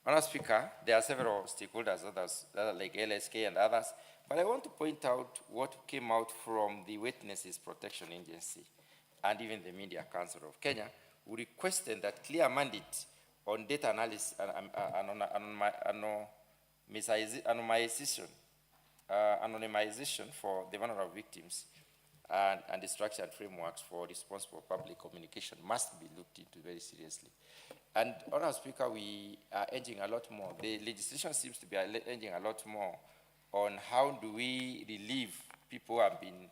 Honorable Speaker, there are several stakeholders, others like LSK and others, but I want to point out what came out from the Witnesses Protection Agency and even the Media Council of Kenya, who requested that clear mandate on data analysis anonymization for the vulnerable victims and the structure and frameworks for responsible public communication must be looked into very seriously. And, Honorable Speaker, we are edging a lot more. The legislation seems to be edging a lot more on how do we relieve people who have been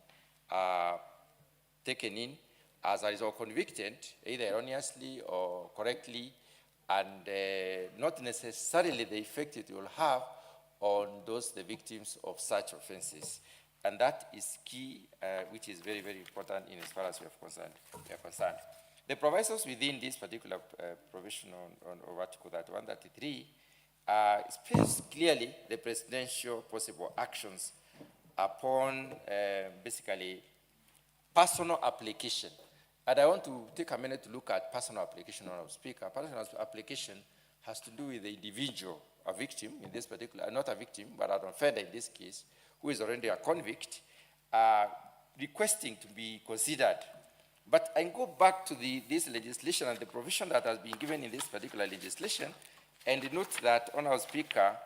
taken in as a result convicted, either erroneously or correctly, and not necessarily the effect it will have on the victims of such offenses. And that is key, which is very, very important in as far as we are concerned. The provisos within this particular provision of Article 133 space clearly the presidential possible actions upon basically personal application. And I want to take a minute to look at personal application, Honorable Speaker. Personal application has to do with the individual, a victim in this particular, not a victim, but an offender in this case, who is already a convict, requesting to be considered. But I go back to this legislation and the provision that has been given in this particular legislation, and note that, Honorable Speaker,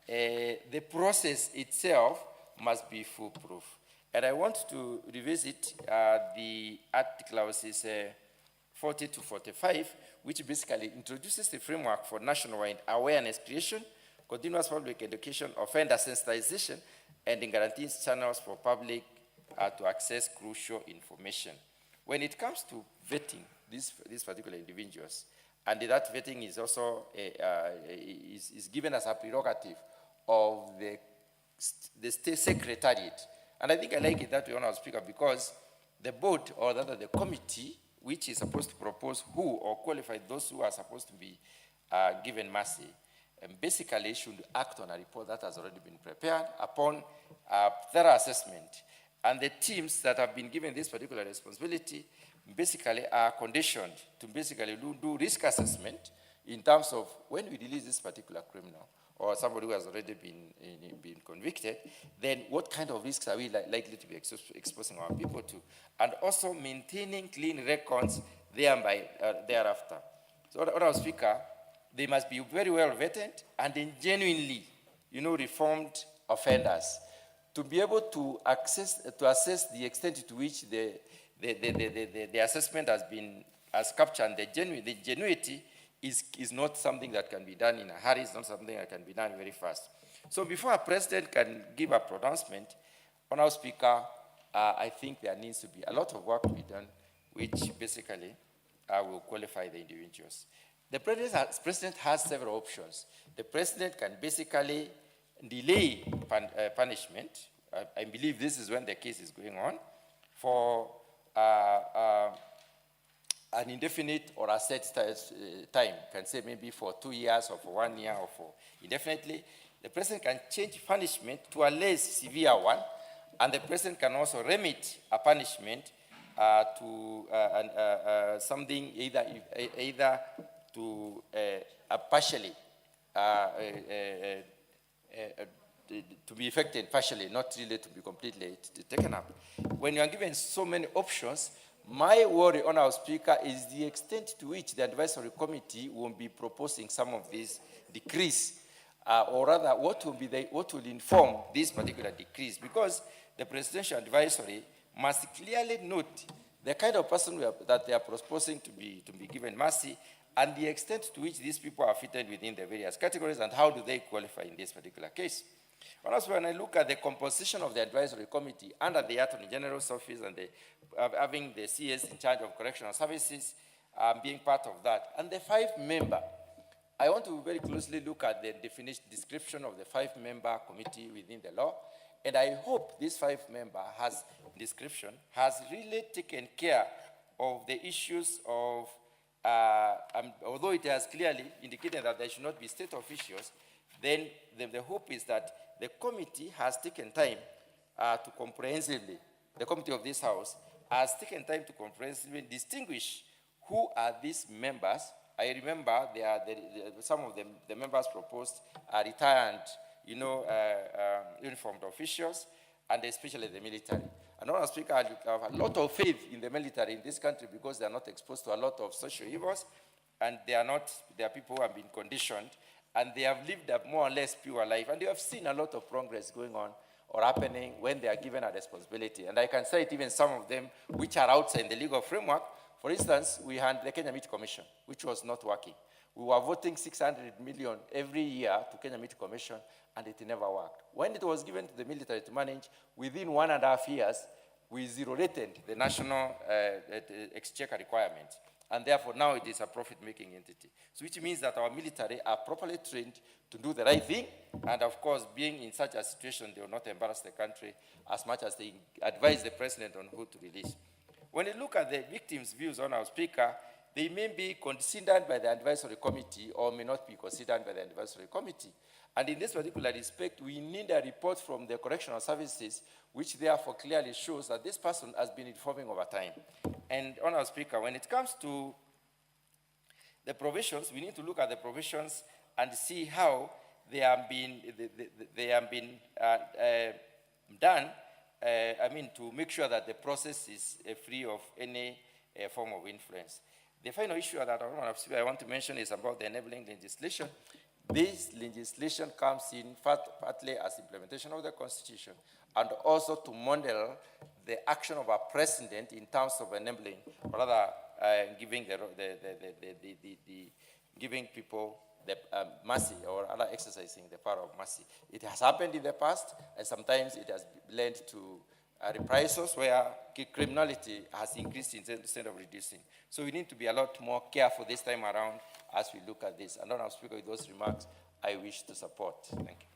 the process itself must be foolproof. And I want to revisit the articles 40 to 45, which basically introduces the framework for nationwide awareness creation, continuous public education, offender sensitization, and guarantees channels for public to access crucial information. When it comes to vetting these particular individuals, and that vetting is also is given as a prerogative of the state secretariat. And I think I like it that way, Honorable Speaker, because the board, or rather the committee, which is supposed to propose who or qualify those who are supposed to be given mercy, basically should act on a report that has already been prepared upon thorough assessment And the teams that have been given this particular responsibility basically are conditioned to basically do risk assessment in terms of when we release this particular criminal or somebody who has already been convicted, then what kind of risks are we likely to be exposing our people to? And also maintaining clean records thereafter. So, Honourable Speaker, they must be very well vetted and then genuinely, reformed offenders to be able to assess the extent to which the assessment has captured the genuinity is not something that can be done in a hurry. It's not something that can be done very fast. So before a president can give a pronouncement, Honourable Speaker, I think there needs to be a lot of work to be done, which basically will qualify the individuals. The president has several options. The president can basically delay punishment. I believe this is when the case is going on for an indefinite or a set time, can say maybe for 2 years or for 1 year or for indefinitely. The president can change punishment to a less severe one, and the president can also remit a punishment to something either to partially to be effected partially, not really to be completely taken up. When you are given so many options, my worry, Honourable Speaker, is the extent to which the advisory committee will be proposing some of these decrees, or rather, what will inform this particular decrees, because the presidential advisory must clearly note the kind of person that they are proposing to be given mercy, and the extent to which these people are fitted within the various categories, and how do they qualify in this particular case. Also, when I look at the composition of the advisory committee under the Attorney General's office and having the CS in charge of correctional services being part of that, and the 5-member, I want to very closely look at the description of the 5-member committee within the law, and I hope this 5-member description has really taken care of the issues of, although it has clearly indicated that there should not be state officials, then the hope is that the committee has taken time to comprehensively, the committee of this House has taken time to comprehensively distinguish who are these members. I remember some of the members proposed are retired, uniformed officials, and especially the military. And Honourable Speaker, I have a lot of faith in the military in this country because they are not exposed to a lot of social evils, and they are people who have been conditioned, and they have lived a more or less pure life, and they have seen a lot of progress going on or happening when they are given a responsibility. And I can cite even some of them which are outside the legal framework. For instance, we had the Kenya Meat Commission, which was not working. We were voting 600 million every year to Kenya Meat Commission, and it never worked. When it was given to the military to manage, within 1.5 years, we zero-rated the national exchequer requirements. And therefore, now it is a profit-making entity. So which means that our military are properly trained to do the right thing. And of course, being in such a situation, they will not embarrass the country as much as they advise the president on who to release. When you look at the victims' views, Honourable Speaker, they may be considered by the advisory committee or may not be considered by the advisory committee. And in this particular respect, we need a report from the correctional services, which therefore clearly shows that this person has been informing over time. And, Honourable Speaker, when it comes to the provisions, we need to look at the provisions and see how they have been done, to make sure that the process is free of any form of influence. The final issue that I want to mention is about the enabling legislation. This legislation comes in partly as implementation of the Constitution and also to model the action of a president in terms of enabling, rather giving giving people the mercy or other exercising the power of mercy. It has happened in the past, and sometimes it has led to reprisals where criminality has increased instead of reducing. So we need to be a lot more careful this time around as we look at this. And Honourable Speaker, with those remarks, I wish to support. Thank you.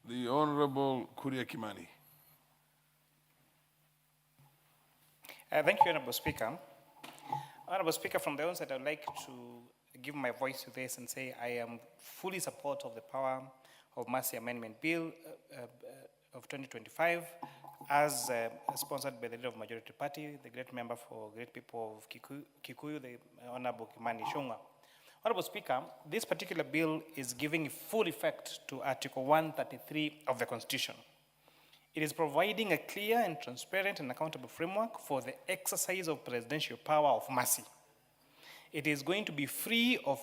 The Honorable Kuria Kimani. Thank you, Honorable Speaker. Honorable Speaker, from the onset, I would like to give my voice to this and say I am fully support of the Power of Mercy Amendment Bill of 2025 as sponsored by the leader of Majority Party, the great member for Great People of Kikuyu, the Honorable Kimani Ichung'wah. Honorable Speaker, this particular bill is giving full effect to Article 133 of the Constitution. It is providing a clear and transparent and accountable framework for the exercise of presidential power of mercy. It is going to be free or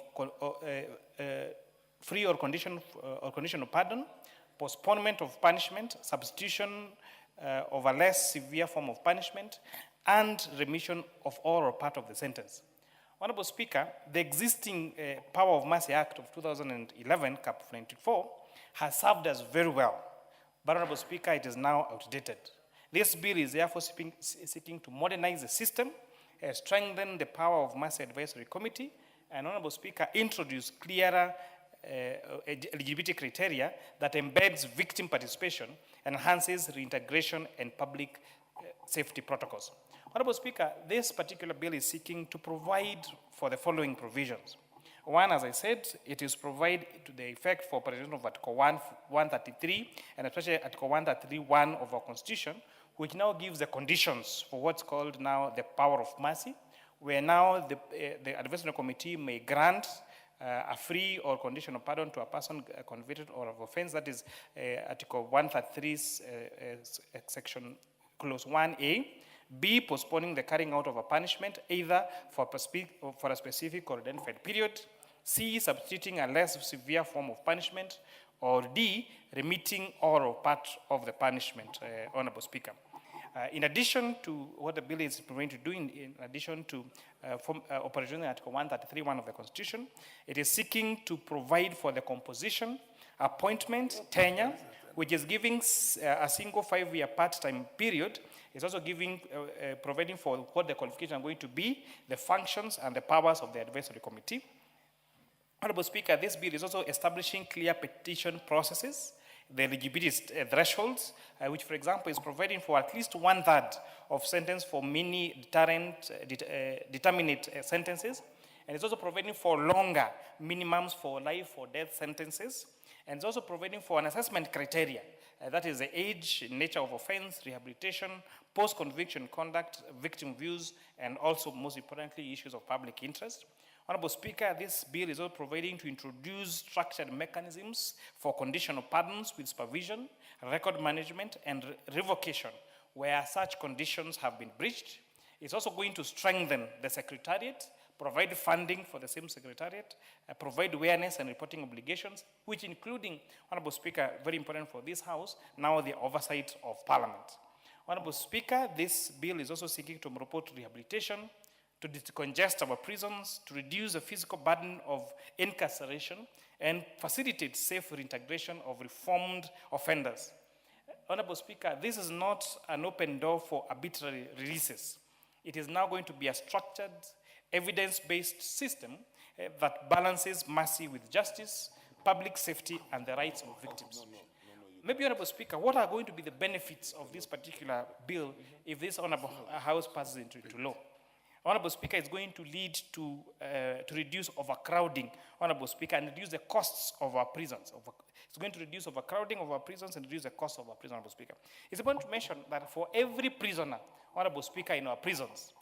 conditional pardon, postponement of punishment, substitution of a less severe form of punishment, and remission of all or part of the sentence. Honorable Speaker, the existing Power of Mercy Act of 2011, Cap 94, has served us very well. But, Honorable Speaker, it is now outdated. This bill is therefore seeking to modernize the system, strengthen the Power of Mercy Advisory Committee, and, Honorable Speaker, introduce clearer eligibility criteria that embeds victim participation, enhances reintegration and public safety protocols. Honorable Speaker, this particular bill is seeking to provide for the following provisions. One, as I said, it is provide to the effect for operation of Article 133 and especially Article 133(1) of our Constitution, which now gives the conditions for what's called now the power of mercy, where now the advisory committee may grant a free or conditional pardon to a person convicted or of offense. That is Article 133, Section Clause 1A. B, postponing the carrying out of a punishment either for a specific or identified period. C, substituting a less severe form of punishment. Or D, remitting all or part of the punishment, Honorable Speaker. In addition to what the bill is going to do, in addition to Operation Article 133(1) of the Constitution, it is seeking to provide for the composition, appointment, tenure, which is giving a single 5-year part-time period. It's also giving, providing for what the qualifications are going to be, the functions and the powers of the advisory committee. Honorable Speaker, this bill is also establishing clear petition processes, the eligibility thresholds, which, for example, is providing for at least 1/3 of sentence for many determinate sentences, and it's also providing for longer minimums for life or death sentences, and it's also providing for an assessment criteria, that is the age, nature of offense, rehabilitation, post-conviction conduct, victim views, and also, most importantly, issues of public interest. Honorable Speaker, this bill is also providing to introduce structured mechanisms for conditional pardons with supervision, record management, and revocation where such conditions have been breached. It's also going to strengthen the Secretariat, provide funding for the same Secretariat, provide awareness and reporting obligations, which including, Honorable Speaker, very important for this House, now the oversight of Parliament. Honorable Speaker, this bill is also seeking to report rehabilitation, to decongest our prisons, to reduce the physical burden of incarceration, and facilitate safe reintegration of reformed offenders. Honorable Speaker, this is not an open door for arbitrary releases. It is now going to be a structured, evidence-based system that balances mercy with justice, public safety, and the rights of victims. Maybe, Honorable Speaker, what are going to be the benefits of this particular bill if this Honorable House passes into law? Honorable Speaker, it's going to lead to reduce overcrowding, Honorable Speaker, and reduce the costs of our prisons. It's going to reduce overcrowding of our prisons and reduce the cost of our prisons, Honorable Speaker. It's important to mention that for every prisoner, Honorable Speaker, in our prisons,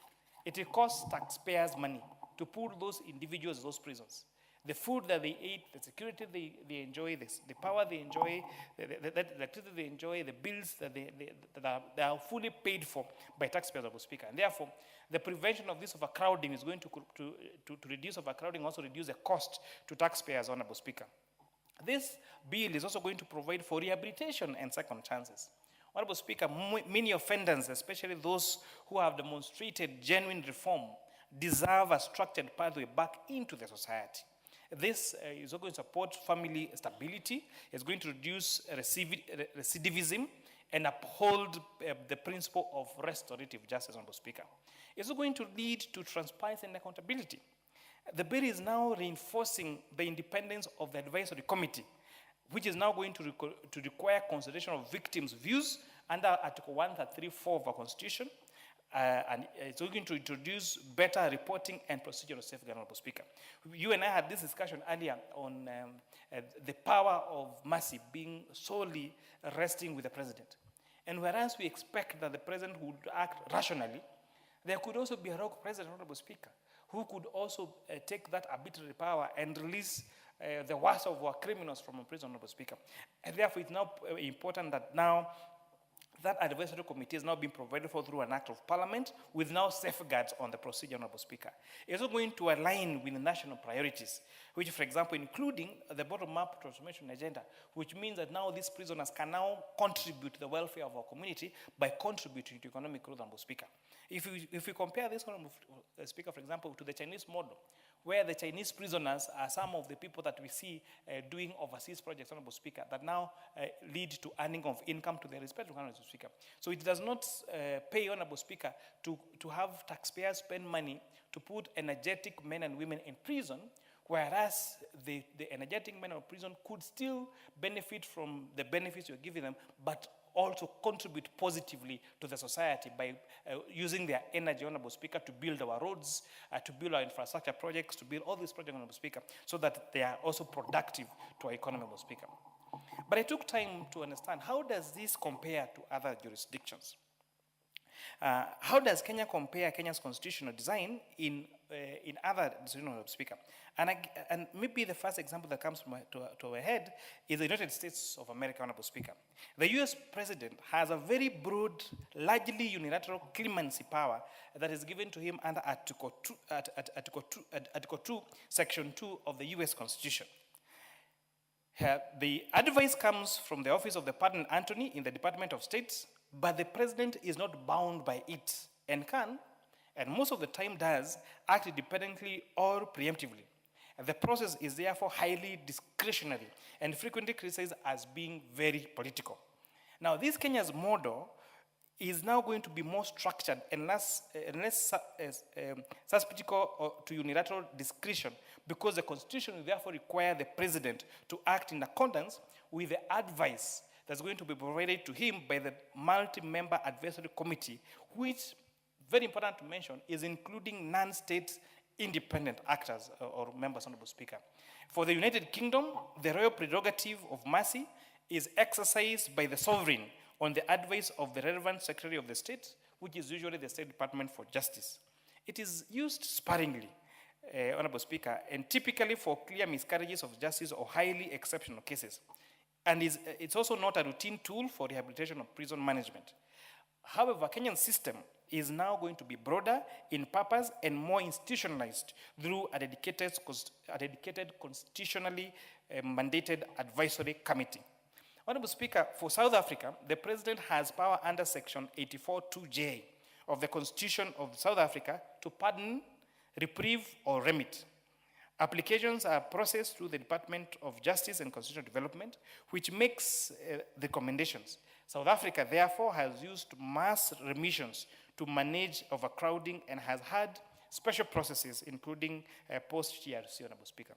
it will cost taxpayers money to put those individuals in those prisons. The food that they eat, the security they enjoy, the power they enjoy, the electricity they enjoy, the bills that they are fully paid for by taxpayers, Honorable Speaker. And therefore, the prevention of this overcrowding is going to reduce overcrowding, also reduce the cost to taxpayers, Honorable Speaker. This bill is also going to provide for rehabilitation and second chances. Honorable Speaker, many offenders, especially those who have demonstrated genuine reform, deserve a structured pathway back into the society. This is going to support family stability, it's going to reduce recidivism, and uphold the principle of restorative justice, Honorable Speaker. It's also going to lead to transparency and accountability. The bill is now reinforcing the independence of the advisory committee which is now going to require consideration of victims' views under Article 133(4) of our Constitution. And it's going to introduce better reporting and procedural safeguard, Honorable Speaker. You and I had this discussion earlier on the power of mercy being solely resting with the president. And whereas we expect that the president would act rationally, there could also be a rogue president, Honorable Speaker, who could also take that arbitrary power and release the worst of our criminals from a prison, Honorable Speaker. And therefore, it's now important that now that advisory committee is now being provided for through an act of parliament with now safeguards on the procedure, Honorable Speaker. It's also going to align with the national priorities, which, for example, including the bottom-up transformation agenda, which means that now these prisoners can now contribute to the welfare of our community by contributing to economic growth, Honorable Speaker. If we compare this, Honorable Speaker, for example, to the Chinese model, where the Chinese prisoners are some of the people that we see doing overseas projects, Honorable Speaker, that now lead to earning of income to their respective Honorable Speaker. So it does not pay, Honorable Speaker, to have taxpayers spend money to put energetic men and women in prison, whereas the energetic men in prison could still benefit from the benefits you're giving them, but also contribute positively to the society by using their energy, Honorable Speaker, to build our roads, to build our infrastructure projects, to build all these projects, Honorable Speaker, so that they are also productive to our economy, Honorable Speaker. But I took time to understand, how does this compare to other jurisdictions? How does Kenya compare Kenya's constitutional design in other jurisdictions, Honorable Speaker? And maybe the first example that comes to our head is the United States of America, Honorable Speaker. The US president has a very broad, largely unilateral clemency power that is given to him under Article 2, Section 2 of the US Constitution. The advice comes from the office of the Pardon Attorney in the Department of State, but the president is not bound by it and can, and most of the time does, act independently or preemptively. The process is therefore highly discretionary and frequently criticized as being very political. Now, this Kenya's model is now going to be more structured and less susceptible to unilateral discretion, because the Constitution will therefore require the president to act in accordance with the advice that's going to be provided to him by the multi-member advisory committee, which, very important to mention, is including non-state independent actors or members, Honorable Speaker. For the United Kingdom, the royal prerogative of mercy is exercised by the sovereign on the advice of the relevant Secretary of the State, which is usually the State Department for Justice. It is used sparingly, Honorable Speaker, and typically for clear miscarriages of justice or highly exceptional cases. And it's also not a routine tool for rehabilitation of prison management. However, Kenyan system is now going to be broader in purpose and more institutionalized through a dedicated constitutionally mandated advisory committee. Honorable Speaker, for South Africa, the President has power under Section 84(2)(j) of the Constitution of South Africa to pardon, reprieve, or remit. Applications are processed through the Department of Justice and Constitutional Development, which makes the recommendations. South Africa, therefore, has used mass remissions to manage overcrowding and has had special processes, including post-TRC, Honorable Speaker.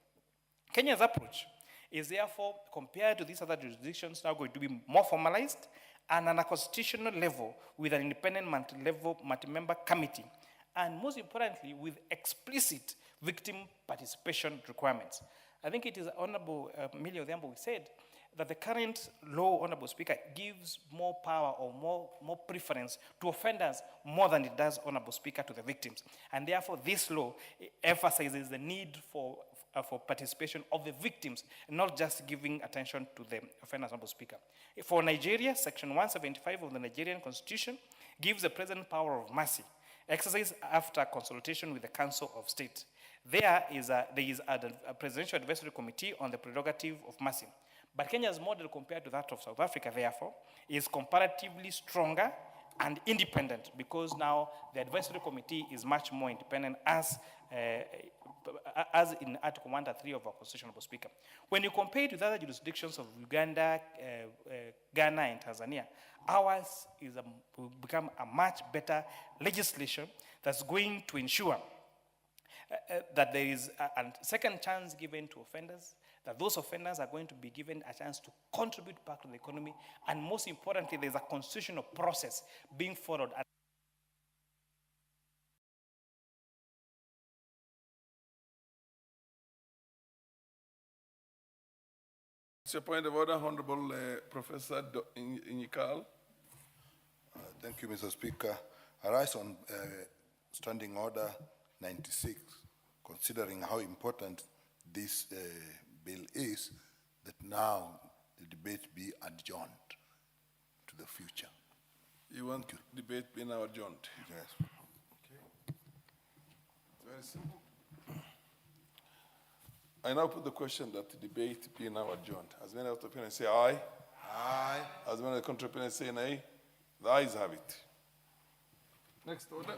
Kenya's approach is therefore, compared to these other jurisdictions, now going to be more formalized and on a constitutional level with an independent multi-member committee, and most importantly, with explicit victim participation requirements. I think it is Honorable Millie Odhiambo who said that the current law, Honorable Speaker, gives more power or more preference to offenders more than it does, Honorable Speaker, to the victims. And therefore, this law emphasizes the need for participation of the victims, not just giving attention to the offenders, Honorable Speaker. For Nigeria, Section 175 of the Nigerian Constitution gives the President power of mercy, exercised after consultation with the Council of State. There is a Presidential Advisory Committee on the prerogative of mercy. But Kenya's model compared to that of South Africa, therefore, is comparatively stronger and independent, because now the advisory committee is much more independent as in Article 133 of our Constitution, Honorable Speaker. When you compare it with other jurisdictions of Uganda, Ghana, and Tanzania, ours will become a much better legislation that's going to ensure that there is a second chance given to offenders, that those offenders are going to be given a chance to contribute back to the economy, and most importantly, there's a constitutional process being followed. It's a point of order, Honorable Professor Inyikal. Thank you, Mr. Speaker. I rise on Standing Order 96, considering how important this bill is, that now the debate be adjourned to the future. You want debate being adjourned? Yes. Okay. It's very simple. I now put the question that the debate be now adjourned. As many of the opinions say aye. Aye. As many of the contrary opinions say nay. The ayes have it. Next order.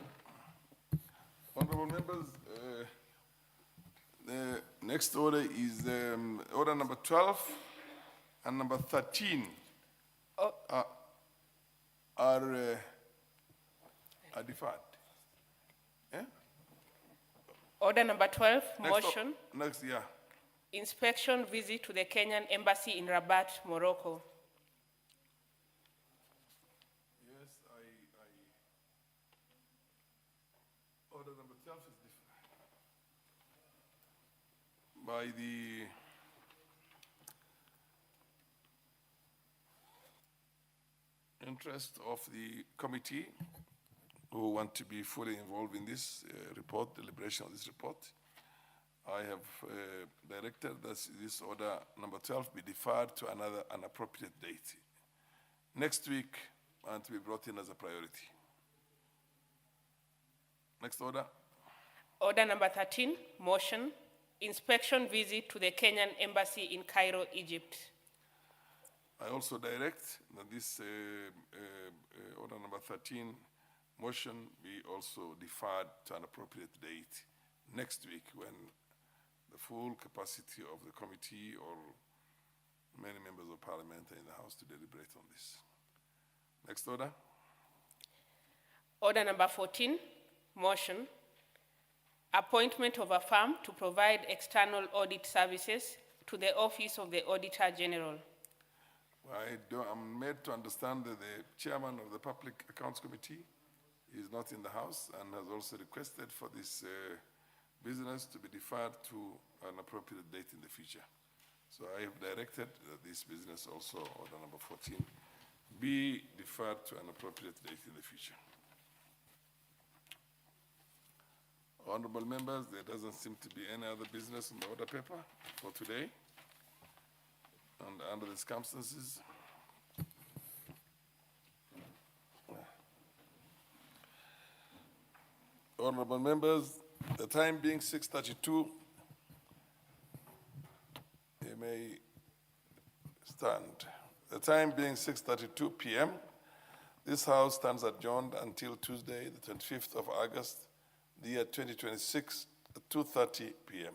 Honorable members, the next order is order number 12 and number 13 are deferred. Yeah? Order number 12, Next motion. Next, yeah. Inspection visit to the Kenyan Embassy in Rabat, Morocco. Yes, order number 12 is deferred by the interest of the committee who want to be fully involved in this report, deliberation of this report. I have directed that this order number 12 be deferred to an appropriate date next week and to be brought in as a priority. Next order. Order number 13, motion. Inspection visit to the Kenyan Embassy in Cairo, Egypt. I also direct that this order number 13 motion be also deferred to an appropriate date next week when the full capacity of the committee or many members of parliament are in the House to deliberate on this. Next order. Order number 14, motion. Appointment of a firm to provide external audit services to the Office of the Auditor General. I'm made to understand that the chairman of the Public Accounts Committee is not in the House and has also requested for this business to be deferred to an appropriate date in the future. So I have directed that this business also, order number 14, be deferred to an appropriate date in the future. Honorable members, there doesn't seem to be any other business on the order paper for today. And under the circumstances, honorable members, the time being 6:32, you may stand. The time being 6:32 p.m., this House stands adjourned until Tuesday, the 25th of August, the year 2026, at 2:30 p.m.